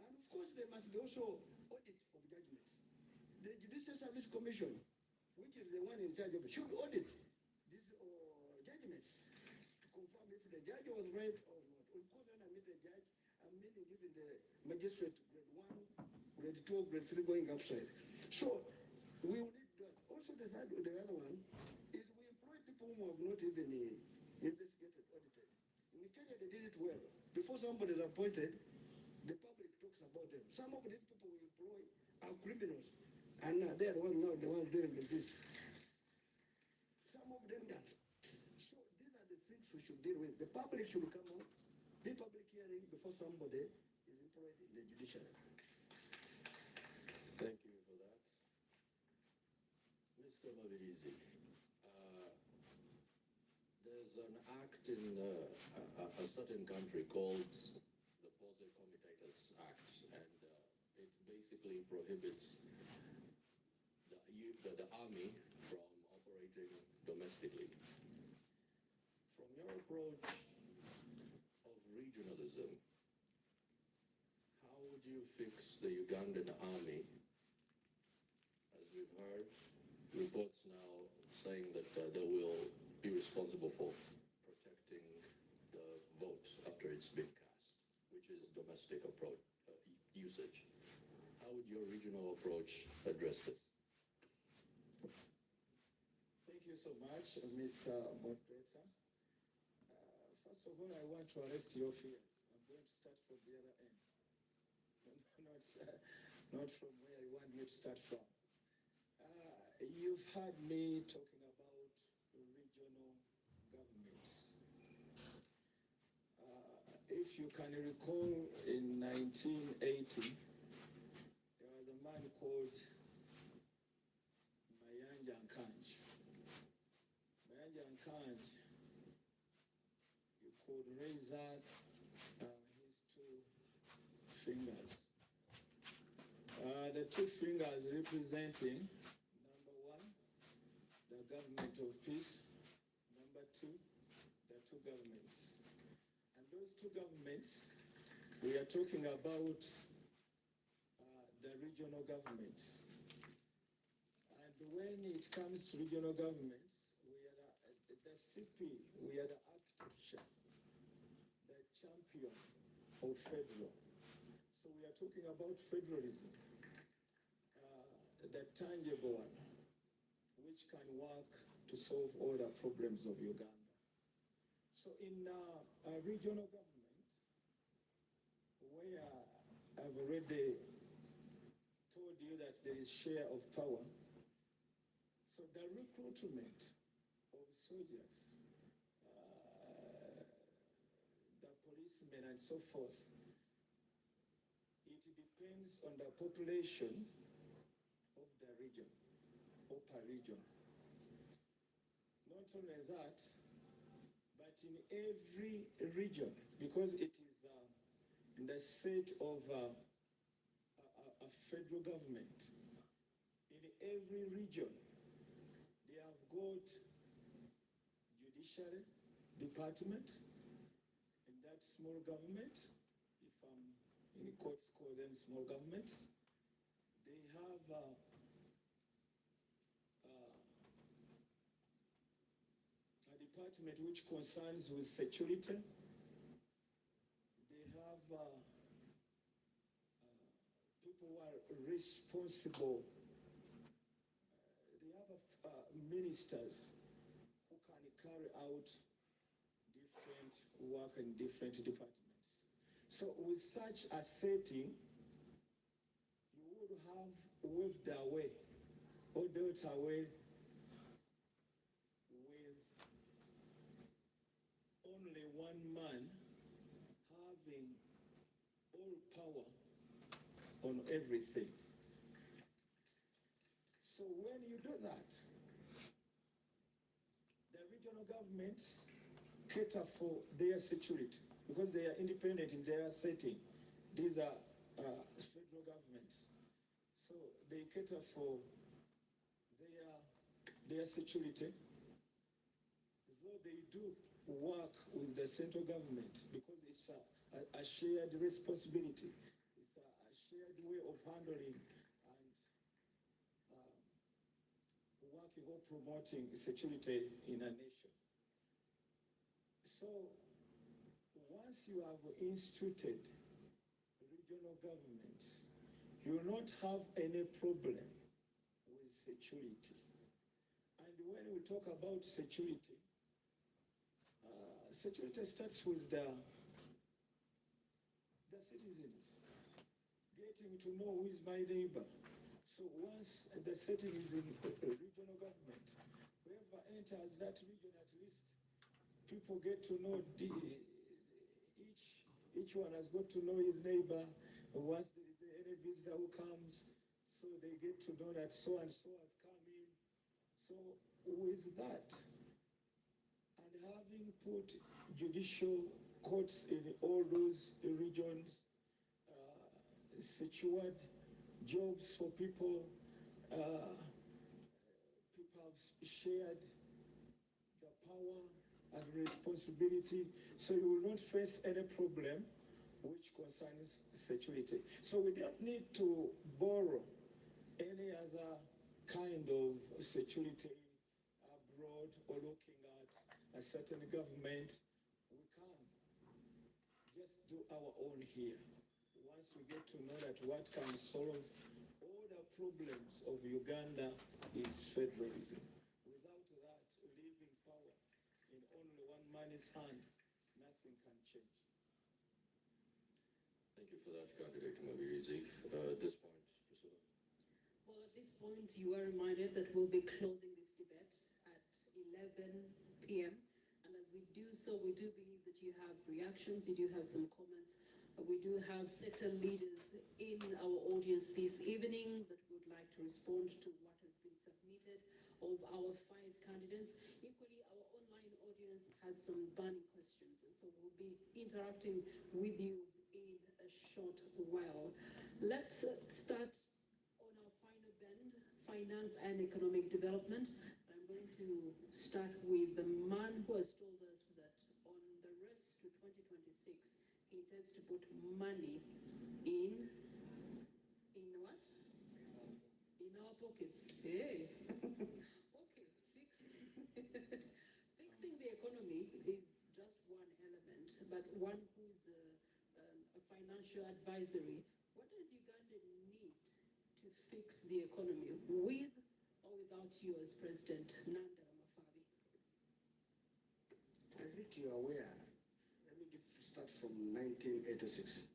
And of course, there must be also audit of judgments. The Judicial Service Commission, which is the one in charge of it, should audit these judgments to confirm if the judge was right or not. Of course, when I meet the judge, I'm meaning giving the magistrate grade 1, grade 2, grade 3 going upside. So we will need that. Also, the other one is we employ people who have not even investigated, audited. In Kenya, they did it well. Before somebody is appointed, the public talks about them. Some of these people we employ are criminals, and they are the ones dealing with this. Some of them don't. So these are the things we should deal with. The public should come out, be public hearing before somebody is employed in the judiciary. Thank you for that. Mr. Mabirizi, there's an act in a certain country called the Pose Comitatus Act, and it basically prohibits the army from operating domestically. From your approach of regionalism, how would you fix the Ugandan army? As we've heard, reports now saying that they will be responsible for protecting the vote after it's been cast, which is domestic approach usage. How would your regional approach address this? Thank you so much, Mr. Moderator. First of all, I want to arrest your fears. I'm going to start from the other end, not from where I want you to start from. You've heard me talking about regional governments. If you can recall, in 1980, there was a man called Mayanja Nkanji. Mayanja Nkanji, you could raise out his two fingers. The two fingers representing, number one, the government of peace, number two, the two governments. And those two governments, we are talking about the regional governments. And when it comes to regional governments, we are the CP, we are the architecture, the champion of federal. So we are talking about federalism, the tangible one, which can work to solve all the problems of Uganda. So in a regional government, where I've already told you that there is share of power, so the recruitment of soldiers, the policemen and so forth, it depends on the population of the region, or per region. Not only that, but in every region, because it is in the state of a federal government, in every region, they have got judiciary department, and that small government, if in courts call them small governments, they have a department which concerns with security. They have people who are responsible. They have ministers who can carry out different work in different departments. So with such a setting, you would have waved away or dealt away with only one man having all power on everything. So when you do that, the regional governments cater for their security because they are independent in their setting. These are federal governments. So they cater for their security, though they do work with the central government because it's a shared responsibility. It's a shared way of handling and working or promoting security in a nation. So once you have instituted regional governments, you will not have any problem with security. And when we talk about security, security starts with the citizens, getting to know who is my neighbor. So once the setting is in regional government, whoever enters that region, at least people get to know each one has got to know his neighbor. Once there is any visitor who comes, so they get to know that so and so has come in. So with that, and having put judicial courts in all those regions, secured jobs for people, people have shared the power and responsibility, so you will not face any problem which concerns security. So we don't need to borrow any other kind of security abroad or looking at a certain government. We can just do our own here. Once we get to know that what can solve all the problems of Uganda is federalism. Without that, leaving power in only one man's hand, nothing can change. Thank you for that, candidate Mabirizi. At this point, Priscilla. Well, at this point, you are reminded that we'll be closing this debate at 11 p.m. And as we do so, we do believe that you have reactions, you do have some comments. We do have sector leaders in our audience this evening that would like to respond to what has been submitted of our 5 candidates. Equally, our online audience has some burning questions, and so we'll be interacting with you in a short while. Let's start on our final bend, finance and economic development. I'm going to start with the man who has told us that on the race to 2026, he intends to put money in what? In our pockets. Hey. Okay, fixing the economy is just one element, but one who's a financial advisory. What does Uganda need to fix the economy, with or without you as president, Nandala Mafabi? I think you are aware. Start from 1986.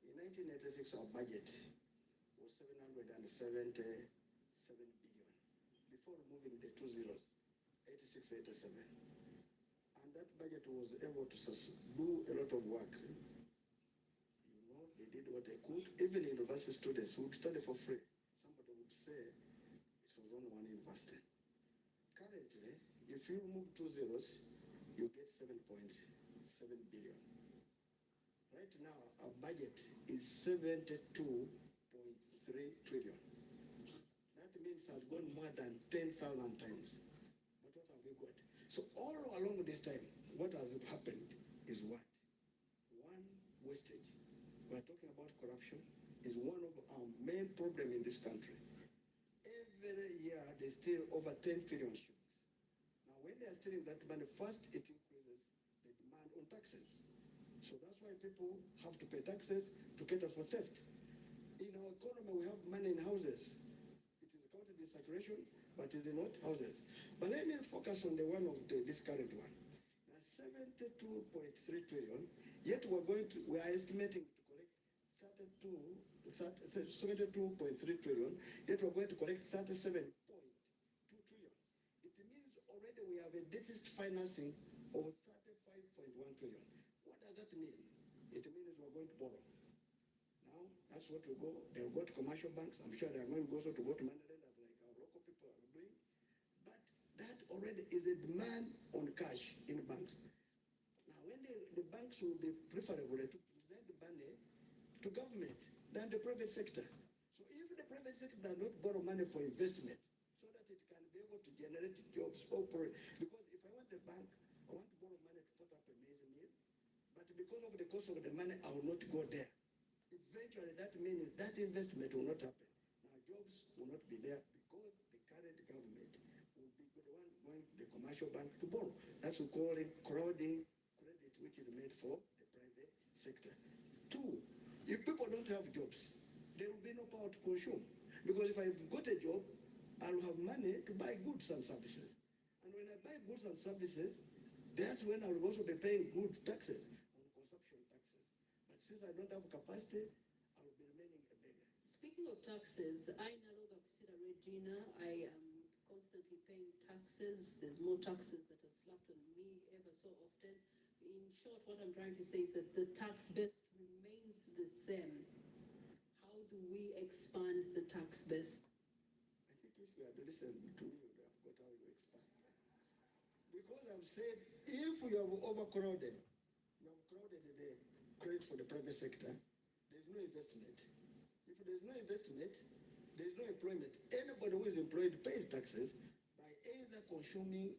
In 1986, our budget was 777 billion. Before removing the 2 zeros, 86, 87. And that budget was able to do a lot of work. You know, they did what they could. Even university students who would study for free, somebody would say it was only one university. Currently, if you remove 2 zeros, you get 7.7 billion. Right now, our budget is 72.3 trillion. That means it has gone more than 10,000 times. But what have we got? So all along this time, what has happened is what? One, wastage. We are talking about corruption. Is one of our main problems in this country. Every year, they steal over 10 trillion shillings. Now, when they are stealing that money, first it increases the demand on taxes. So that's why people have to pay taxes to cater for theft. In our economy, we have money in houses. It is counted in circulation, but it is not houses. But let me focus on the one of this current one. Now, 72.3 trillion, yet we are estimating to collect 72.3 trillion, yet we're going to collect 37.2 trillion. It means already we have a deficit financing of 35.1 trillion. What does that mean? It means we're going to borrow. Now, that's what we go. They'll go to commercial banks. I'm sure they're going to also to go to money lenders like our local people are doing. But that already is a demand on cash in banks. Now, when the banks will be preferable to present money to government than the private sector. So if the private sector does not borrow money for investment so that it can be able to operate. Because if I want a bank, I want to borrow money to put up a maize mill, but because of the cost of the money, I will not go there. Eventually, that means that investment will not happen. Now, jobs will not be there because the current government will be the one going to the commercial bank to borrow. That's what we call it crowding credit, which is made for the private sector. Two, if people don't have jobs, there will be no power to consume. Because if I've got a job, I'll have money to buy goods and services. And when I buy goods and services, that's when I'll also be paying good taxes on consumption taxes. But since I don't have capacity, I'll be remaining a beggar. Speaking of taxes, I no longer consider Regina. I am constantly paying taxes. There's more taxes that are slapped on me ever so often. In short, what I'm trying to say is that the tax base remains the same. How do we expand the tax base? I think if you had listened to me, you would have got how you expand. Because I've said, if you have overcrowded, you have crowded the credit for the private sector, there's no investment. If there's no investment, there's no employment. Anybody who is employed pays taxes by either consuming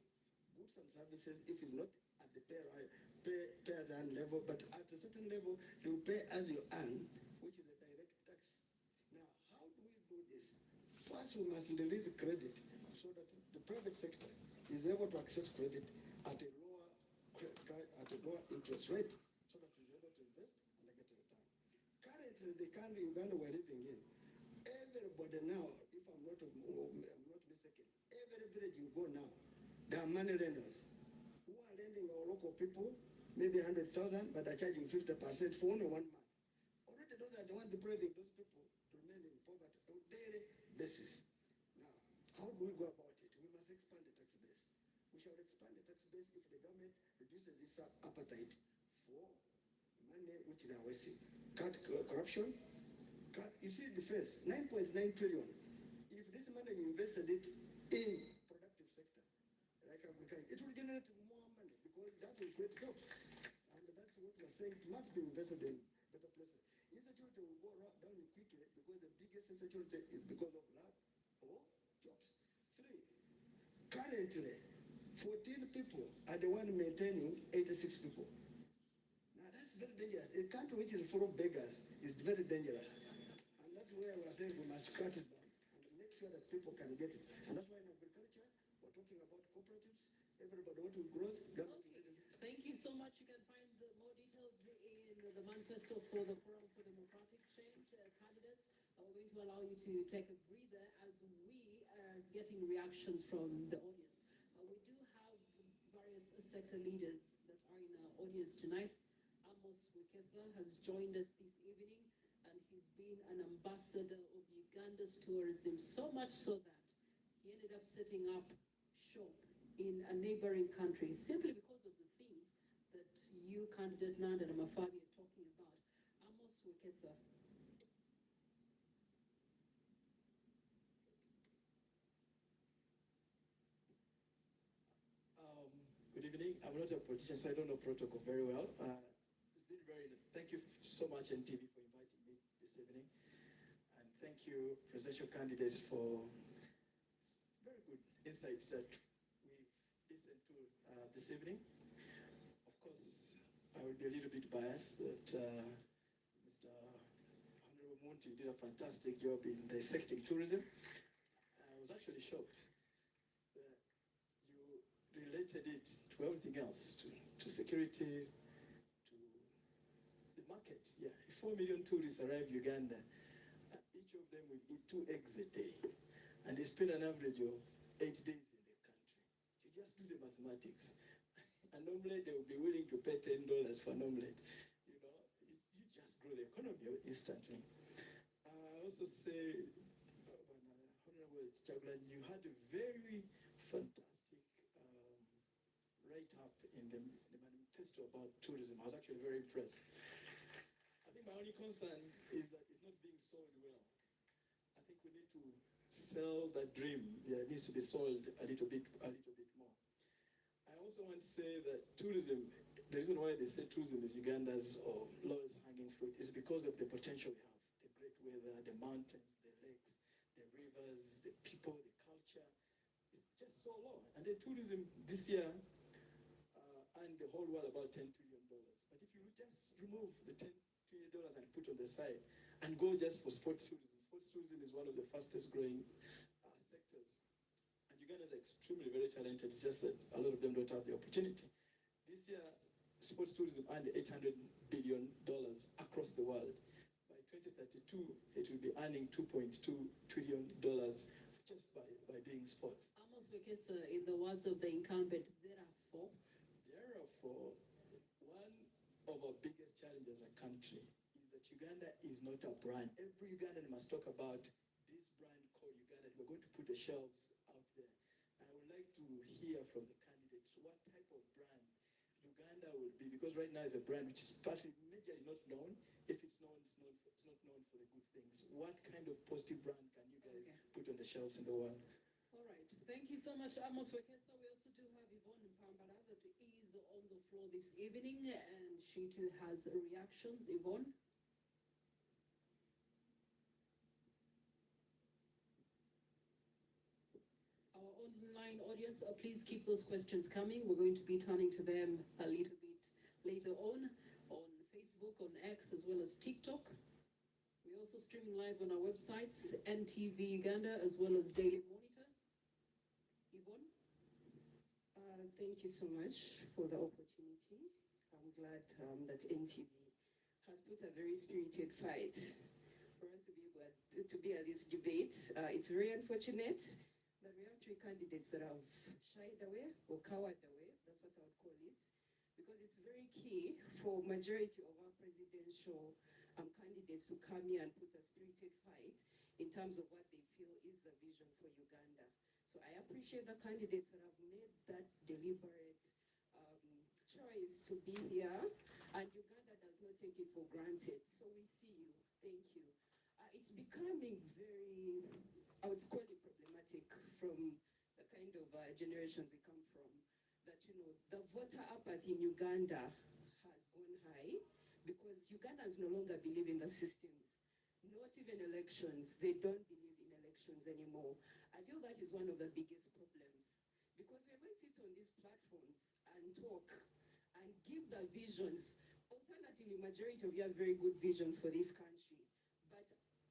goods and services, if it's not at the pay as you earn level, but at a certain level, you pay as you earn, which is a direct tax. Now, how do we do this? First, we must release credit so that the private sector is able to access credit at a lower interest rate, so that it's able to invest and get a return. Currently, the country Uganda we're living in, everybody now, if I'm not mistaken, every village you go now, there are money lenders who are lending our local people maybe 100,000, but are charging 50% for only 1 month. Already those are the ones depriving those people to remain in poverty on a daily basis. Now, how do we go about it? We must expand the tax base. We shall expand the tax base if the government reduces its appetite for money which they are wasting. Cut corruption. You see the first, 9.9 trillion. If this money you invested it in productive sector, like agriculture, it will generate more money because that will create jobs. And that's what we're saying, it must be invested in better places. Insecurity will go down quickly because the biggest insecurity is because of lack of jobs. Three, currently, 14 people are the one maintaining 86 people. Now that's very dangerous. A country which is full of beggars is very dangerous. And that's where we're saying we must cut it down and make sure that people can get it. And that's why in agriculture, we're talking about cooperatives. Everybody wants to grow. Thank you so much. You can find more details in the manifesto for the Forum for Democratic Change candidates. We're going to allow you to take a breather as we are getting reactions from the audience. We do have various sector leaders that are in our audience tonight. Amos Wekesa has joined us this evening, and he's been an ambassador of Uganda's tourism, so much so that he ended up setting up shop in a neighboring country simply because of the things that you, candidate Nanda and Mafabi, are talking about. Amos Wekesa. Good evening. I'm not a politician, so I don't know protocol very well. It's been thank you so much, NTV, for inviting me this evening. And thank you, presidential candidates, for very good insights that we've listened to this evening. Of course, I will be a little bit biased, but Mr. Honorable Monti did a fantastic job in dissecting tourism. I was actually shocked. Related it to everything else, to security, to the market. Yeah, if 4 million tourists arrive Uganda, each of them will eat 2 eggs a day, and they spend an average of 8 days in the country. You just do the mathematics. An omelette, they will be willing to pay $10 for an omelette. You know, you just grow the economy instantly. I also say, Honorable Chagulanyi, you had a very fantastic write-up in the manifesto about tourism. I was actually very impressed. I think my only concern is that it's not being sold well. I think we need to sell that dream. Yeah, it needs to be sold a little bit more. I also want to say that tourism, the reason why they say tourism is Uganda's lowest hanging fruit is because of the potential we have. The great weather, the mountains, the lakes, the rivers, the people, the culture. It's just so low. And the tourism this year earned the whole world about $10 trillion. But if you just remove the $10 trillion and put on the side and go just for sports tourism is one of the fastest growing sectors. And Ugandans are extremely very talented. It's just that a lot of them don't have the opportunity. This year, sports tourism earned $800 billion across the world. By 2032, it will be earning $2.2 trillion just by doing sports. Amos Wekesa, in the words of the incumbent, therefore, one of our biggest challenges as a country is that Uganda is not a brand. Every Ugandan must talk about this brand called Uganda. We're going to put the shelves out there. I would like to hear from the candidates what type of brand Uganda will be, because right now it's a brand which is partly majorly not known. If it's known, it's not known for the good things. What kind of positive brand can you guys put on the shelves in the world? all right. Thank you so much, Amos Wekesa. We also do have Yvonne Mpambala that is on the floor this evening, and she too has reactions. Yvonne? Our online audience, please keep those questions coming. We're going to be turning to them a little bit later on Facebook, on X, as well as TikTok. We're also streaming live on our websites, NTV Uganda, as well as Daily Monitor. Yvonne? Thank you so much for the opportunity. I'm glad that NTV has put a very spirited fight for us to be at this debate. It's very unfortunate that we have three candidates that have shied away or cowered away. That's what I would call it. Because it's very key for majority of our presidential candidates to come here and put a spirited fight in terms of what they feel is the vision for Uganda. So I appreciate the candidates that have made that deliberate choice to be here, and Uganda does not take it for granted. So we see you. Thank you. It's becoming very, I would call it problematic from the kind of generations we come from, that, the voter apathy in Uganda has gone high because Ugandans no longer believe in the systems, not even elections. They don't believe in elections anymore. I feel that is one of the biggest problems, because we're going to sit on these platforms and talk and give the visions. Alternatively, majority of you have very good visions for this country, but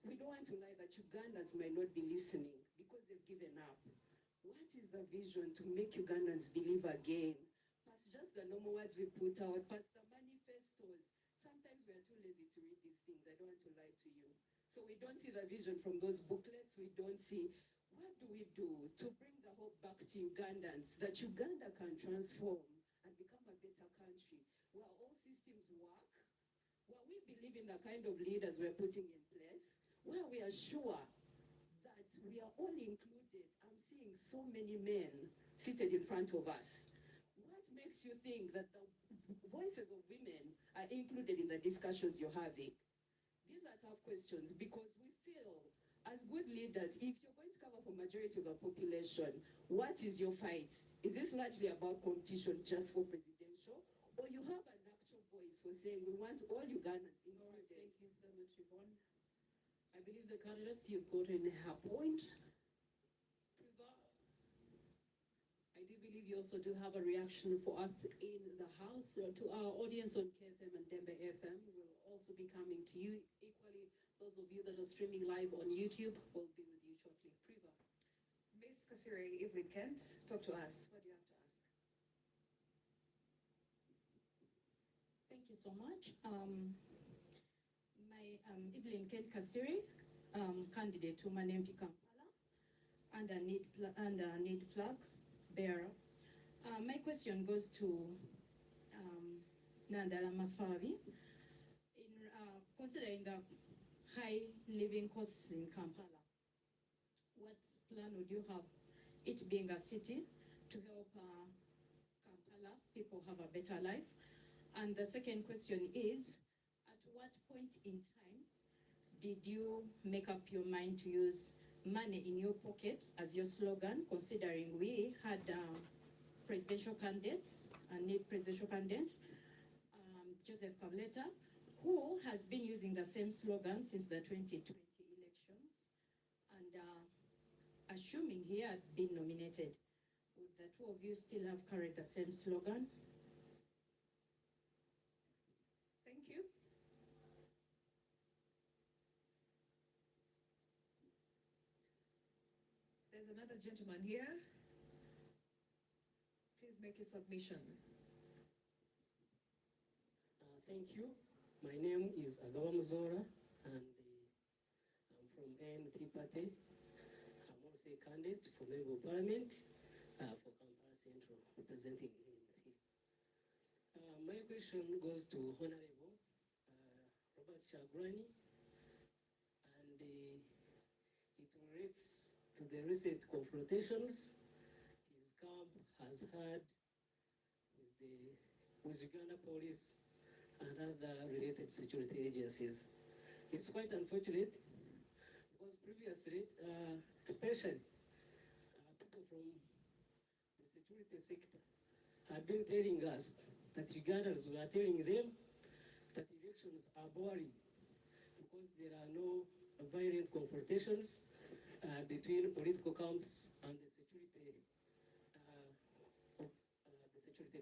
we don't want to lie that Ugandans might not be listening because they've given up. What is the vision to make Ugandans believe again? Past just the normal words we put out, past the manifestos. Sometimes we are too lazy to read these things. I don't want to lie to you. So we don't see the vision from those booklets. We don't see what do we do to bring the hope back to Ugandans, that Uganda can transform and become a better country where all systems work, where we believe in the kind of leaders we're putting in place, where we are sure that we are all included. I'm seeing so many men seated in front of us. What makes you think that the voices of women are included in the discussions you're having? These are tough questions, because we feel as good leaders, if you're going to cover for majority of the population, what is your fight? Is this largely about competition just for presidential, or you have an actual voice for saying we want all Ugandans included? Thank you so much, Yvonne. I believe the candidates, you've gotten her point. Priva, I do believe you also do have a reaction for us in the house. To our audience on KFM and Dembe FM, will also be coming to you. Equally, those of you that are streaming live on YouTube will be with you shortly. Priva. Miss Kasiri, Evelyn Kent, talk to us. What do you have to ask? Thank you so much. Evelyn Kent Kasiri, candidate to Manempi Kampala, under need flag bearer. My question goes to Nandala Mafabi. Considering the high living costs in Kampala, what plan would you have, it being a city, to help Kampala people have a better life? And the second question is, at what point in time did you make up your mind to use money in your pocket as your slogan, considering we had presidential candidates, a need presidential candidate, Joseph Kabuleta, who has been using the same slogan since the 2020 elections, and assuming he had been nominated, would the two of you still have carried the same slogan? Thank you. There's another gentleman here. Please make your submission. Thank you. My name is Agaba Muzora, and I'm from ANT Party. I'm also a candidate for Member of Parliament for Kampala Central, representing ANT. My question goes to Honorable Robert Kyagulanyi, and it relates to the recent confrontations his camp has had with Uganda Police and other related security agencies. It's quite unfortunate because previously, especially people from the security sector have been telling us that Ugandans were telling them that elections are boring because there are no violent confrontations between political camps and the security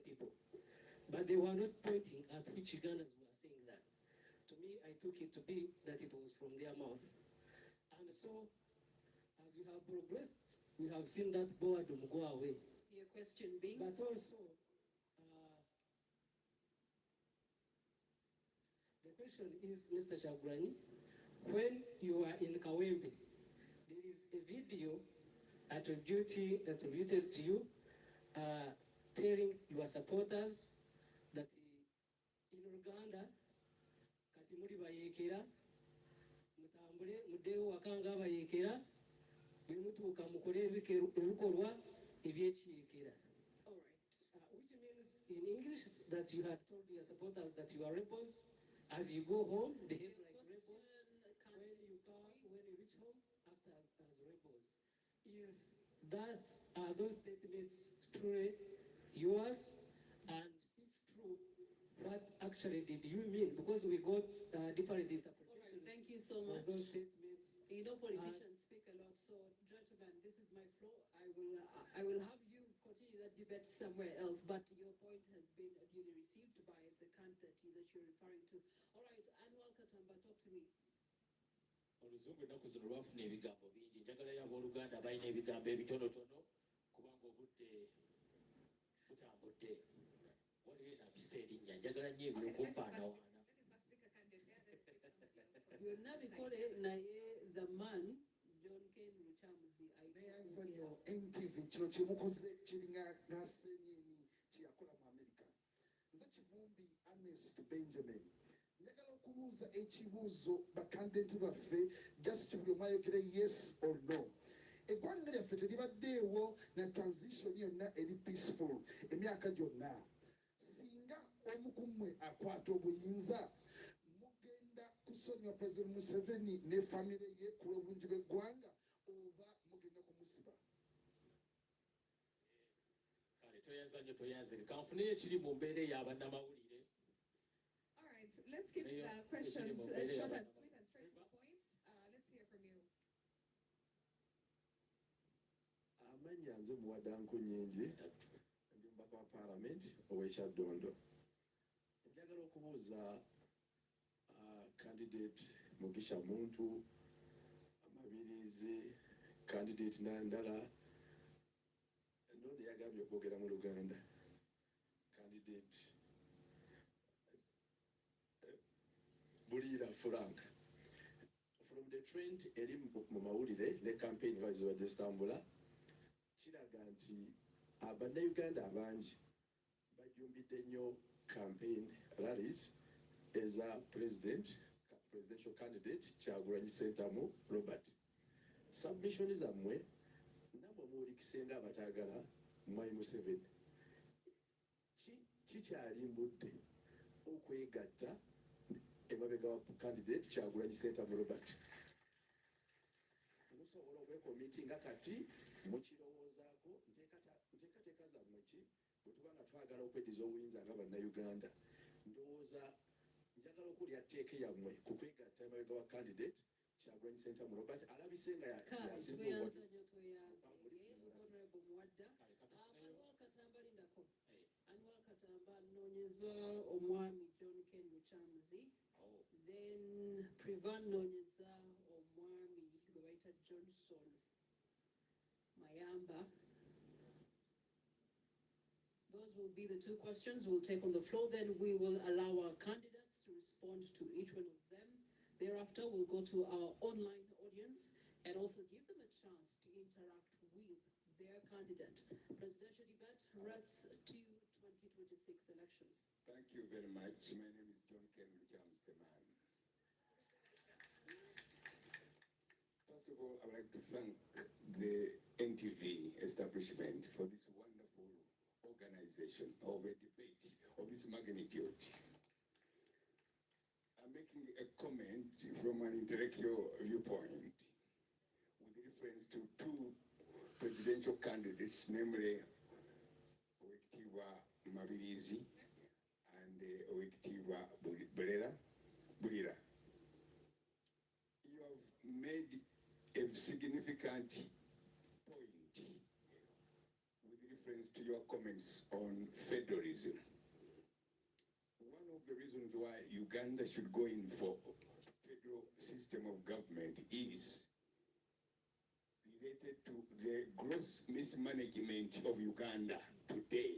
people. But they were not pointing at which Ugandans were saying that. To me, I took it to be that it was from their mouth. And so, as we have progressed, we have seen that boredom go away. Your question being? But also, the question is, Mr. Kyagulanyi, when you are in Kawempe, there is a video attributed to you telling your supporters that in Uganda, kati muri bayekera, mutambule muddeyo wakanga bayekera, bwe mutuuka mukole ebikolwa ebyekiyekera. Which means in English that you had told your supporters that you are rebels. As you go home, behave like rebels. When you reach home, act as rebels. Are those statements truly yours? And if true, what actually did you mean? Because we got different interpretations. Thank you so much. Of those statements. You know, politicians speak a lot. So, gentlemen, this is my floor. I will have you continue that debate somewhere else. But your point has been duly received by the candidate that you're referring to. All right, Anwar Katamba, talk to me. Oluzungu ennaku zino lwafuna ebigambo bingi. Njagalayo abooluganda balina ebigambo ebitonotono kubanga obudde butambudde. Waliwo enabisa erinnya njagala nnyo ebyokumpaanawaana. Byonna bikole naye the man John Ken Ruchamuzi neyanza nnyo NTV kino kyemukoze kiringa nasenyiini kyeyakola mu Amerika. Nze Kivumbi Ernest Benjamin njagala okubuuza ekibuuzo bakandidenti baffe just buli omu ayogere yes or no. Eggwanga lyaffe teribaddeewo na transition yonna eri peaceful emyaka gyonna. Singa omu ku mmwe akwata obuyinza mugenda kusonyiwa President Museveni ne famire ye ku lw'obulungi bw'eggwanga oba mugenda kumusiba? Kale toyanza nnyo toyanze kanfuneyo ekiri mu mbeera ey'abannamawulire. All right, let's keep the questions short and sweet and straight to the point. Let's hear from you. Amannya nze Muwaddanku Nnyingi, ndi mubaka wa Parliament ow'Ekyaddondo. Njagala okubuuza candidate Mugisha Muntu, Amabirizi, candidate Nandala, ndondi yagambye okwogera mu Luganda. Candidate Bulira Frank. From the trend eri mu mawulire ne campaign bazibadde zitambula, kiraga nti abannayuganda abangi bajumbidde nnyo campaign rallies eza presidential candidate Kyagulanyi Ssentamu Robert. Submission zammwe namwe muwulikisenga abataagala Mwai Museveni. Kikyalimbudde okwegatta emabega wa candidate Kyagulanyi Ssentamu Robert. Musobola okwekomitinga kati mukirowoozaako nteekateeka zammwe ki bwe tuba nga twagala okweddiza obuyinza nga bannayuganda. Ndowooza njagala okuwulira tteeka yammwe ku kwegatta emabega wa candidate Kyagulanyi Ssentamu Robert alabise nga yasinze Katamba lindako. Anwar Katamba noonyeza omwami John Ken Muchamzi. Then Privan noonyeza omwami gwe bayita Johnson Mayamba. Those will be the two questions we'll take on the floor. Then we will allow our candidates to respond to each one of them. Thereafter, we'll go to our online audience and also give them a chance to interact with their candidate. Presidential debate, RAS 2 2026 elections. Thank you very much. My name is John Ken Muchamzi, the man. First of all, I would like to thank the NTV establishment for this wonderful organization of a debate of this magnitude. I'm making a comment from an intellectual viewpoint with reference to two presidential candidates, namely Owekitiibwa Mabirizi and Owekitiibwa Bulira. You have made a significant point with reference to your comments on federalism. One of the reasons why Uganda should go in for federal system of government is related to the gross mismanagement of Uganda today.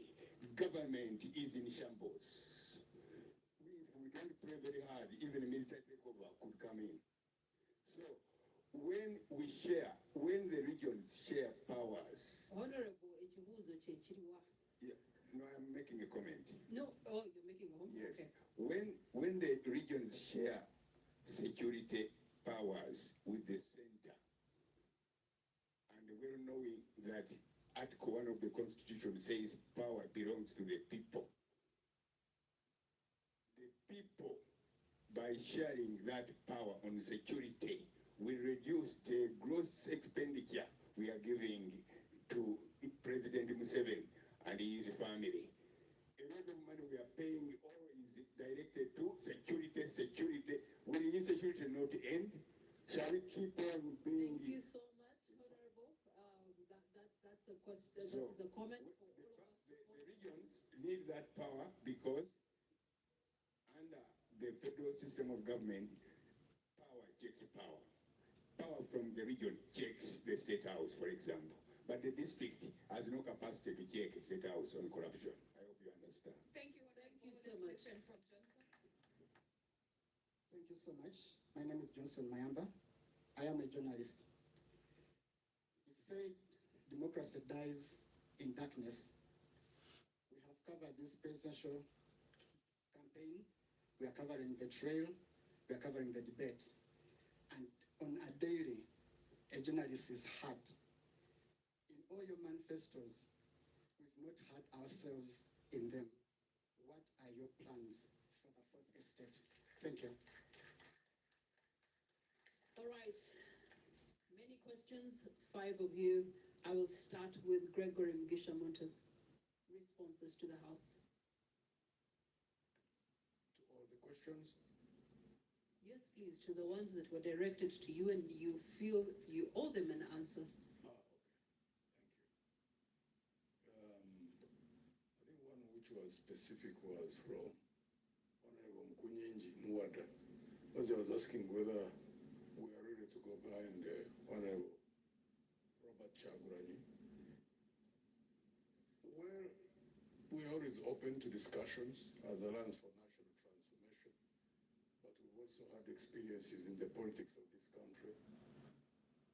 Government is in shambles. If we don't pray very hard, even a military takeover could come in. So when the regions share powers. Honorable, ekibuuzo kye kiriwa? Yeah, no, I'm making a comment. No, oh, you're making a comment? Yes. Okay. When the regions share security powers with the center, and well knowing that Article 1 of the Constitution says power belongs to the people. The people, by sharing that power on security, will reduce the gross expenditure we are giving to President Museveni and his family. A lot of money we are paying all is directed to security. Will insecurity not end? Shall we keep on being... Thank you so much, Honorable. That's a question, that is a comment for all of us. The regions need that power because under the federal system of government, power checks power. Power from the region checks the state house, for example. But the district has no capacity to check the state house on corruption. I hope you understand. Thank you so much. From Johnson. Thank you so much. My name is Johnson Mayamba. I am a journalist. He said democracy dies in darkness. We have covered this presidential campaign. We are covering the trail. We are covering the debate. And on a daily, a journalist is hurt. In all your manifestos, we've not heard ourselves in them. What are your plans for the fourth estate? Thank you. All right. Many questions, 5 of you. I will start with Gregory Mugisha Muntu. Responses to the House. To all the questions? Yes, please, to the ones that were directed to you and you feel you owe them an answer. Okay. Thank you. I think one which was specific was from Honorable Mkunyenji Muwada. Because he was asking whether we are ready to go behind Honorable Robert Chaguranyi. Well, we are always open to discussions as Alliance for National Transformation, but we've also had experiences in the politics of this country.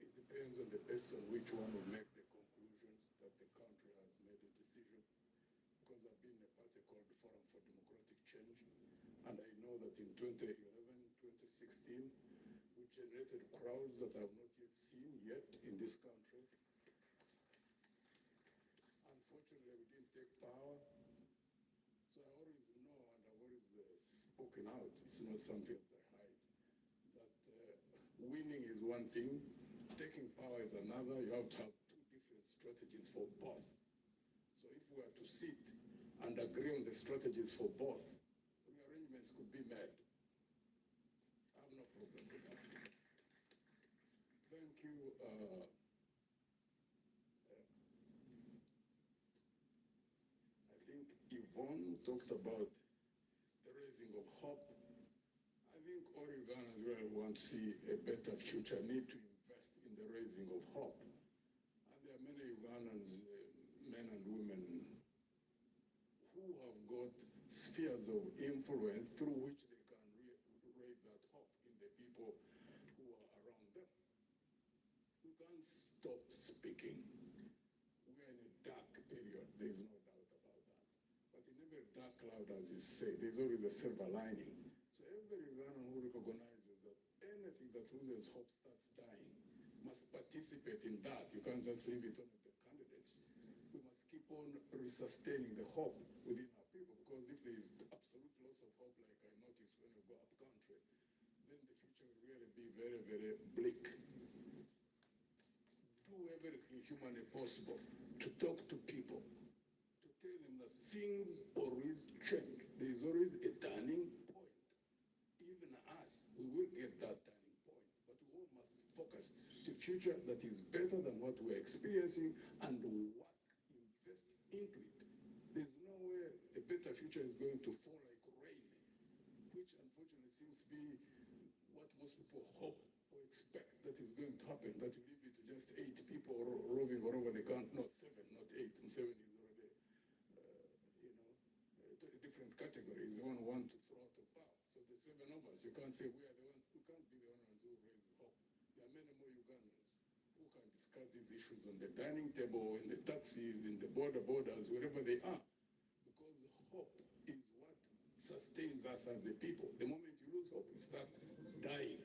It depends on the basis on which one will make the conclusions that the country has made a decision. Because I've been in a party called the Forum for Democratic Change, and I know that in 2011, 2016, we generated crowds that I have not yet seen in this country. Unfortunately, we didn't take power. So I always know, and I've always spoken out, it's not something that I hide, that winning is one thing, taking power is another. You have to have two different strategies for both. So if we are to sit and agree on the strategies for both, rearrangements could be made. I have no problem with that. Thank you. Yvonne talked about the raising of hope. I think all Ugandans really want to see a better future, need to invest in the raising of hope. And there are many Ugandans, men and women, who have got spheres of influence through which they can raise that hope in the people who are around them. We can't stop speaking. We are in a dark period, there's no doubt about that. But in every dark cloud, as is said, there's always a silver lining. So every Ugandan who recognizes that anything that loses hope starts dying must participate in that. You can't just leave it on the candidates. We must keep on resustaining the hope within our people, because if there is absolute loss of hope, like I noticed when you go up country, then the future will really be very, very bleak. Do everything humanly possible to talk to people, to tell them that things always change. There is always a turning point. Even us, we will get that turning point, but we all must focus to a future that is better than what we're experiencing and work, invest into it. There's no way a better future is going to fall like rain, which unfortunately seems to be what most people hope or expect that is going to happen, that you leave it to just 8 people roving all over the country. No, 7, not 8. And 7 is already, a different category. Is the one who want to throw out of power. So the 7 of us, you can't say we are the one, we can't be the ones who raise hope. There are many more Ugandans who can discuss these issues on the dining table, in the taxis, in the borders, wherever they are. Because hope is what sustains us as a people. The moment you lose hope, you start dying.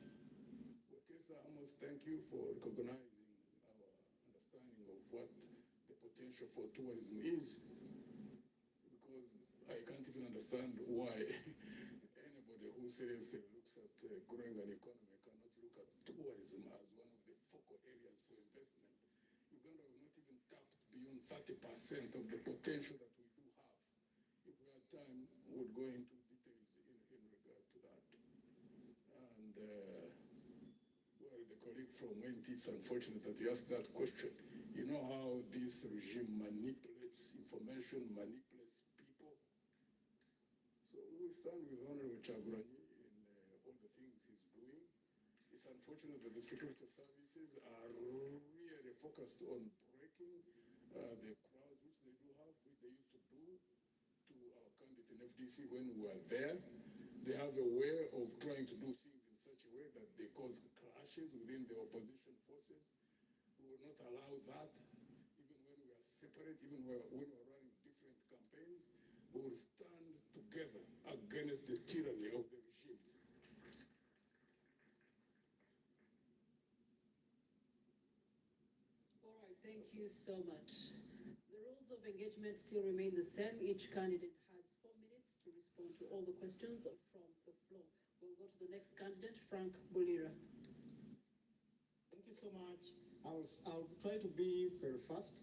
Wekesa, Amos, thank you for recognizing our understanding of what the potential for tourism is. Because I can't even understand why anybody who seriously looks at growing an economy cannot look at tourism as one of the focal areas for investment. Uganda will not even tapped beyond 30% of the potential that we do have. If we had time, we would go into details in regard to that. And well, the colleague from WNT, it's unfortunate that you asked that question. You know how this regime manipulates information, manipulates people. So we stand with Honorable Chagulanyi in all the things he's doing. It's unfortunate that the security services are really focused on breaking the crowd which they do have, which they used to do to our candidate in FDC when we were there. They have a way of trying to do things in such a way that they cause clashes within the opposition forces. We will not allow that, even when we are separate, even when we are running different campaigns. We will stand together against the tyranny of the regime. All right, thank you so much. The rules of engagement still remain the same. Each candidate has 4 minutes to respond to all the questions from the floor. We'll go to the next candidate, Frank Bulira. Thank you so much. I'll try to be very fast.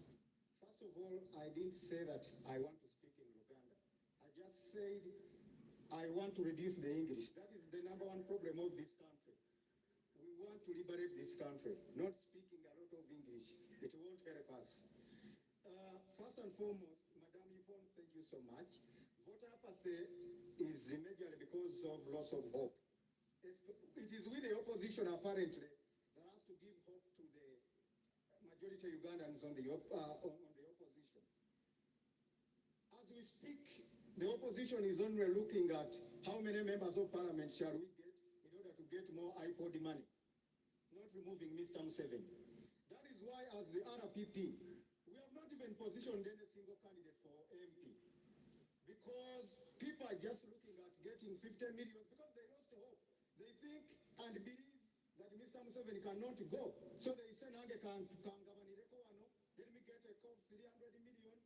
First of all, I didn't say that I want to speak in Luganda. I just said I want to reduce the English. That is the number one problem of this country. We want to liberate this country, not speaking a lot of English. It won't help us. First and foremost, Madam Yvonne, thank you so much. Voter apathy is majorly because of loss of hope. It is with the opposition, apparently, that has to give hope to the majority Ugandans on the opposition. As we speak, the opposition is only looking at how many members of parliament shall we get in order to get more iPod money, not removing Mr. Museveni. That is why, as the RPP, we have not even positioned any single candidate for MP, because people are just looking at getting 50 million because they lost hope. They think and believe that Mr. Museveni cannot go. So they say, Nange can gabanireko wano, let me get a call 300 million.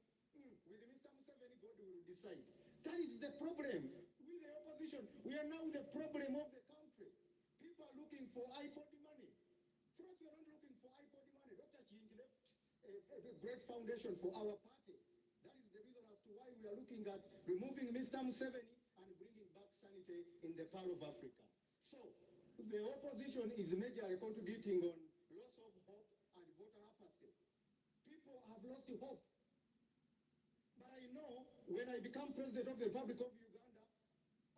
With Mr. Museveni, God will decide. That is the problem. With the opposition, we are now the problem of the country. People are looking for iPod money. First, we are not looking for iPod money. Dr. King left a great foundation for our party. That is the reason as to why we are looking at removing Mr. Museveni and bringing back sanity in the Pearl of Africa. So, the opposition is majorly contributing on loss of hope and voter apathy. People have lost hope. But I know when I become president of the Republic of Uganda,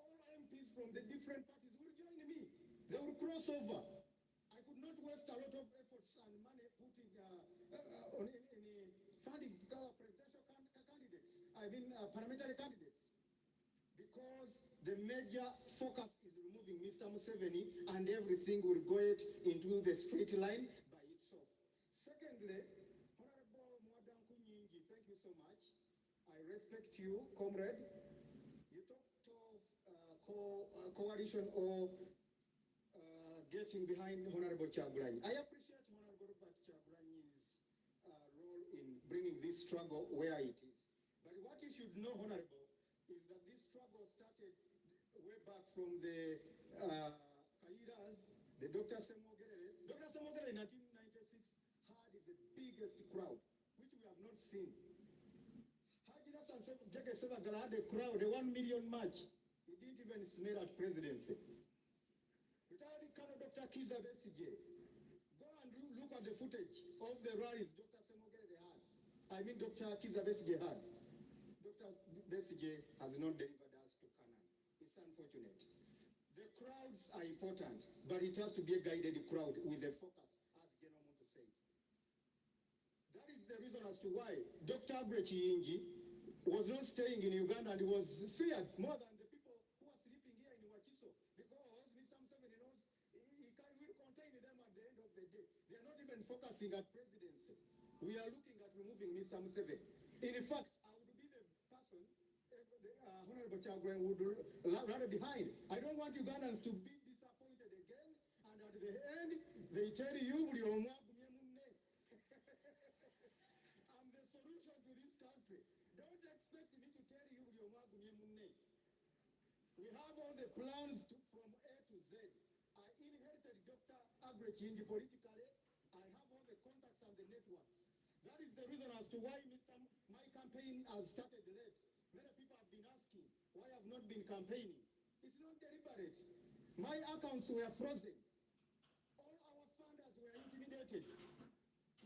all MPs from the different parties will join me. They will cross over. I could not waste a lot of efforts and money putting on in funding presidential candidates, parliamentary candidates, because the major focus is removing Mr. Museveni and everything will go into the straight line by itself. Secondly, Honorable Mwadanku Nyingi, thank you so much. I respect you, comrade. You talked of coalition or getting behind Honorable Kyagulanyi. I appreciate Honorable Robert Kyagulanyi's role in bringing this struggle where it is. But what you should know, Honorable, is that this struggle started way back from the Kairas, the Dr. Semogerere. Dr. Semogerere in 1996 had the biggest crowd, which we have not seen. Haji Nassan Jege Sebagala had a crowd, a 1 million march. He didn't even smell at presidency. Retired Colonel Dr. Kiza Besigye. Go and look at the footage of the rallies Dr. Semogerere had. Dr. Kiza Besigye had. Dr. Besigye has not delivered us to Canaan. It's unfortunate. The crowds are important, but it has to be a guided crowd with a focus, as General Muntu said. That is the reason as to why Dr. Abre Kiyingi was not staying in Uganda and was feared more than the people who are sleeping here in Wakiso, because Mr. Museveni knows he will contain them at the end of the day. They are not even focusing at presidency. We are looking at removing Mr. Museveni. In fact, I would be the person Honorable Kyagulanyi would rather behind. I don't want Ugandans to be disappointed again, and at the end, they tell you, I'm the solution to this country. Don't expect me to tell you, we have all the plans from A to Z. I inherited Dr. Abre Kiyingi politically. I have all the contacts and the networks. That is the reason as to why my campaign has started late. Many people have been asking why I have not been campaigning. It's not deliberate. My accounts were frozen. All our funders were intimidated.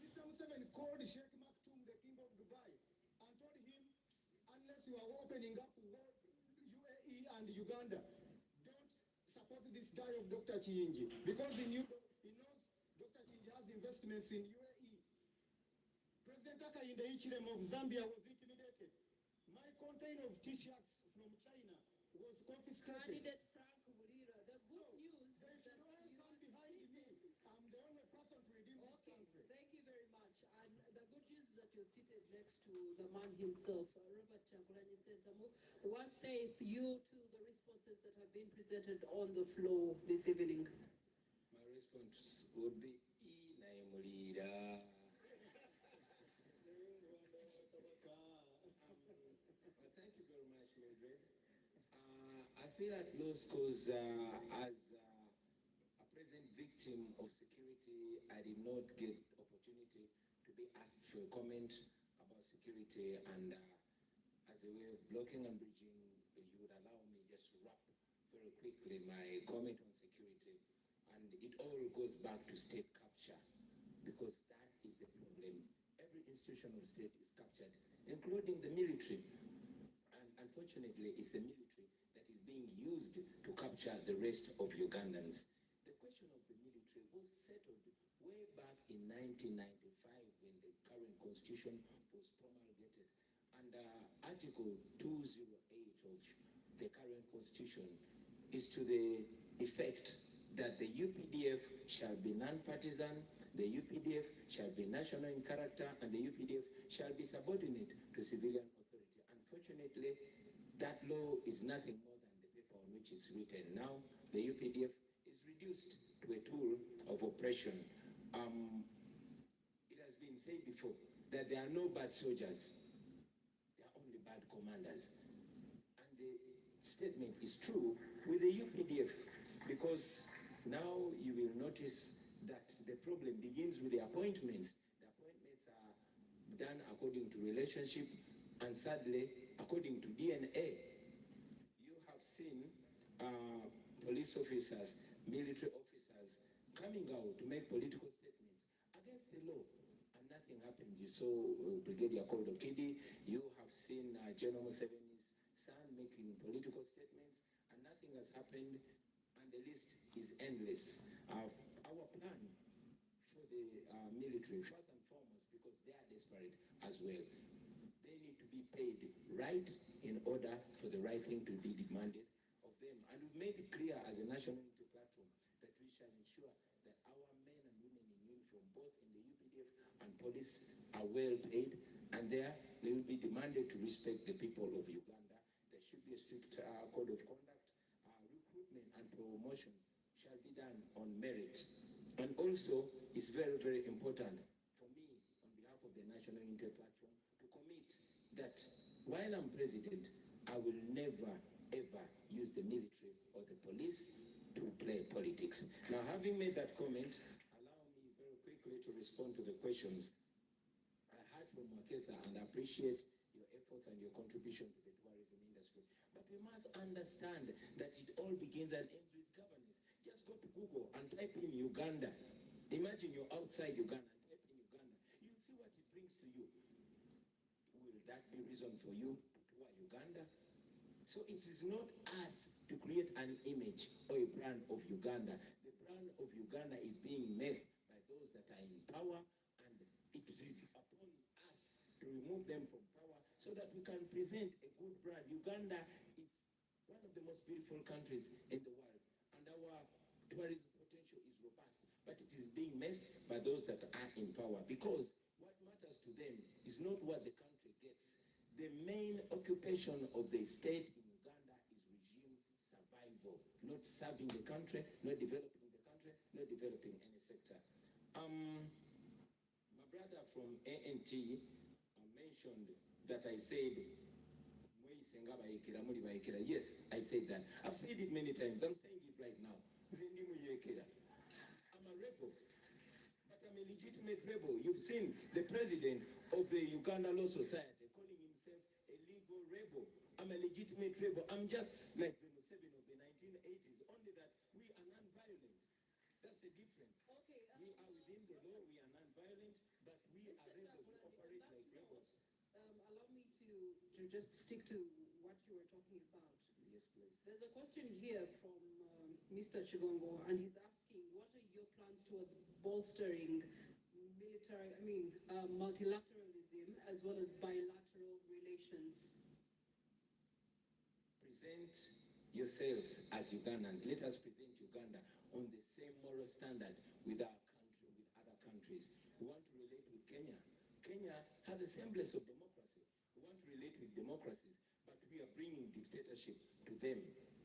Mr. Museveni called Sheikh Maktoum, the king of Dubai, and told him, unless you are opening up UAE and Uganda, don't support this guy of Dr. Kiyingi, because he knows Dr. Kiyingi has investments in UAE. President Hakainde Hichilema of Zambia was intimidated. My container of t-shirts from China was confiscated. Candidate Frank Mulira, the good news they is should that all come behind me. I'm the only person to redeem this country. Thank you very much. And the good news is that you're seated next to the man himself, Robert Kyagulanyi Sentamu. What saith you to the responses that have been presented on the floor this evening? My response would be Naimulira. Thank you very much, Mildred. I feel at loss because as a present victim of security, I did not get opportunity to be asked for a comment about security, and as a way of blocking and bridging, you would allow me just to wrap very quickly my comment on security. And it all goes back to state capture, because that is the problem. Every institution of state is captured, including the military. Unfortunately, it's the military that is being used to capture the rest of Ugandans. The question of the military was settled way back in 1995 when the current constitution was promulgated. And Article 208 of the current constitution is to the effect that the UPDF shall be non-partisan, the UPDF shall be national in character, and the UPDF shall be subordinate to civilian authority. Unfortunately, that law is nothing more than the paper on which it's written. Now, the UPDF is reduced to a tool of oppression. It has been said before that there are no bad soldiers, there are only bad commanders. And the statement is true with the UPDF, because now you will notice that the problem begins with the appointments. The appointments are done according to relationship, and sadly, according to DNA. You have seen police officers, military officers coming out to make political statements against the law, and nothing happens. You saw Brigadier Koldo Kidi, you have have seen General Museveni's son making political statements, and nothing has happened, and the list is endless. Our plan for the military, first and foremost, because they are desperate as well, they need to be paid right in order for the right thing to be demanded of them. And we've made it clear as a national unity platform that we shall ensure that our men and women in uniform, both in the UPDF and police, are well paid, and they will be demanded to respect the people of Uganda. There should be a strict code of conduct. Recruitment and promotion shall be done on merit. And also, it's very, very important for me, on behalf of the National Unity Platform, to commit that while I'm president, I will never, ever use the military or the police to play politics. Now, having made that comment, allow me very quickly to respond to the questions I heard from Makesa, and I appreciate your efforts and your contribution to the tourism industry. But we must understand that it all begins and ends with governance. Just go to Google and type in Uganda. Imagine you're outside Uganda and type in Uganda. You'll see what it brings to you. Will that be reason for you to tour Uganda? So it is not us to create an image or a brand of Uganda. The brand of Uganda is being messed by those that are in power, and it is upon us to remove them from power so that we can present a good brand. Uganda is one of the most beautiful countries in the world, and our tourism potential is robust, but it is being messed by those that are in power, because what matters to them is not what the country gets. The main occupation of the state in Uganda is regime survival, not serving the country, not developing the country, not developing any sector. My brother from ANT mentioned that I said, yes, I said that. I've said it many times. I'm saying it right now. I'm a rebel, but I'm a legitimate rebel. You've seen the president of the Uganda Law Society calling himself a legal rebel. I'm a legitimate rebel. I'm just like the Museveni of the 1980s, only that we are non-violent. That's the difference. Okay, we are within the law, we are non-violent, but we are rebels, we operate like rebels. Allow me to just stick to what you were talking about. Yes, please. There's a question here from Mr. Chigongo, and he's asking, what are your plans towards bolstering multilateralism as well as bilateral relations? Present yourselves as Ugandans. Let us present Uganda on the same moral standard with our country, with other countries. We want to relate with Kenya. Kenya has a semblance of democracy. We want to relate with democracies, but we are bringing dictatorship to them.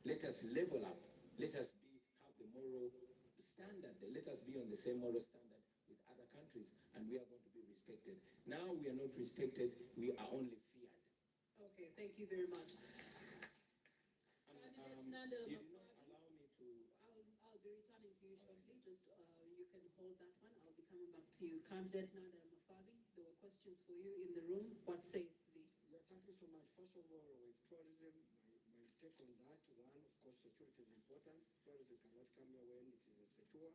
Let us level up. Let us have the moral standard. Let us be on the same moral standard with other countries, and we are going to be respected. Now we are not respected, we are only feared. Okay, thank you very much. You did not allow me to... I'll be returning to you shortly. Just you can hold that one. I'll be coming back to you. Candidate Nanda Mafabi, there were questions for you in the room. What say thee? Yeah, thank you so much. First of all, with tourism, my take on that, one, of course, security is important. Tourism cannot come here when it is secure.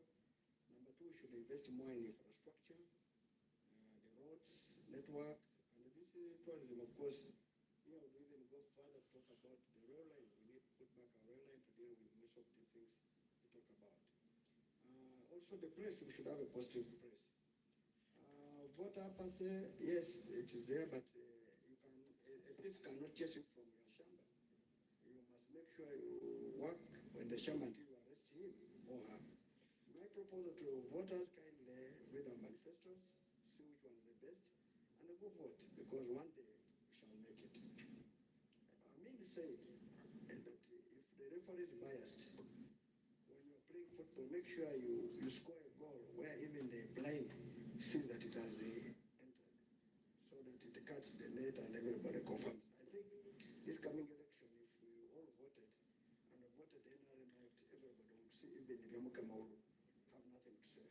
Number two, we should invest more in infrastructure, the roads, network, and this tourism, of course. Here we even go further to talk about the rail line. We need to put back our rail line to deal with most of the things we talk about. Also, the press, we should have a positive press. Voter apathy, yes, it is there, but a thief cannot chase you from your shamba. You must make sure you work in the shamba until you arrest him or her. My proposal to voters, kindly read our manifestos, see which one is the best, and go vote, because one day we shall make it. Amin said that if the referee is biased, when you're playing football, make sure you score a goal where even the blind sees that it has entered, so that it cuts the net and everybody confirms. I think this coming election, if we all voted and voted NRM out, everybody would see, even Yamuka Maulu have nothing to say.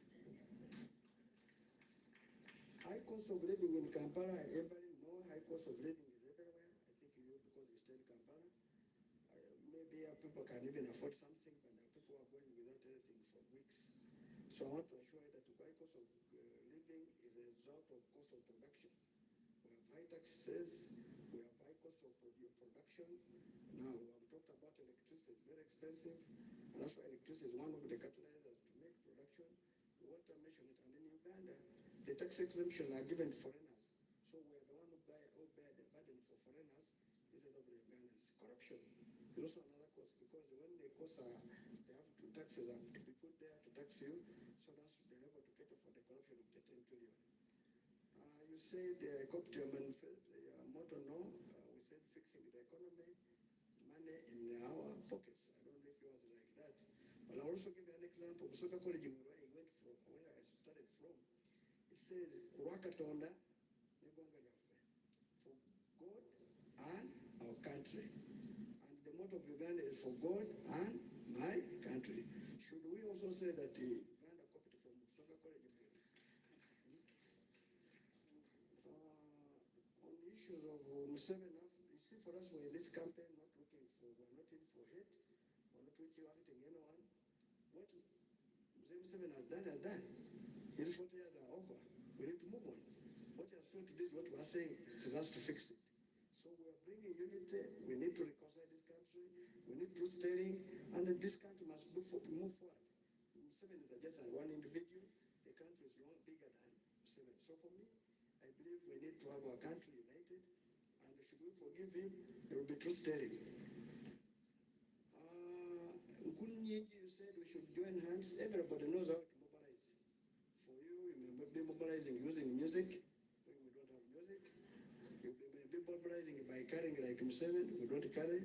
High cost of living in Kampala, everybody know high cost of living is everywhere. I think you, because you stay in Kampala, maybe people can even afford something, but there are people who are going without anything for weeks. So I want to assure you that the high cost of living is a result of cost of production. We have high taxes, we have production. Now, we have talked about electricity, very expensive, and that's why electricity is one of the catalyzers to make production. Water mentioned it, and in Uganda, the tax exemption are given to foreigners. So we are the one who bear the burden for foreigners instead of the Ugandans. Corruption is also another cost, because when the costs are, they have to taxes have to be put there to tax you, so that's they're able to cater for the corruption of the 10 trillion. You said the COP manifest, motto, no, we said fixing the economy, money in our pockets. I don't know if yours like that. But I'll also give you an example. Busoga College, where I went from, where I started from, it says, Kurakatonda, for God and our country. And the motto of Uganda is for God and my country. Should we also say that Uganda copied from Busoga College? On the issues of Museveni, you see, for us, we're in this campaign, we're not in for hate, we're not wanting anyone. What Museveni has done. His 40 years are over. We need to move on. What he has failed to do is what we are saying, it is us to fix it. So we are bringing unity, we need to reconcile this country, we need truth telling, and then this country must move forward. Museveni is just one individual, the country is long bigger than Museveni. So for me, I believe we need to have our country united, and should we forgive him, there will be truth telling. You said we should join hands. Everybody knows how to mobilize. For you, you may be mobilizing using music. When we don't have music. You may be mobilizing by carrying like Museveni. We don't carry.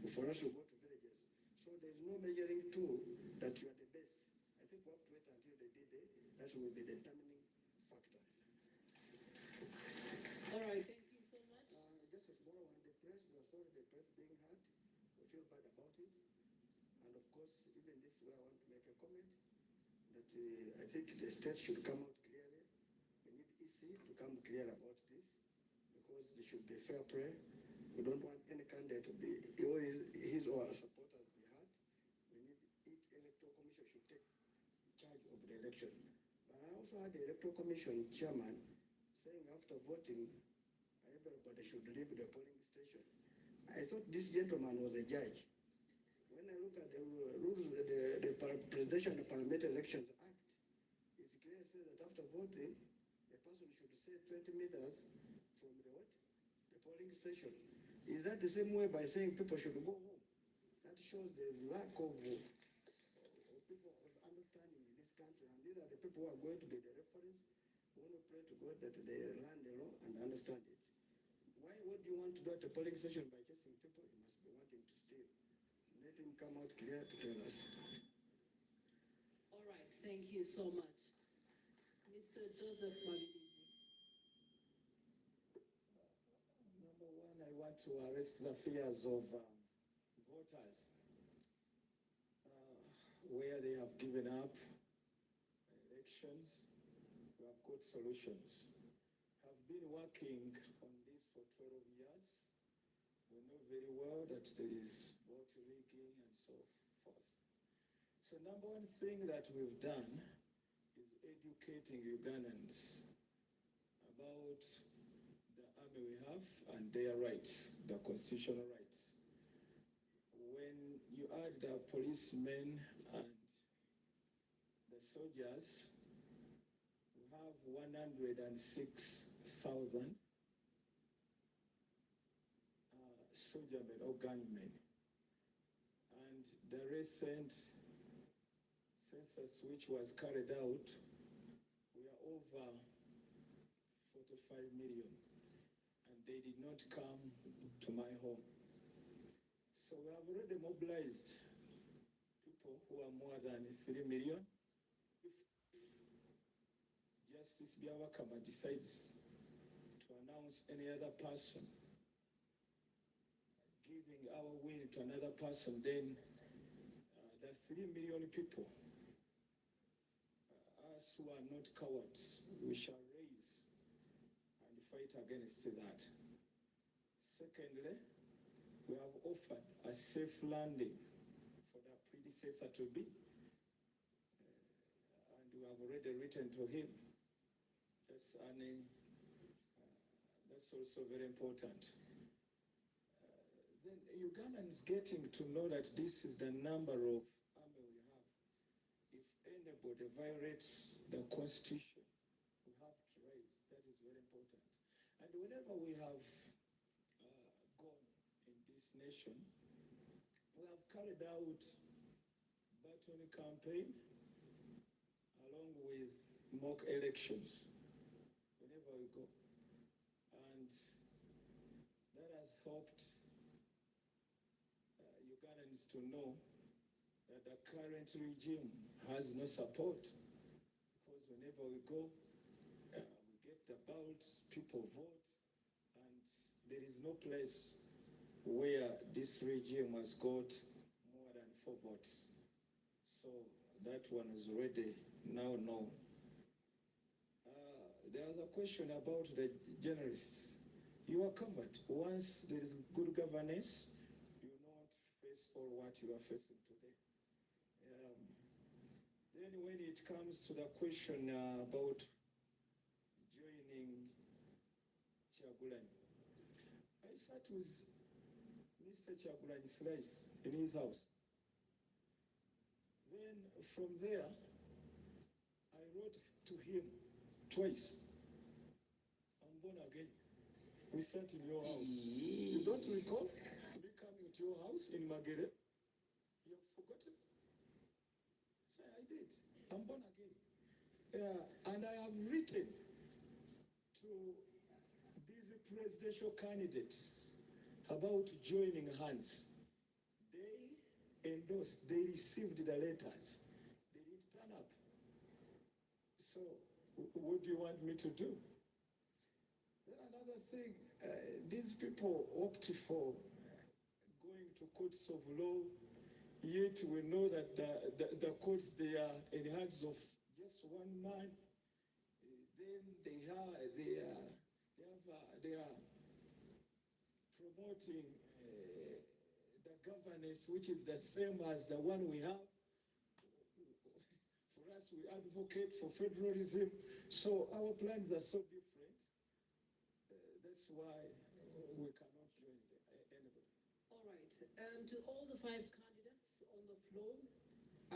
For us, we go to villages. So there's no measuring tool that you are the best. I think we have to wait until the D-Day. That will be the determining factor. All right, thank you so much. Just a small one. The press, we are sorry the press being hurt. We feel bad about it. And of course, even this way, I want to make a comment that I think the state should come out clearly. We need EC to come clear about this, because there should be fair play. We don't want any candidate to be, his or her supporters be hurt. We need each electoral commission should take charge of the election. But I also had the electoral commission chairman saying after voting, everybody should leave the polling station. I thought this gentleman was a judge. When I look at the rules, the Presidential and Parliamentary Elections Act, it's clear says that after voting, a person should stay 20 meters from the polling station. Is that the same way by saying people should go home? That shows there's lack of people of understanding in this country, and these are the people who are going to be the referees. We want to pray to God that they learn the law and understand it. What do you want to do at the polling station by chasing people? You must be wanting to steal. Let him come out clear to tell us. All right, thank you so much. Mr. Joseph Mabibizi. Number one, I want to arrest the fears of voters where they have given up elections. We have got solutions. I've been working on this for 12 years. We know very well that there is vote rigging and so forth. So number one thing that we've done is educating Ugandans about the army we have and their rights, the constitutional rights. When you add the policemen and the soldiers, we have 106,000 soldiermen or gunmen. And the recent census which was carried out, we are over 45 million, and they did not come to my home. So we have already mobilized people who are more than 3 million. If Justice Byabakama decides to announce any other person giving our win to another person, then the 3 million people, us who are not cowards, we shall raise and fight against that. Secondly, we have offered a safe landing for the predecessor to be, and we have already written to him. That's also very important. then Ugandans getting to know that this is the number of army we have. If anybody violates the constitution, we have to raise. That is very important. And whenever we have gone in this nation, we have carried out baton campaign along with mock elections whenever we go. And that has helped Ugandans to know that the current regime has no support, because whenever we go, we get the ballots, people vote, and there is no place where this regime has got more than 4 votes. So that one is already now known. There was a question about the journalists. You are covered. Once there is good governance, you will not face all what you are facing today. Then when it comes to the question about joining Kyagulanyi, I sat with Mr. Kyagulanyi Slice in his house. Then from there, I wrote to him twice. I'm born again. We sat in your house. You don't recall me coming to your house in Magere? You have forgotten? Say, I did. I'm born again. Yeah, and I have written to these presidential candidates about joining hands. They endorsed, they received the letters. They didn't turn up. So, what do you want me to do? Then another thing, these people opt for going to courts of law, yet we know that the courts, they are in the hands of just one man. Then they are promoting the governance, which is the same as the one we have. For us, we advocate for federalism, so our plans are so different. That's why we cannot join anybody. All right, to all the 5 candidates on the floor,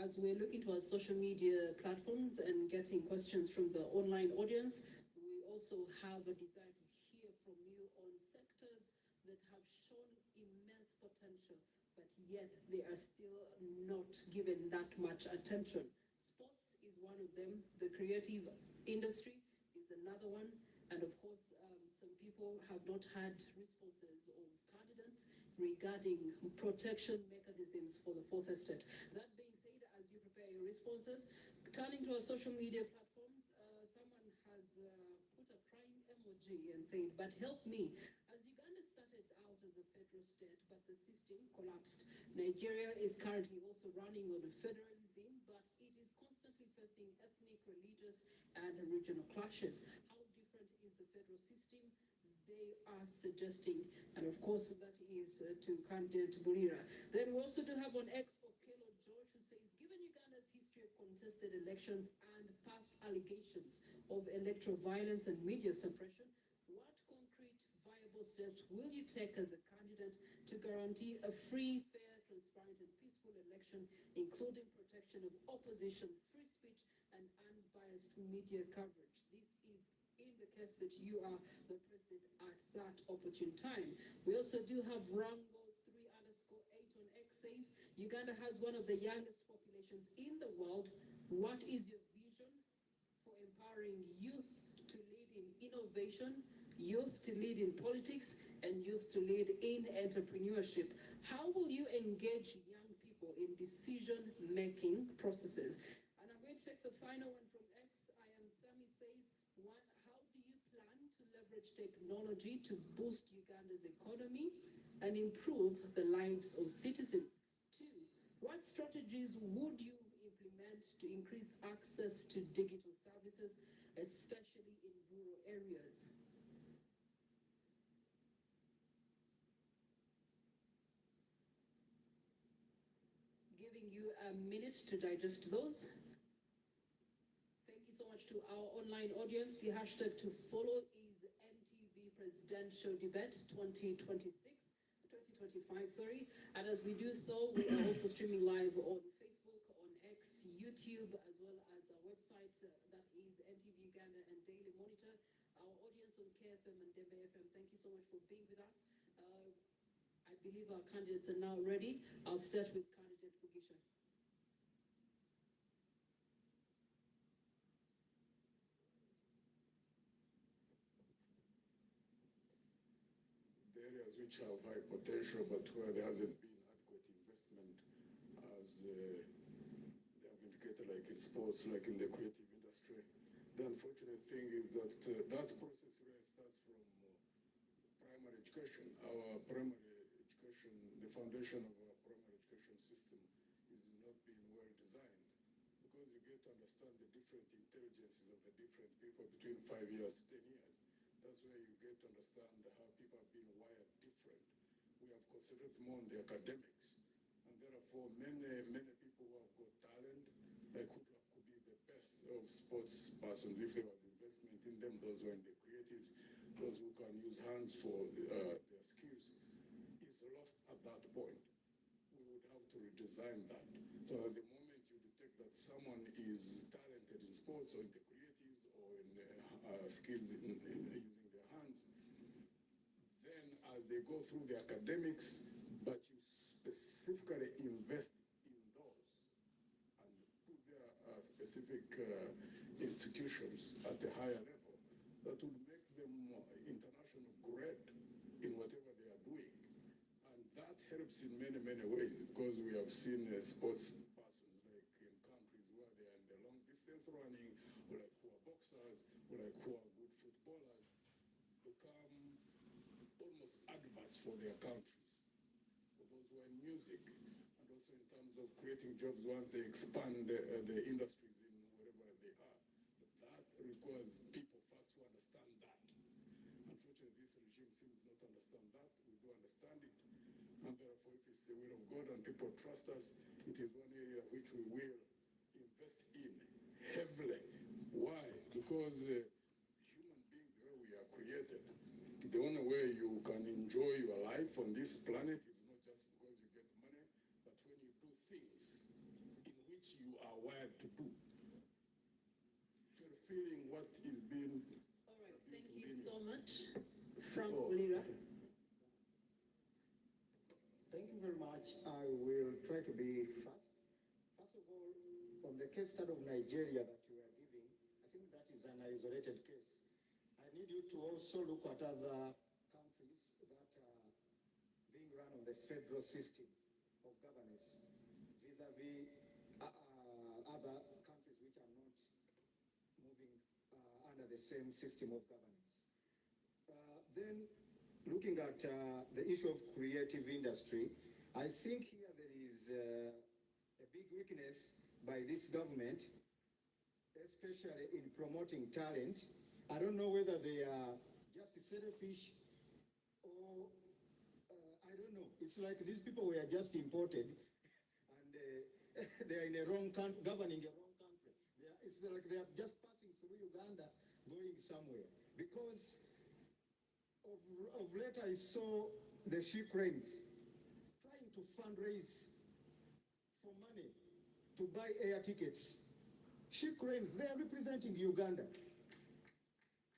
as we're looking to our social media platforms and getting questions from the online audience, we also have a desire to hear from you on sectors that have shown immense potential, but yet they are still not given that much attention. Sports is one of them, the creative industry is another one, and of course, some people have not had responses of candidates regarding protection mechanisms for the fourth estate. That being said, as you prepare your responses, turning to our social media platforms, someone has put a crying emoji and said, but help me. As Uganda started out as a federal state, but the system collapsed. Nigeria is currently also running on a federalism, but it is constantly facing ethnic, religious, and regional clashes. How different is the federal system? They are suggesting, and of course that is to candidate Bulira. Then we also do have on X Okello George, who says, given Uganda's history of contested elections and past allegations of electoral violence and media suppression, what concrete viable steps will you take as a candidate to guarantee a free, fair, transparent and peaceful election, including protection of opposition, free speech and unbiased media coverage? This is in the case that you are the president at that opportune time. We also do have Rango3_8 on X says, Uganda has one of the youngest populations in the world. What is your vision for empowering youth to lead in innovation, youth to lead in politics, and youth to lead in entrepreneurship? How will you engage young people in decision-making processes? And I'm going to take the final one from X. I am Sammy says, one, how do you plan to leverage technology to boost Uganda's economy and improve the lives of citizens? Two, what strategies would you implement to increase access to digital services, especially in rural areas? Giving you a minute to digest those. Thank you so much to our online audience. The hashtag to follow is NTV Presidential Debate 2026. 2025, sorry. And as we do so, we are also streaming live on Facebook, on X, YouTube, as well as our website, that is NTV Uganda and Daily Monitor. Our audience on KFM and Debe FM, thank you so much for being with us. I believe our candidates are now ready. I'll start with candidate Bugisha. The areas which have high potential but where there hasn't been adequate investment, as they have indicated, like in sports, like in the creative industry. The unfortunate thing is that that process really starts from primary education. Our primary education, the foundation of our primary education system is not being well designed, because you get to understand the different intelligences of the different people between 5 years, 10 years. That's where you get to understand how people have been wired different. We have concentrated more on the academics, and therefore many people who have got talent, like who could be the best of sports persons if there was investment in them, those who are in the creatives, those who can use hands for their skills, is lost at that point. We would have to redesign that. So at the moment you detect that someone is talented in sports or in the creatives or in skills in using their hands, then as they go through the academics, but you specifically invest in those and put their specific institutions at a higher level, that will make them international grade in whatever they are doing. And that helps in many ways, because we have seen sports persons like in countries where they are in the long distance running, or like who are boxers, or like who are good footballers, become almost adverts for their countries. For those who are in music, and also in terms of creating jobs once they expand the industries in wherever they are. But that requires people first to understand that. Unfortunately, this regime seems not to understand that. We do understand it. And therefore, if it's the will of God and people trust us, it is one area which we will invest in heavily. Why? Because human beings, the way we are created, the only way you can enjoy your life on this planet is not just because you get money, but when you do things in which you are wired to do. Fulfilling what is being... All right, thank you so much. Frank Olira. Thank you very much. I will try to be fast. First of all, on the case study of Nigeria that you are giving, I think that is an isolated case. I need you to also look at other countries that are being run on the federal system of governance vis-a-vis other countries which are not moving under the same system of governance. Then, looking at the issue of creative industry, I think here there is a big weakness by this government, especially in promoting talent. I don't know whether they are just selfish or I don't know. It's like these people were just imported and they are in a wrong country, governing a wrong country. It's like they are just passing through Uganda, going somewhere. Because of late I saw the sheep cranes trying to fundraise for money to buy air tickets. Sheep cranes, they are representing Uganda.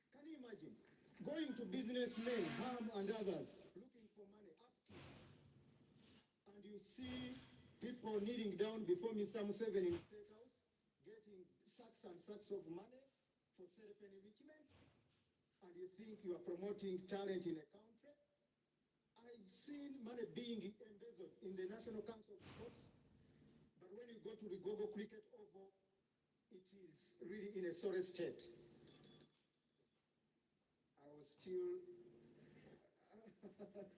Can you imagine? Going to businessmen, Ham and others, looking for money, upkeep. And you see people kneeling down before Mr. Museveni in the State House, getting sacks and sacks of money for self-enrichment. And you think you are promoting talent in a country. I've seen money being embezzled in the National Council of Sports, but when you go to the Gogo Cricket Oval, it is really in a sorry state. I was still...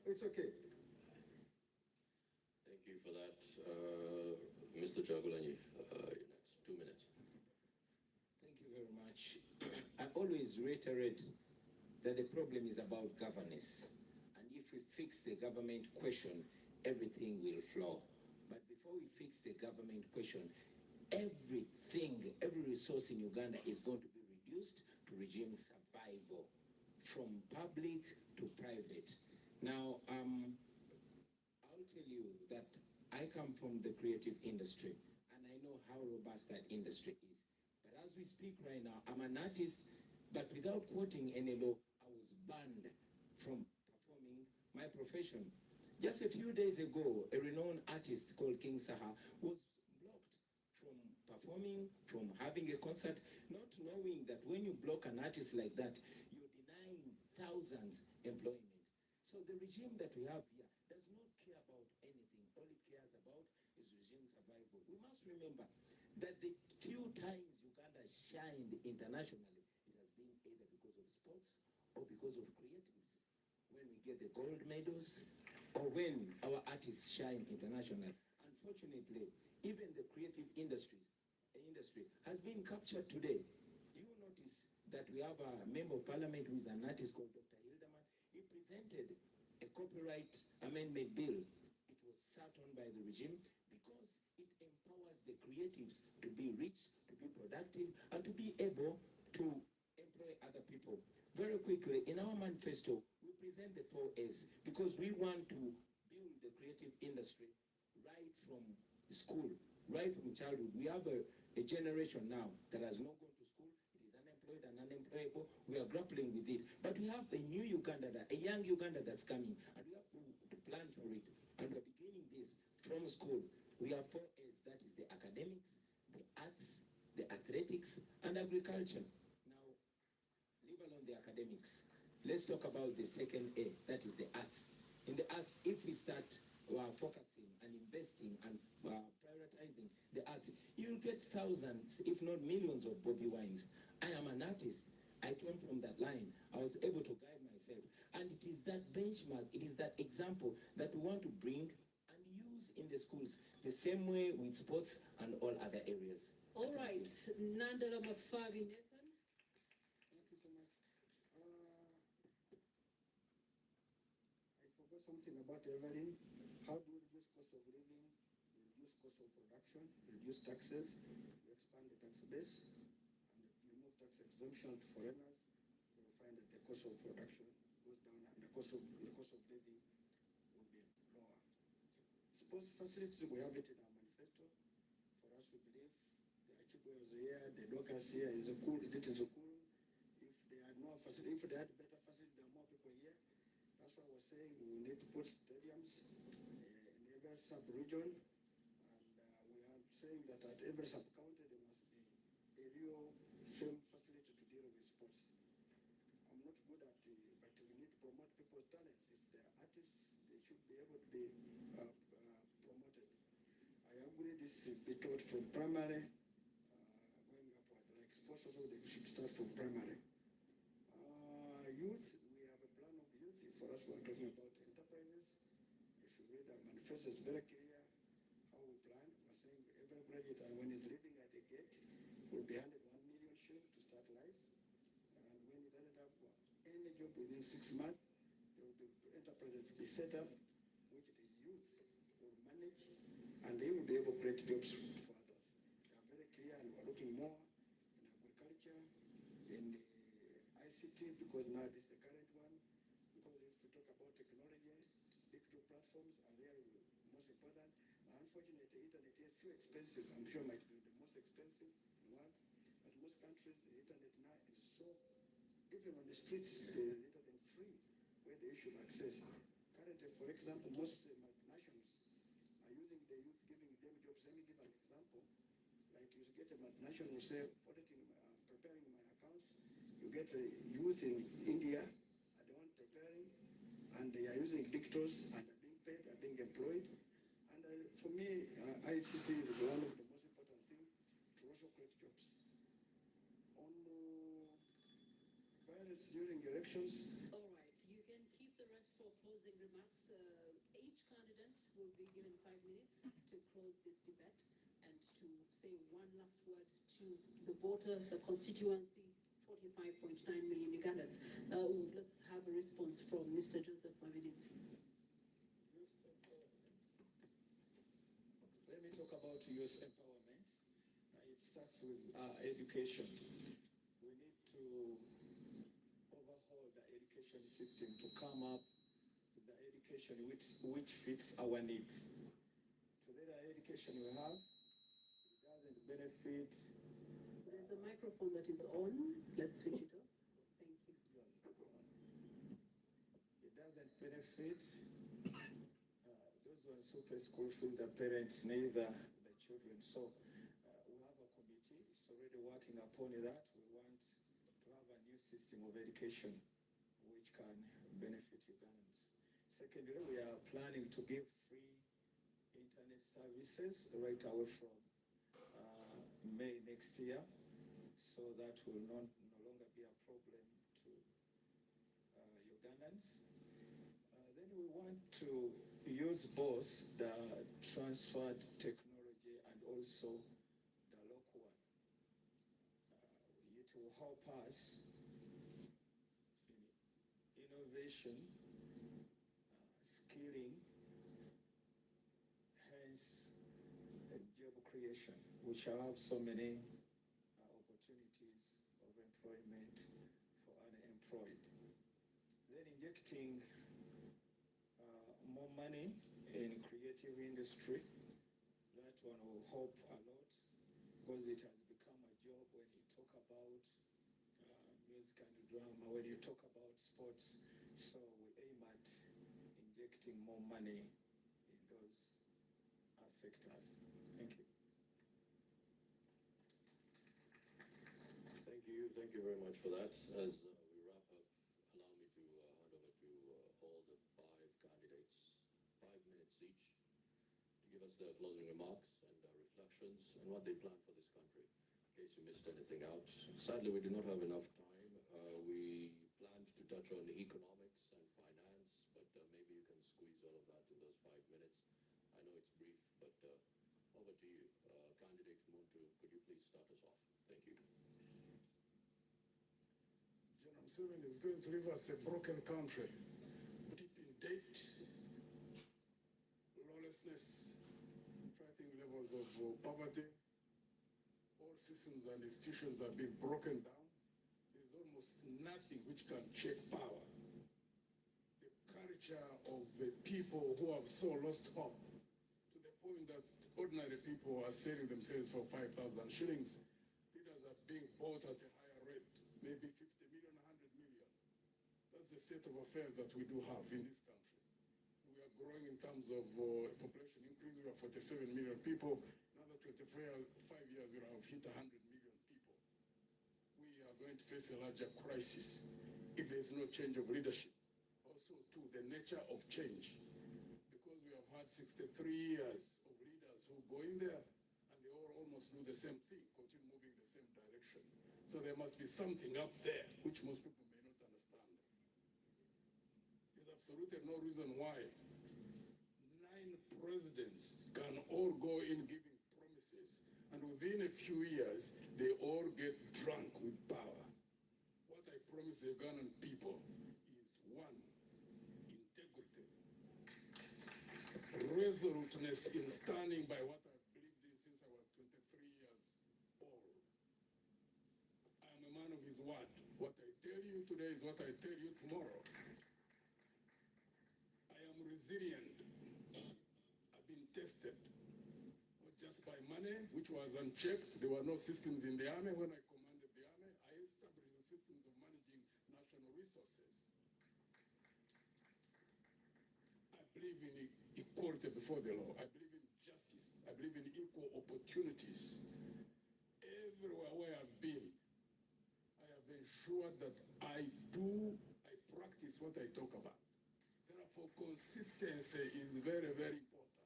it's okay. Thank you for that. Mr. Chagulanyi, your next 2 minutes. Thank you very much. I always reiterate that the problem is about governance. And if we fix the government question, everything will flow. But before we fix the government question, everything, every resource in Uganda is going to be reduced to regime survival, from public to private. Now, tell you that I come from the creative industry and I know how robust that industry is. But as we speak right now, I'm an artist, but without quoting any law, I was banned from performing my profession. Just a few days ago, a renowned artist called King Saha was blocked from performing, from having a concert, not knowing that when you block an artist like that, you're denying thousands employment. So the regime that we have here does not care about anything. All it cares about is regime survival. We must remember that the few times Uganda shined internationally, it has been either because of sports or because of creatives. When we get the gold medals or when our artists shine internationally. Unfortunately, even the creative industry has been captured today. Do you notice that we have a member of parliament who is an artist called Dr. Hildeman? He presented a copyright amendment bill. It was sat on by the regime because it empowers the creatives to be rich, to be productive, and to be able to employ other people. Very quickly, in our manifesto, we present the 4S because we want to build the creative industry right from school, right from childhood. We have a generation now that has not gone to school. It is unemployed and unemployable. We are grappling with it. But we have a new Uganda, a young Uganda that's coming, and we have to plan for it. And we're beginning this from school. We have 4S, that is the academics, the arts, the athletics, and agriculture. Now, leave alone the academics. Let's talk about the second A, that is the arts. In the arts, if we start focusing and investing and prioritizing the arts, you'll get thousands, if not millions of Bobby Wines. I am an artist. I came from that line. I was able to guide myself. And it is that benchmark, it is that example that we want to bring and use in the schools, the same way with sports and all other areas. All right, Nandala Mafavi Nathan. Thank you so much. I forgot something about Evelyn. How do you reduce cost of living, reduce cost of production, reduce taxes, you expand the tax base, and remove tax exemption to foreigners? You will find that the cost of production goes down and the cost of living will be lower. Sports facilities, we have it in our manifesto. For us, we believe the Achigwe is here, the Dockers here is cool. It is cool. If they had more facility, if they had better facility, there are more people here. That's why we're saying we need to put stadiums in every sub-region, and we are saying that at every sub-county there must be a real same facility to deal with sports. I'm not good at it, but we need to promote people's talents. If they're artists, they should be able to be promoted. I agree this should be taught from primary going upward, like sports also they should start from primary. Youth, we have a plan of youth. For us, we're talking about enterprises. If you read our manifesto, it's very clear how we plan. We're saying every graduate, when he's leaving at the gate, will be handed 1 million shilling to start life. And when he doesn't have any job within 6 months, there will be enterprises to be set up, which the youth will manage, and they will be able to create jobs for others. They are very clear, and we're looking more in agriculture, in the ICT, because now this is the current one. Because if we talk about technology, digital platforms are there most important. Unfortunately, the internet is too expensive. I'm sure it might be the most expensive in the world. But most countries, the internet now is so, even on the streets, the internet is free, where they should access. Currently, for example, most multinationals are using the youth, giving them jobs. Let me give an example. Like you get a multinational, say, auditing, preparing my accounts. You get a youth in India, are the one preparing, and they are using dictators and are being paid, are being employed. And for me, ICT is one of the most important things to also create jobs. On violence during elections. All right, you can keep the rest for closing remarks. Each candidate will be given 5 minutes to close this debate and to say one last word to the voter, the constituency, 45.9 million Ugandans. Let's have a response from Mr. Joseph Mabinizi. Let me talk about youth empowerment. It starts with education. We need to overhaul the education system to come up with the education education which fits our needs. Today, the education we have, it doesn't benefit. There's a microphone that is on. Let's switch it off. Thank you. It doesn't benefit those ones who pay school fees, the parents, neither the children. So we have a committee, it's already working upon that. We want to have a new system of education which can benefit Ugandans. Secondly, we are planning to give free internet services right away from May next year, so that will no longer be a problem to Ugandans. Then we want to use both the transferred technology and also the local one. It will help us in innovation, skilling, hence job creation, which have so many opportunities of employment for unemployed. Then injecting more money in creative industry, that one will help a lot because it has become a job when you talk about music and drama, when you talk about sports. So we aim at injecting more money in those sectors. Thank you. Thank you very much for that. As we wrap up, allow me to hand over to all the 5 candidates, 5 minutes each, to give us their closing remarks and reflections and what they plan for this country, in case you missed anything out. Sadly, we do not have enough time. We planned to touch on economics and finance, but maybe you can squeeze all of that in those 5 minutes. I know it's brief, but over to you. Candidate Muntu, could you please start us off? Thank you. General Museveni is going to leave us a broken country, deep in debt, lawlessness, frightening levels of poverty. All systems and institutions are being broken down. There's almost nothing which can check power. The culture of the people who have so lost hope, to the point that ordinary people are selling themselves for 5,000 shillings. Leaders are being bought at a higher rate, maybe 50 million, 100 million. That's the state of affairs that we do have in this country. We are growing in terms of population increase. We are 47 million people. Another 5 years, we'll have hit 100 million people. We are going to face a larger crisis if there's no change of leadership. Also, too, the nature of change. Because we have had 63 years of leaders who go in there and they all almost do the same thing, continue moving the same direction. So there must be something up there which most people may not understand. There's absolutely no reason why 9 presidents can all go in giving promises and within a few years they all get drunk with power. What I promise the Ugandan people is 1, integrity, resoluteness in standing by what I've believed in since I was 23 years old. I am a man of his word. What I tell you today is what I tell you tomorrow. I am resilient. I've been tested. Not just by money, which was unchecked. There were no systems in the army. When I commanded the army, I established the systems of managing national resources. I believe in equality before the law. I believe in justice. I believe in equal opportunities. Everywhere where I've been, I have ensured that I practice what I talk about. Therefore, consistency is very, very important.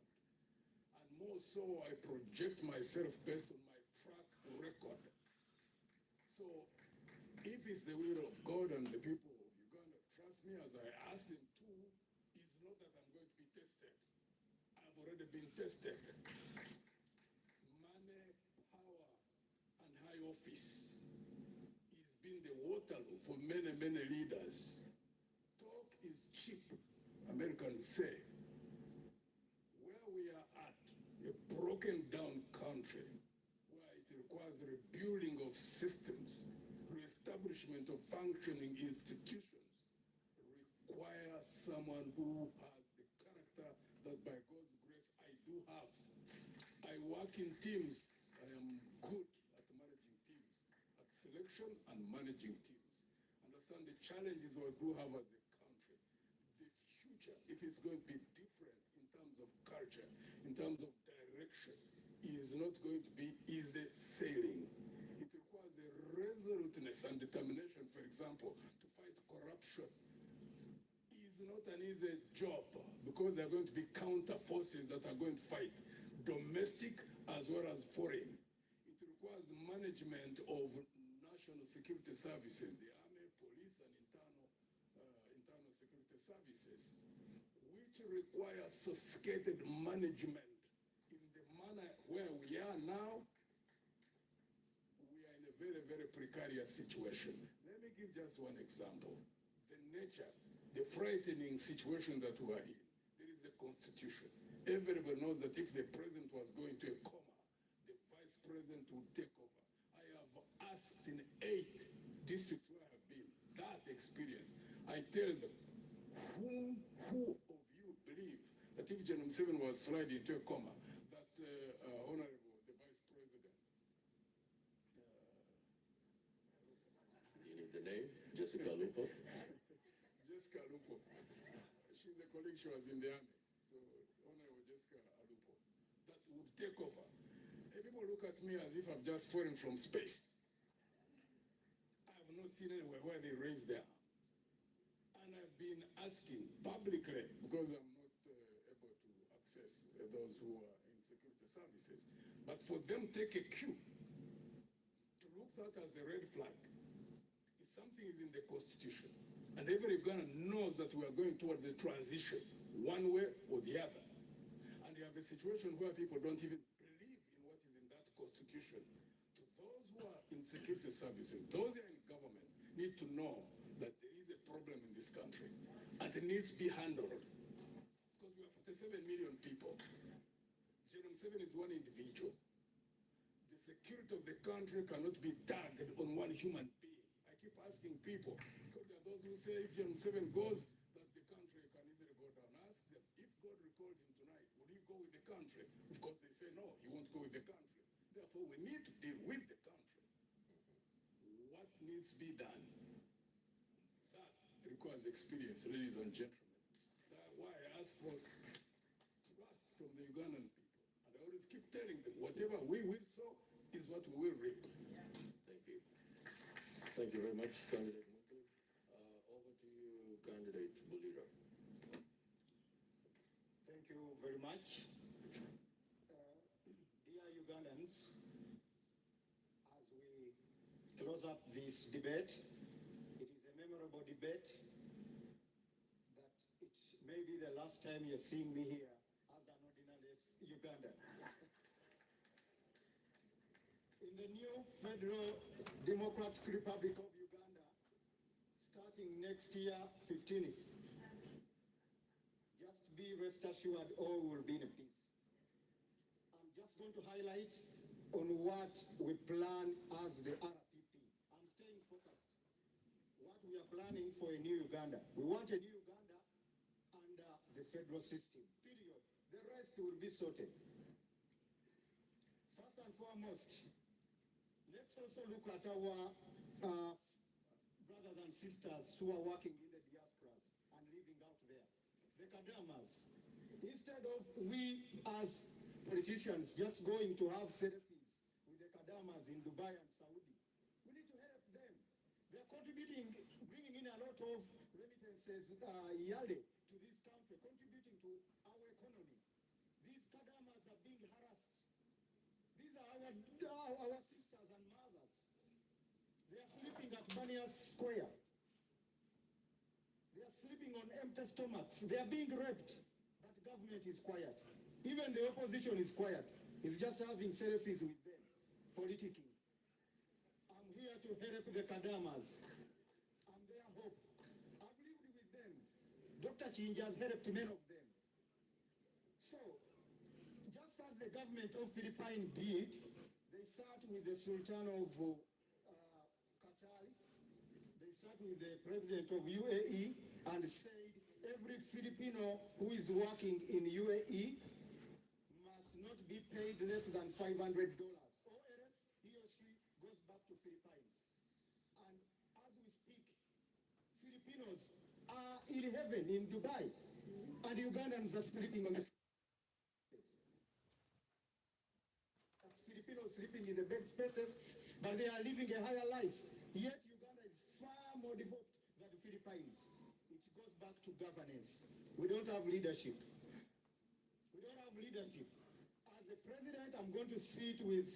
And more so, I project myself based on my track record. So, if it's the will of God and the people of Uganda trust me as I ask them to, it's not that I'm going to be tested. I've already been tested. Money, power, and high office has been the Waterloo for many, many leaders. Talk is cheap, Americans say. Where we are at, a broken down country, where it requires rebuilding of systems, reestablishment of functioning institutions, requires someone who has the work in teams. I am good at managing teams, at selection and managing teams. Understand the challenges we do have as a country. The future, if it's going to be different in terms of culture, in terms of direction, is not going to be easy sailing. It requires a resoluteness and determination, for example, to fight corruption. Is not an easy job because there are going to be counter forces that are going to fight, domestic as well as foreign. It requires management of national security services, the army, police, and internal security services, which require sophisticated management. In the manner where we are now, we are in a very, very precarious situation. Let me give just one example. The nature, the frightening situation that we are in. There is a constitution. Everybody knows that if the president was going to a coma, the vice president would take over. I have asked in 8 districts where I have been, that experience. I tell them, who of you believe that if General Museveni was sliding into a coma, that Honorable, the vice president, You need the name? Jessica Lupo? Jessica Alupo. She's a colleague, she was in the army. So, Honorable Jessica Alupo. That would take over. And people look at me as if I've just fallen from space. I have not seen anywhere where they raise their arm. And I've been asking publicly, because I'm not able to access those who are in security services, but for them take a cue to look that as a red flag. If something is in the constitution, and every Ghana knows that we are going towards a transition, one way or the other. And you have a situation where people don't even believe in what is in that constitution. To those who are in security services, those who are in government, need to know that there is a problem in this country, and it needs to be handled. Because we are 47 million people. General Museveni is one individual. The security of the country cannot be tagged on one human being. I keep asking people, because there are those who say if General Museveni goes, that the country can easily go down. Ask them, if God recalled him tonight, would he go with the country? Of course, they say no, he won't go with the country. Therefore, we need to deal with the country. What needs to be done? That requires experience, ladies and gentlemen. That's why I ask for trust from the Ugandan people. And I always keep telling them, whatever we will sow is what we will reap. Thank you. Thank you very much, Candidate Muntu. Over to you, Candidate Bulira. Thank you very much. Dear Ugandans, as we close up this debate, it is a memorable debate that it may be the last time you're seeing me here as an ordinary Ugandan. In the new Federal Democratic Republic of Uganda, starting next year, 15th, just be rest assured all will be in peace. I'm just going to highlight on what we plan as the RPP. I'm staying focused. What we are planning for a new Uganda. We want a new Uganda under the federal system, period. The rest will be sorted. First and foremost, let's also look at our brothers and sisters who are working in the diasporas and living out there. The Kadamas. Instead of we as politicians just going to have selfies with the Kadamas in Dubai and Saudi, we need to help them. They are contributing, bringing in a lot of remittances yearly to this country, contributing to our economy. These Kadamas are being harassed. These are our sisters and mothers. They are sleeping at Banias Square. They are sleeping on empty stomachs. They are being raped. But government is quiet. Even the opposition is quiet. It's just having selfies with them, politicking. I'm here to help the Kadamas. I'm their hope. I've lived with them. Dr. Chinja has helped many of them. So, just as the government of Philippines did, they sat with the Sultan of Qatar, they sat with the president of UAE and said every Filipino who is working in UAE must not be paid less than $500, or else he or she goes back to Philippines. And as we speak, Filipinos are in heaven in Dubai, and Ugandans are sleeping on the streets. As Filipinos sleeping in the bed spaces, but they are living a higher life. Yet Uganda is far more developed than the Philippines. It goes back to governance. We don't have leadership. We don't have leadership. As a president, I'm going to sit with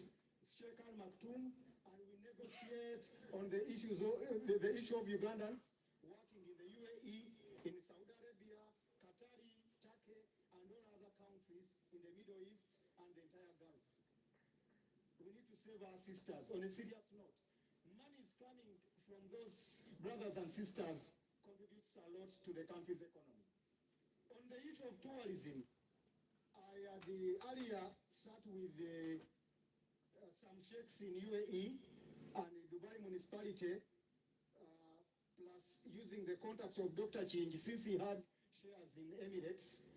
Sheikh Al Maktoum and we negotiate on the issues of, the issue of Ugandans working in the UAE, in Saudi Arabia, Qatari, Turkey, and all other countries in the Middle East and the entire Gulf. We need to save our sisters. On a serious note, money is coming from those brothers and sisters, contributes a lot to the country's economy. On the issue of tourism, I had earlier sat with some sheikhs in UAE and Dubai municipality, plus using the contacts of Dr. Chinji, since he had shares in Emirates,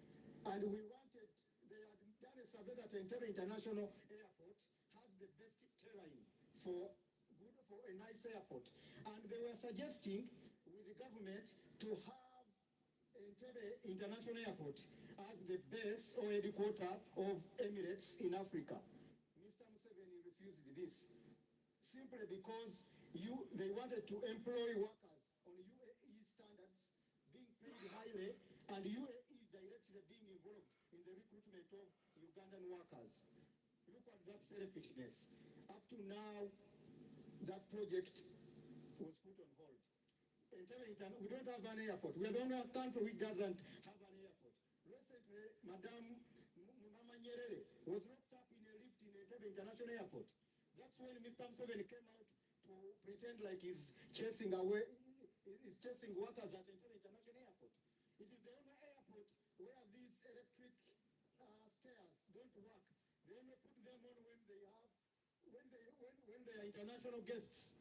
and we wanted, they had done a survey that Entebbe International Airport has the best terrain for a nice airport, and they were suggesting with the government to have Entebbe International Airport as the base or headquarter of Emirates in Africa. Mr. Museveni refused this, simply because they wanted to employ workers on UAE standards, being paid highly, and UAE directly being involved in the recruitment of Ugandan workers. Look at that selfishness. Up to now, that project was put on hold. We don't have an airport. We are the only country which doesn't have an airport. Recently, Madame Mama Nyerere was locked up in a lift in Entebbe International Airport. That's when Mr. Museveni came out to pretend like he's chasing workers at Entebbe International Airport. It is the only airport where these electric stairs don't work. They only put them on when they are international guests.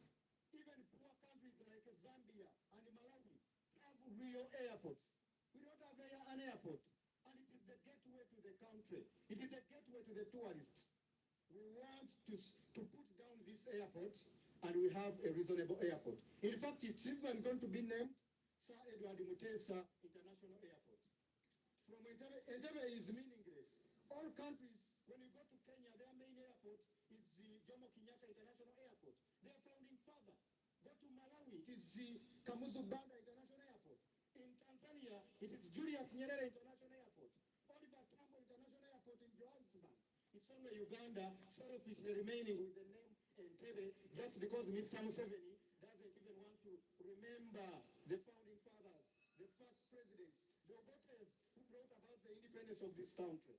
Even poor countries like Zambia and Malawi have real airports. We don't have an airport, and it is the gateway to the country. It is the gateway to the tourists. We want to put down this airport, and we have a reasonable airport. In fact, it's even going to be named Sir Edward Mutesa International Airport. From Entebbe is meaningless. All countries, when you go to Kenya, their main airport is the Jomo Kenyatta International Airport. Their founding father. Go to Malawi, it is the Kamuzu Banda International Airport. In Tanzania, it is Julius Nyerere International Airport. Oliver Tambo International Airport in Johannesburg. It's only Uganda selfishly remaining with the name Entebbe just because Mr. Museveni doesn't even want to remember the founding fathers, the first presidents, the Obotes who brought about the independence of this country.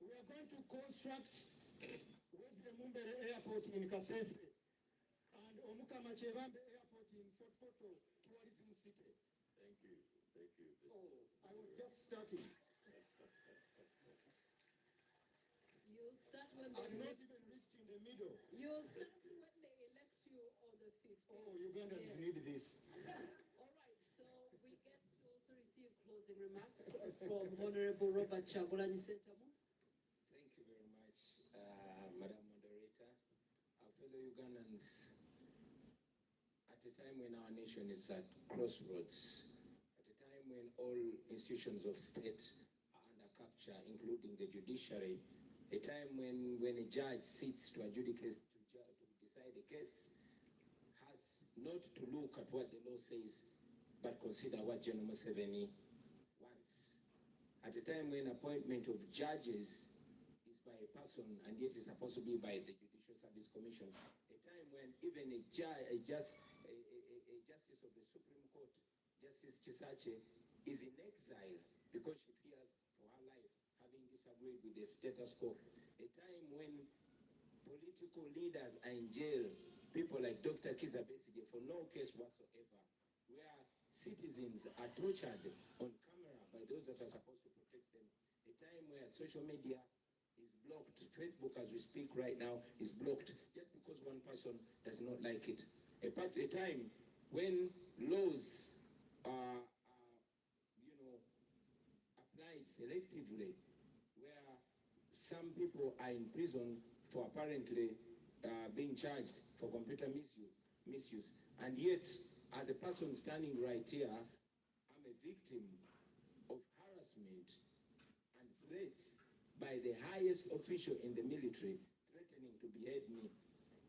We are going to construct Wesley Mumbere Airport in Kasese and Omukama Chebambe Airport in Fort Portal, tourism city. Thank you. Thank you. Oh, I was just starting. You'll start when I've not even reached in the middle. You'll start when they elect you on the 15th. Oh, Ugandans need this. All right, so we get to also receive closing remarks from Honorable Robert Chagulanyi Sentamu. Thank you very much, Madam Moderator. Our fellow Ugandans, at a time when our nation is at crossroads, at a time when all institutions of state are under capture, including the judiciary, a time when a judge sits to adjudicate, to decide a case, has not to look at what the law says, but consider what General Museveni wants. At a time when appointment of judges is by a person and yet is supposed to be by the Judicial Service Commission, a time when even a justice of the Supreme Court, Justice Chisache, is in exile because she fears for her life, having disagreed with the status quo. A time when political leaders are in jail, people like Dr. Kizza Besigye for no case whatsoever, where citizens are tortured on camera by those that are supposed to protect them. A time where social media is blocked. Facebook, as we speak right now, is blocked just because one person does not like it. A time when laws are applied selectively, where Some people are in prison for apparently being charged for computer misuse. And yet, as a person standing right here, I'm a victim of harassment and threats by the highest official in the military, threatening to behead me.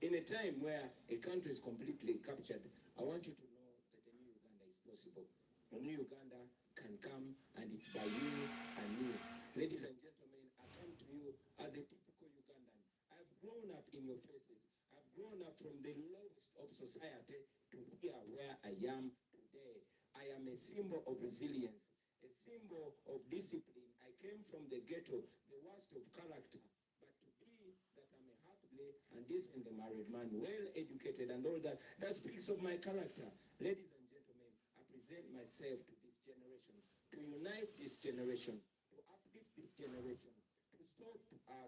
In a time where a country is completely captured, I want you to know that a new Uganda is possible. A new Uganda can come, and it's by you and me. Ladies and gentlemen, I come to you as a typical Ugandan. I've grown up in your faces. I've grown up from the lowest of society to here where I am today. I am a symbol of resilience, a symbol of discipline. I came from the ghetto, the worst of character. But to be that I'm a happily and decent married man, well educated and all that, that speaks of my character. Ladies and gentlemen, I present myself to this generation, to unite this generation, to uplift this generation, to stop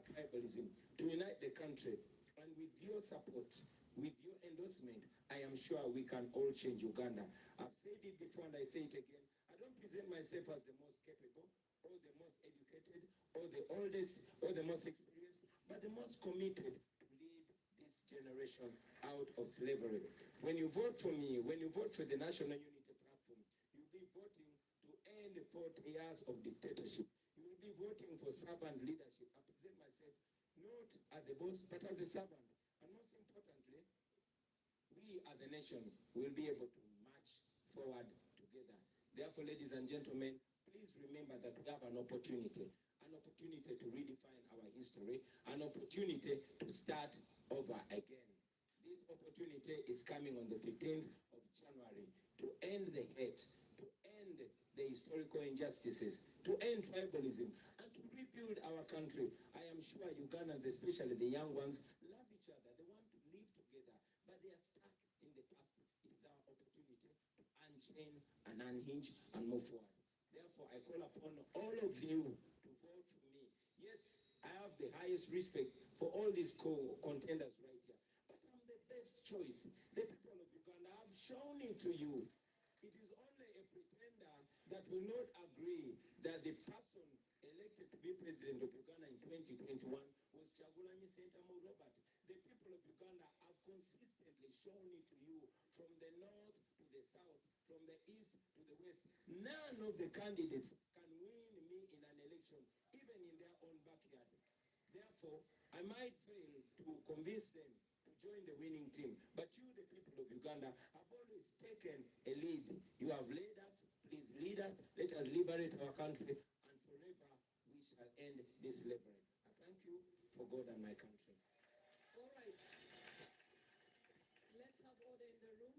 tribalism, to unite the country. And with your support, with your endorsement, I am sure we can all change Uganda. I've said it before and I say it again. I don't present myself as the most capable, or the most educated, or the oldest, or the most experienced, but the most committed to lead this generation out of slavery. When you vote for me, when you vote for the National Unity Platform, you'll be voting to end 40 years of dictatorship. You will be voting for servant leadership. I present myself not as a boss, but as a servant. And most importantly, we as a nation will be able to march forward together. Therefore, ladies and gentlemen, please remember that we have an opportunity to redefine our history, an opportunity to start over again. This opportunity is coming on the 15th of January to end the hate, to end the historical injustices, to end tribalism, and to rebuild our country. I am sure Ugandans, especially the young ones, love each other. They want to live together, but they are stuck in the past. It is our opportunity to unchain and unhinge and move forward. Therefore, I call upon all of you to vote for me. Yes, I have the highest respect for all these contenders right here, but I'm the best choice. The people of Uganda have shown it to you. It is only a pretender that will not agree that the person elected to be president of Uganda in 2021 was Chagulanyi Sentamu Robert. The people of Uganda have consistently shown it to you from the north to the south, from the east to the west. None of the candidates can win me in an election, even in their own backyard. Therefore, I might fail to convince them to join the winning team. But you, the people of Uganda, have always taken a lead. You have led us. Please lead us. Let us liberate our country. And forever, we shall end this slavery. I thank you for God and my country. All right. Let's have order in the room.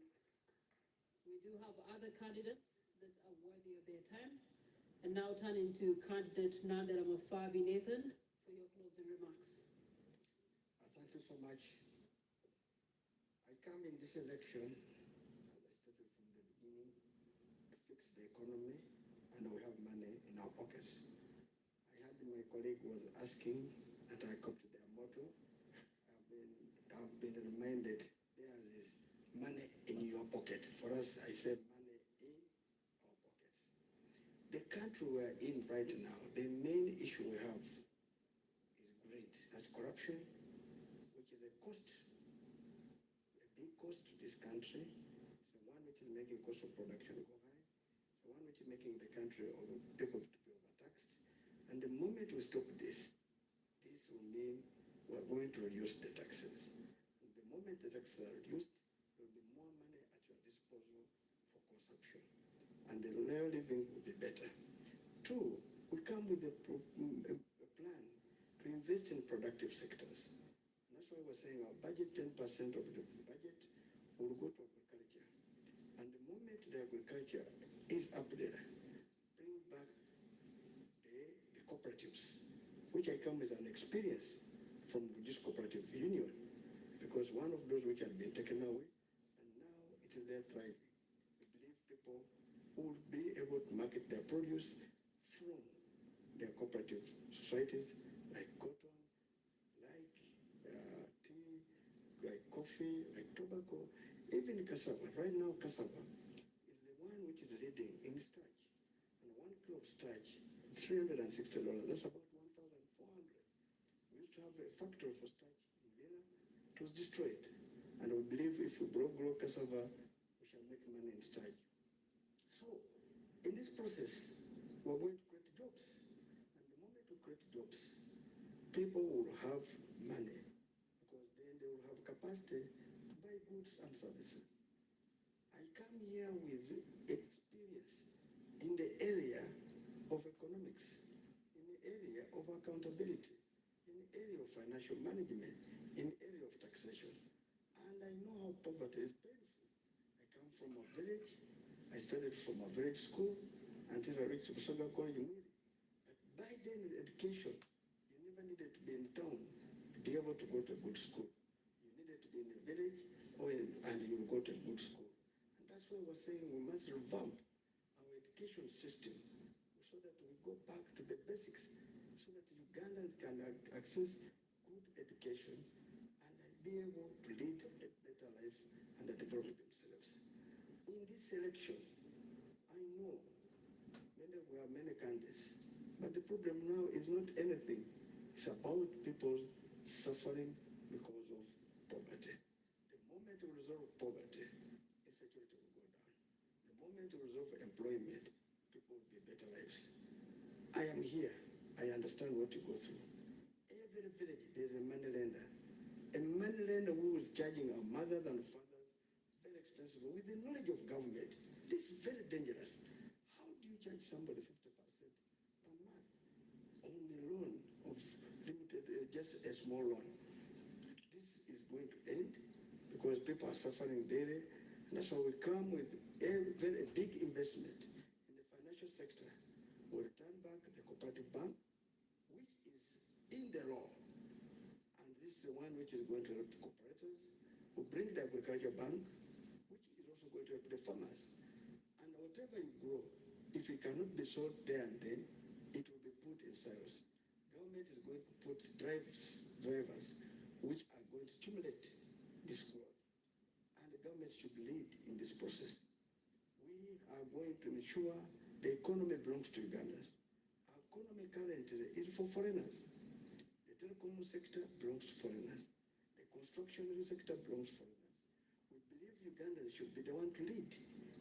We do have other candidates that are worthy of their time. And now turning to candidate Nandela Mafabi Nathan for your closing remarks. Thank you so much. I come in this election, as I stated from the beginning, to fix the economy, and we have money in our pockets. I heard my colleague was asking that I come to their motto. I've been reminded there is money in your pocket. For us, I said money in our pockets. The country we're in right now, the main issue we have is greed. That's corruption, which is a cost, a big cost to this country. It's the one which is making cost of production go high. It's the one which is making the country of people to be overtaxed. And the moment we stop this, this will mean we're going to reduce the taxes. And the moment the taxes are reduced, there will be more money at your disposal for consumption. And the living will be better. Two, we come with a plan to invest in productive sectors. And that's why we're saying our budget, 10% of the budget will go to agriculture. And the moment the agriculture is up there, bring back the cooperatives, which I come with an experience from this cooperative union, because one of those which had been taken away, and now it is there thriving. We believe people who will be able to market their produce from their cooperative societies, like cotton, like tea, like coffee, like tobacco, even cassava. Right now, cassava is the one which is leading in starch. And 1 kilo of starch, $360. That's about $1,400. a factory for starch in Lira. It was destroyed. And we believe if we grow cassava, we shall make money in starch. So, in this process, we're going to create jobs. And the moment we create jobs, people will have money because then they will have capacity to buy goods and services. I come here with experience in the area of economics, in the area of accountability, in the area of financial management, in the area of taxation. And I know how poverty is painful. I come from a village. I studied from a village school until I reached Busoga College in Mwiri. But by then in education, you never needed to be in town to be able to go to a good school. You needed to be in a village and you will go to a good school. And that's why we're saying we must revamp our education system so that we go back to the basics, so that Ugandans can access good education and be able to lead a better life and develop themselves. In this election, I know we have many candidates, but the problem now is not anything. It's about people suffering because of poverty. The moment we resolve poverty, insecurity will go down. The moment we resolve employment, people will be better lives. I am here. I understand what you go through. Every village, there's a money lender. A money lender who is charging our mothers and fathers very expensive with the knowledge of government. This is very dangerous. How do you charge somebody 50% per month on a loan of limited, just a small loan? This is going to end because people are suffering daily. And that's why we come with a very big investment in the financial sector. We return back the cooperative bank, which is in the law. And this is the one which is going to help the cooperators. We bring the agriculture bank, which is also going to help the farmers. And whatever you grow, if it cannot be sold there and then, it will be put in silos. Government is going to put drivers which are going to stimulate this growth. And the government should lead in this process. We are going to ensure the economy belongs to Ugandans. Our economy currently is for foreigners. The telecom sector belongs to foreigners. The construction sector belongs to foreigners. We believe Ugandans should be the one to lead.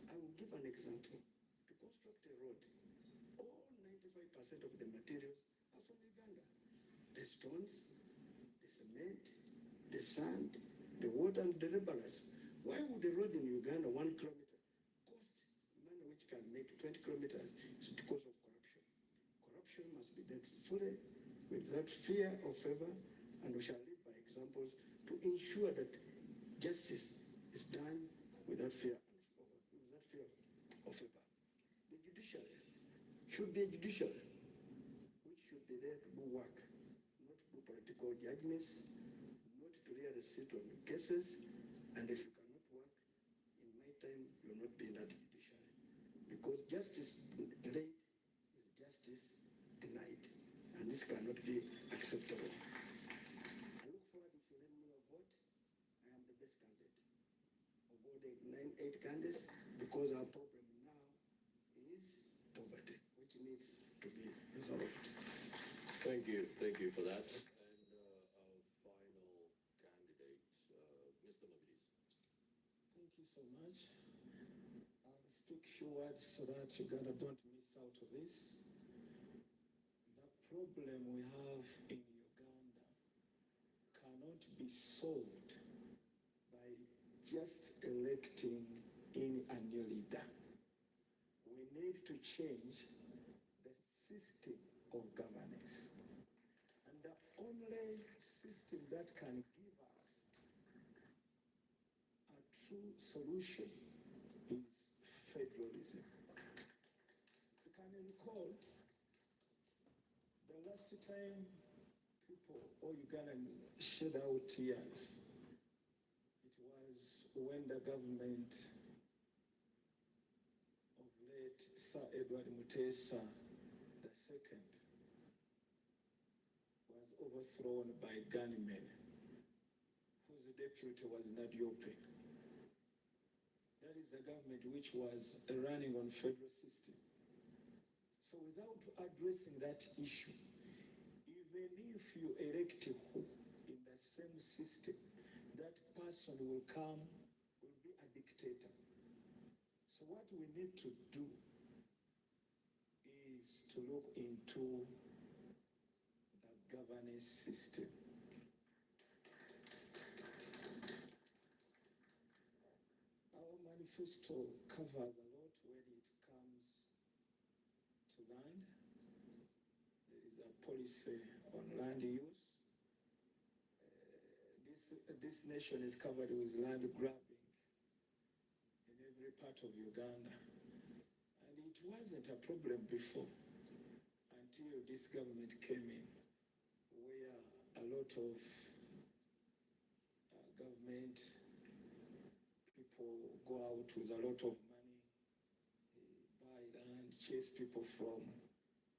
I will give an example. To construct a road, all 95% of the materials are from Uganda. The stones, the cement, the sand, the water, and the laborers. Why would a road in Uganda, 1 kilometer, cost money which can make 20 kilometers? It's because of corruption. Corruption must be dealt fully without fear or favor, and we shall lead by examples to ensure that justice is done without fear or favor. The judiciary should be a judiciary which should be there to do work, not to do political judgments, not to really sit on cases, and if you cannot work, in my time, you will not be in that judiciary. Because justice delayed is justice denied, and this cannot be acceptable. I look forward, if you let me vote, I am the best candidate of all the 8 candidates, because our problem now is poverty, which needs to be resolved. Thank you for that. And our final candidate, Mr. Mabidizi. Thank you so much. I'll speak few words so that Uganda don't miss out of this. The problem we have in Uganda cannot be solved by just electing in a new leader. We need to change the system of governance. And the only system that can give us a true solution is federalism. You can recall the last time people or Ugandans shed out tears, it was when the government of late Sir Edward Mutesa II was overthrown by gunmen whose deputy was Nadiope. That is the government which was running on federal system. So without addressing that issue, even if if you elect who in the same system, that person will be a dictator. So what we need to do is to look into the governance system. Our manifesto covers a lot when it comes to land. There is a policy on land use. This nation is covered with land grabbing in every part of Uganda. And it wasn't a problem before until this government came in, where a lot of government people go out with a lot of money, buy land, chase people from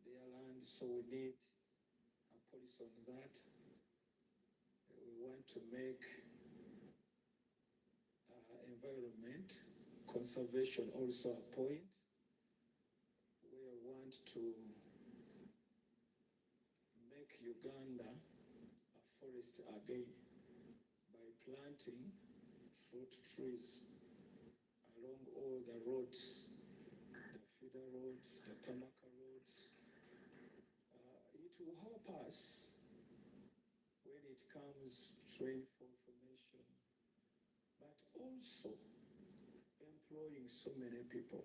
their land. So we need a policy on that. We want to make environment conservation also a point. We want to make Uganda a forest again by planting fruit trees along all the roads, the feeder roads, the Tamaka roads. It will help us when it comes to information, but also employing so many people.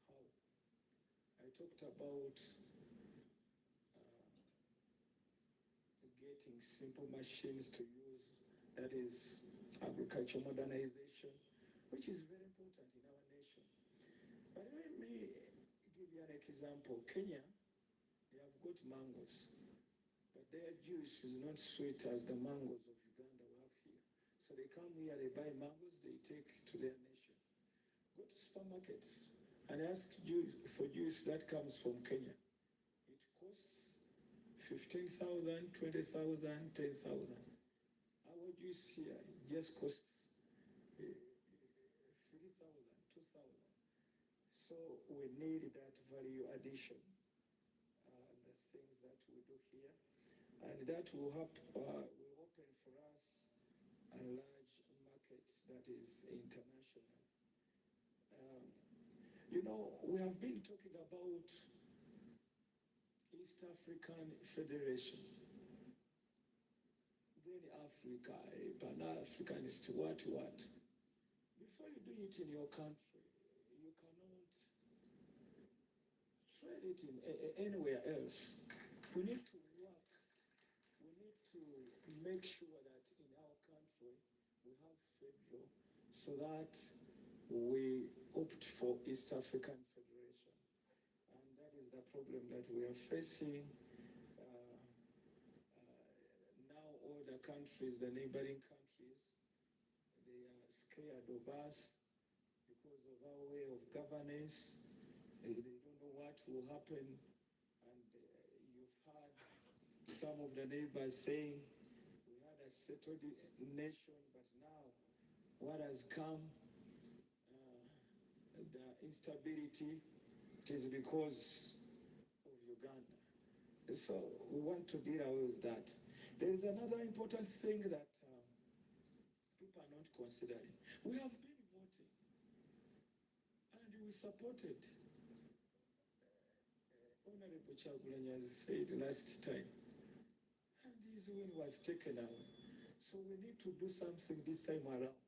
How? I talked about getting simple machines to use, that is agriculture modernization, which is very important in our nation. But let me give you an example. Kenya, they have got mangoes, but their juice is not sweet as the mangoes of Uganda we have here. So they come here, they buy mangoes, they take to their nation. Go to supermarkets and ask for juice that comes from Kenya. It costs 15,000, 20,000, 10,000. Our juice here just costs 3,000, 2,000. So we need that value addition, the things that we do here, and that will help, will open for us a large market that is international. We have been talking about East African Federation, then Africa, Pan-Africanist, what. Before you do it in your country, you cannot trade it in anywhere else. We need to work. We need to make sure that in our country we have federal, so that we opt for East African Federation. And that is the problem that we are facing. Now all the countries, the neighboring countries, they are scared of us because of our way of governance. They don't know what will happen. And you've heard some of the neighbors saying, we had a settled nation, but now what has come, the instability, it is because of Uganda. So we want to deal with that. There is another important thing that people are not considering. We have been voting, and we supported Honorable Kyagulanyi, as said last time, and his win was taken away. So we need to do something this time around.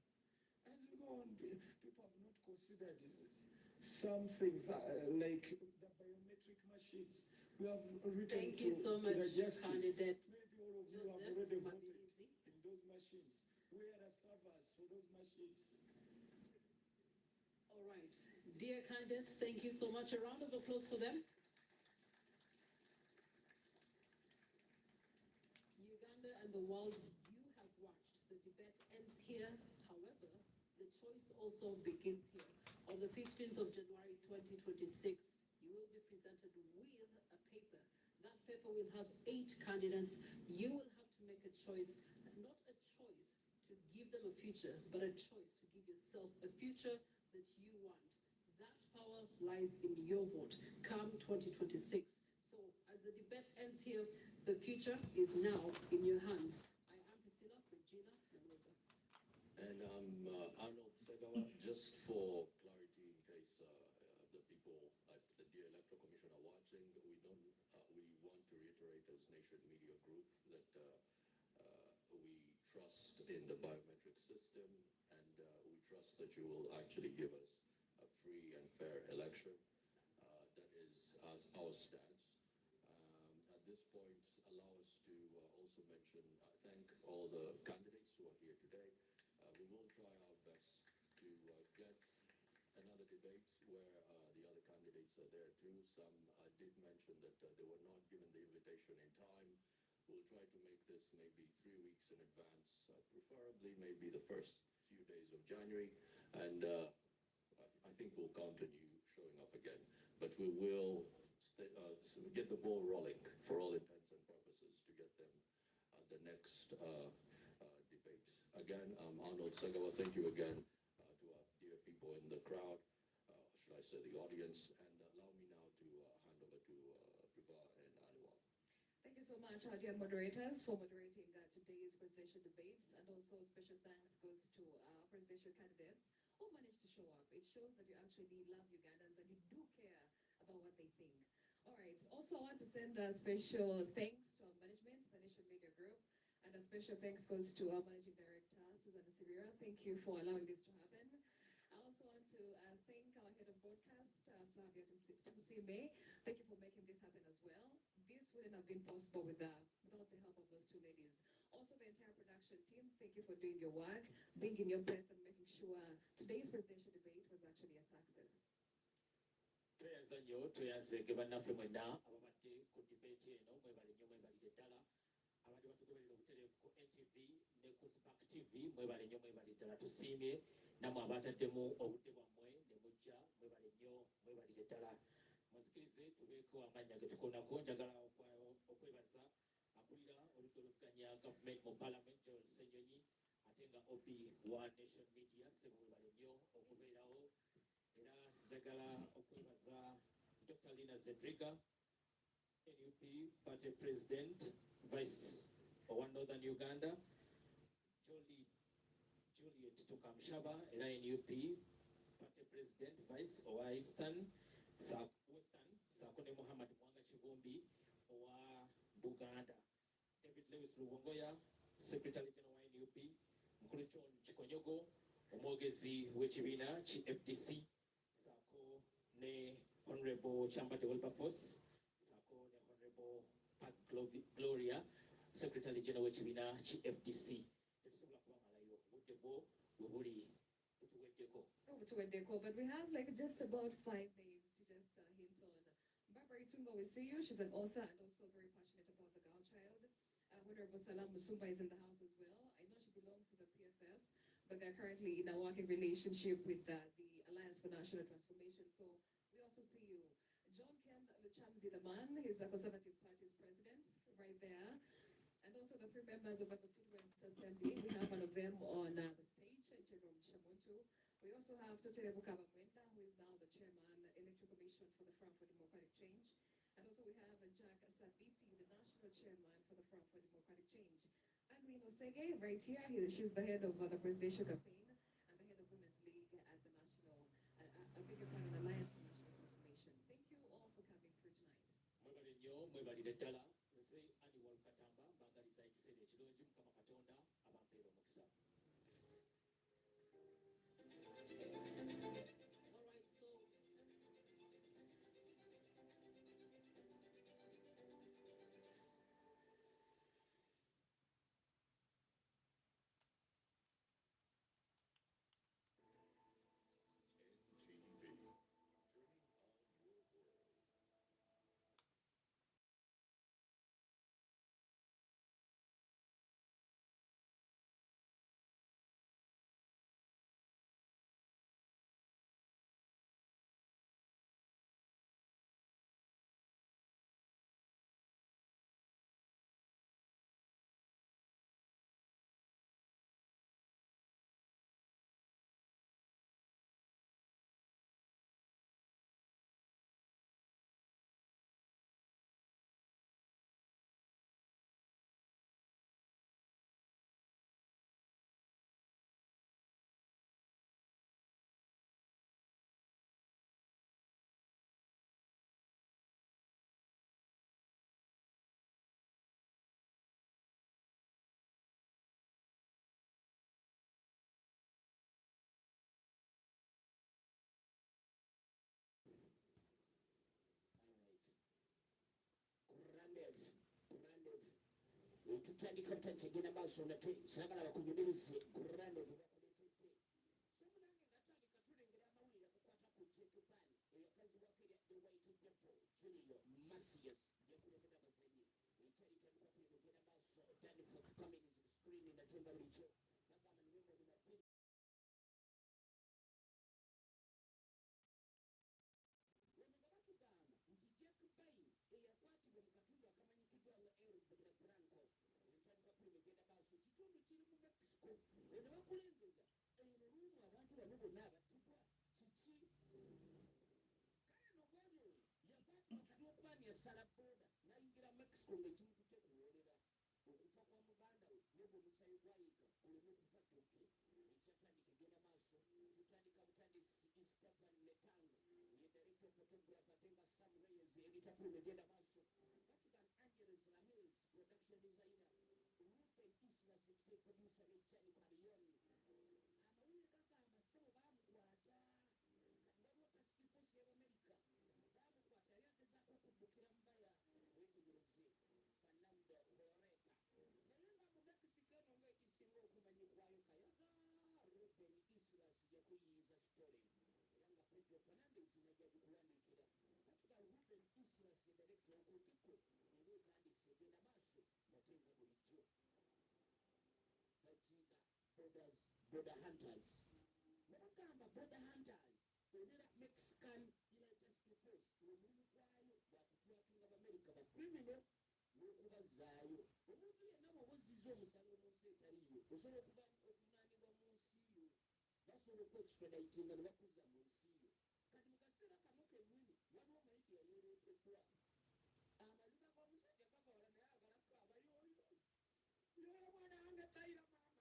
As we go on, people have not considered some things like the biometric machines. We have written Thank you so to the much, justice. candidate Maybe all of you have already voted in those machines. Where are servers for those machines? All right. Dear candidates, thank you so much. A round of applause for them. Uganda and the world, you have watched. The debate ends here. However, the choice also begins here. On the 15th of January 2026, you will be presented with a paper. That paper will have 8 candidates. You will have to make a choice, not a choice to give them a future, but a choice to give yourself a future that you want. That power lies in your vote come 2026. So as the debate ends here, The future is now in your hands. I am Priscilla Regina Namuga. And I'm Arnold Segawa. Just for clarity, in case the people at the Dear Electoral Commission are watching, we want to reiterate as Nation Media Group that we trust in the biometric system, and we trust that you will actually give us a free and fair election. That is our stance. At this point, allow us to also mention, thank all the candidates who are here today. We will try our best to get another debate where the other candidates are there too. Some did mention that they were not given the invitation in time. We'll try to make this maybe 3 weeks in advance, preferably maybe the first few days of January. And I think we'll count on you showing up again. But we will get the ball rolling for all intents and purposes to get them the next debate. Again, I'm Arnold Segawa. Thank you again to our dear people in the crowd, should I say the audience, and allow me now to hand over to Priva and Anwar. Thank you so much, our dear moderators, for moderating today's presidential debates, and also special thanks goes to our presidential candidates who managed to show up. It shows that you actually love Ugandans and you do care about what they think. All right. Also, I want to send a special thanks to our management, the Nation Media Group, and a special thanks goes to our managing director, Susan Sivira. Thank you for allowing this to happen. I also want to thank our head of broadcast, Flavia Tusime. Thank you for making this happen as well. This wouldn't have been possible without the help of those two ladies. Also, the entire production team, thank you for doing your work, being in your place and making sure today's presidential debate was actually a success. tweyanza nnyo tweyanzege bannaffe mwenna ababadde ku dibeeti eno mwebale nnyo mwebalire ddala abadde batugoberera obutereevu ku NTV ne ku Spark TV mwebale nnyo mwebale ddala tusiimye nammwe abaataddemu obudde bwammwe ne mujja mwebale nnyo mwebalire ddala muzikirize tubeeko amannya ge tukoonako njagala okwebaza akulira oludda oluvuganya gavumenti mu Parliament Joel Ssenyonyi ate nga obi wa Nation Media sebo mwebale nnyo okubeerawo era njagala okwebaza Dr. Lina Zedriga, NUP Party President, Vice owa Northern Uganda, Juliet Tukamshaba, era NUP Party President, Vice owa Western, saako ne Muhammad Mwanga Kivumbi owa Buganda, David Lewis Luwongoya, Secretary General wa NUP, Mukulu John Kikonyogo, omwogezi w'ekibiina ki FDC, ne Honorable Chambate Wilberforce, Sako ne Honorable Pat Gloria, Secretary General w'ekibiina ki FDC. Tetusobola kubamalayo obudde bwo bwe buli butuweddeko, but we have like just about 5 names to just hint on. Barbara Itungo, we see you. She's an author and also very passionate about the girl child. Honorable Salam Musumba is in the house as well. I know she belongs to the PFF, but they're currently in a working relationship with the Alliance for National Transformation. So we also see you. John Ken Luchamzi, the man, he's the Conservative Party's president, right there. And also the 3 members of the Constituent Assembly. We have one of them on the stage, Jerome Shamuntu. We also have Totere Bukaba Mwenda, who is now the chairman, Electoral Commission for the Front for Democratic Change. And also we have Jack Sabiti, the national chairman for the Front for Democratic Change. Agnes Osege, right here, she's the head of the presidential campaign and the head of Women's League at the national, a bigger part of the Alliance for National Transformation. Thank you all for coming through tonight. Mwebale nnyo mwebalire ddala nze Annual Katamba mbangaliza ekiseera ekirungi Mukama Katonda abampeera omukisa. tutandika butandise genda maaso nate saagala bakunyumirize grande byebakuleetedde so munange ngatandika tulengera amawulire agakwata ku jekebani eyakaziwako erya the white devil julio masias yakulembera abazenyi ekyali tandikwa tulebegenda maaso dani forthcoming screen natenga bulijjo nagamba niwemwe munapini eyakwatibwa mu katundu akamanyikidwa nga el branco entandikwa firimu egenda maaso kitundu kiri mu mexico ne bakulengeza eno lumu abantu bano bonna abattibwa kiki kale nogwali oyo yakwatibwa kati okubaani yasala boda nayingira mexico ngaekimututte kuwolera okufa kwa muganda we nobwe omusayi gwayika kuleme okufa toke ekyatandika egenda maaso tutandika butandisi stephen letanga ye director photographer ate nga sam reyes edita firimu egenda maaso batugan angeles ramirez production designer ruben islas ekite producer ne jani carion amawulire gagamba sebo bamukwata kati waliwo task force y'abamerika bamukwata yali agezaako okuddukira mbaya wetegereze fernando horeta naye nga mu mexico eno ngaekisinga okumanyikwayo kayaga ruben islas yakuyiiza story era nga pedro fernandez najja gikuwandiikira batuga ruben islas edirector okutiko era etandise egenda maaso natenga bulijjo bakiyita border hunters nebagamba border hunters ebera mexican united task force omulimu gwayo gwakutwakinga bamerika bacriminal n'okubazaayo omuntu yenna bw'obozziza omusango mu nsi etaliyo osobola okuvunaanibwa mu nsi yo basobola okuextraditinga ne bakuzza mu nsi yo kati mu kaseera kano kennyini waliwo maiti yali ereeteddwa amazima g'omusajja gava wala naye agalako abayooyo yoyo mwana wange tayira maama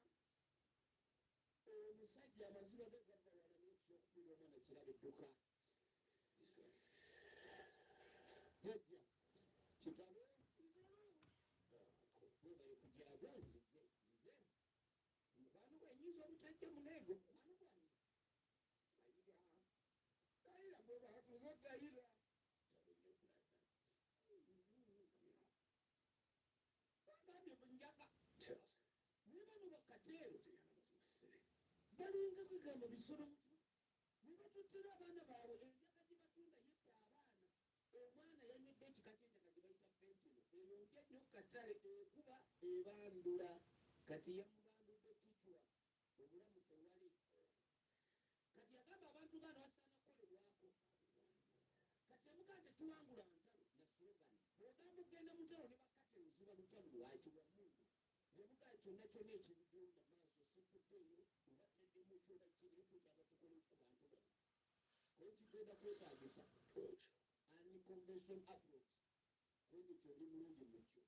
omusajja amazima ge gava wala naye ekyokufiirwa omwana kiraba edduka jajja kitabe webaye kujagwa nzize mukwano gwe nyinza obutajja muneego mukwano gwange tayira bwebatuze tayira kitabenyo brother bagambye bunjaga naye bano bakateero balinga kwegamba bisolo ne batuttira abaana baabwe enjaga gye batunda yetta abaana omwana yanywedde ekika ky'enjaga gye bayita fentino eyo ndya nnyo katale ekuba ebandula kati yamubandudde kicwa obulamu tewali kati yagamba abantu baana basaana kukolebwako kati yamugaa tetuwangula ntalo na slogan bwogamba ogenda mu ntalo ne bakate oziba lutalo lwaki wamundu yamugaa kyonna kyonna ekibigenda maaso sifuddeeyo obateddemu ekyoba kiri etukyaba tukole ku bantu bano kwe kigenda kwetaagisa unconvention approach kwendikyo ndi mulungi mukyo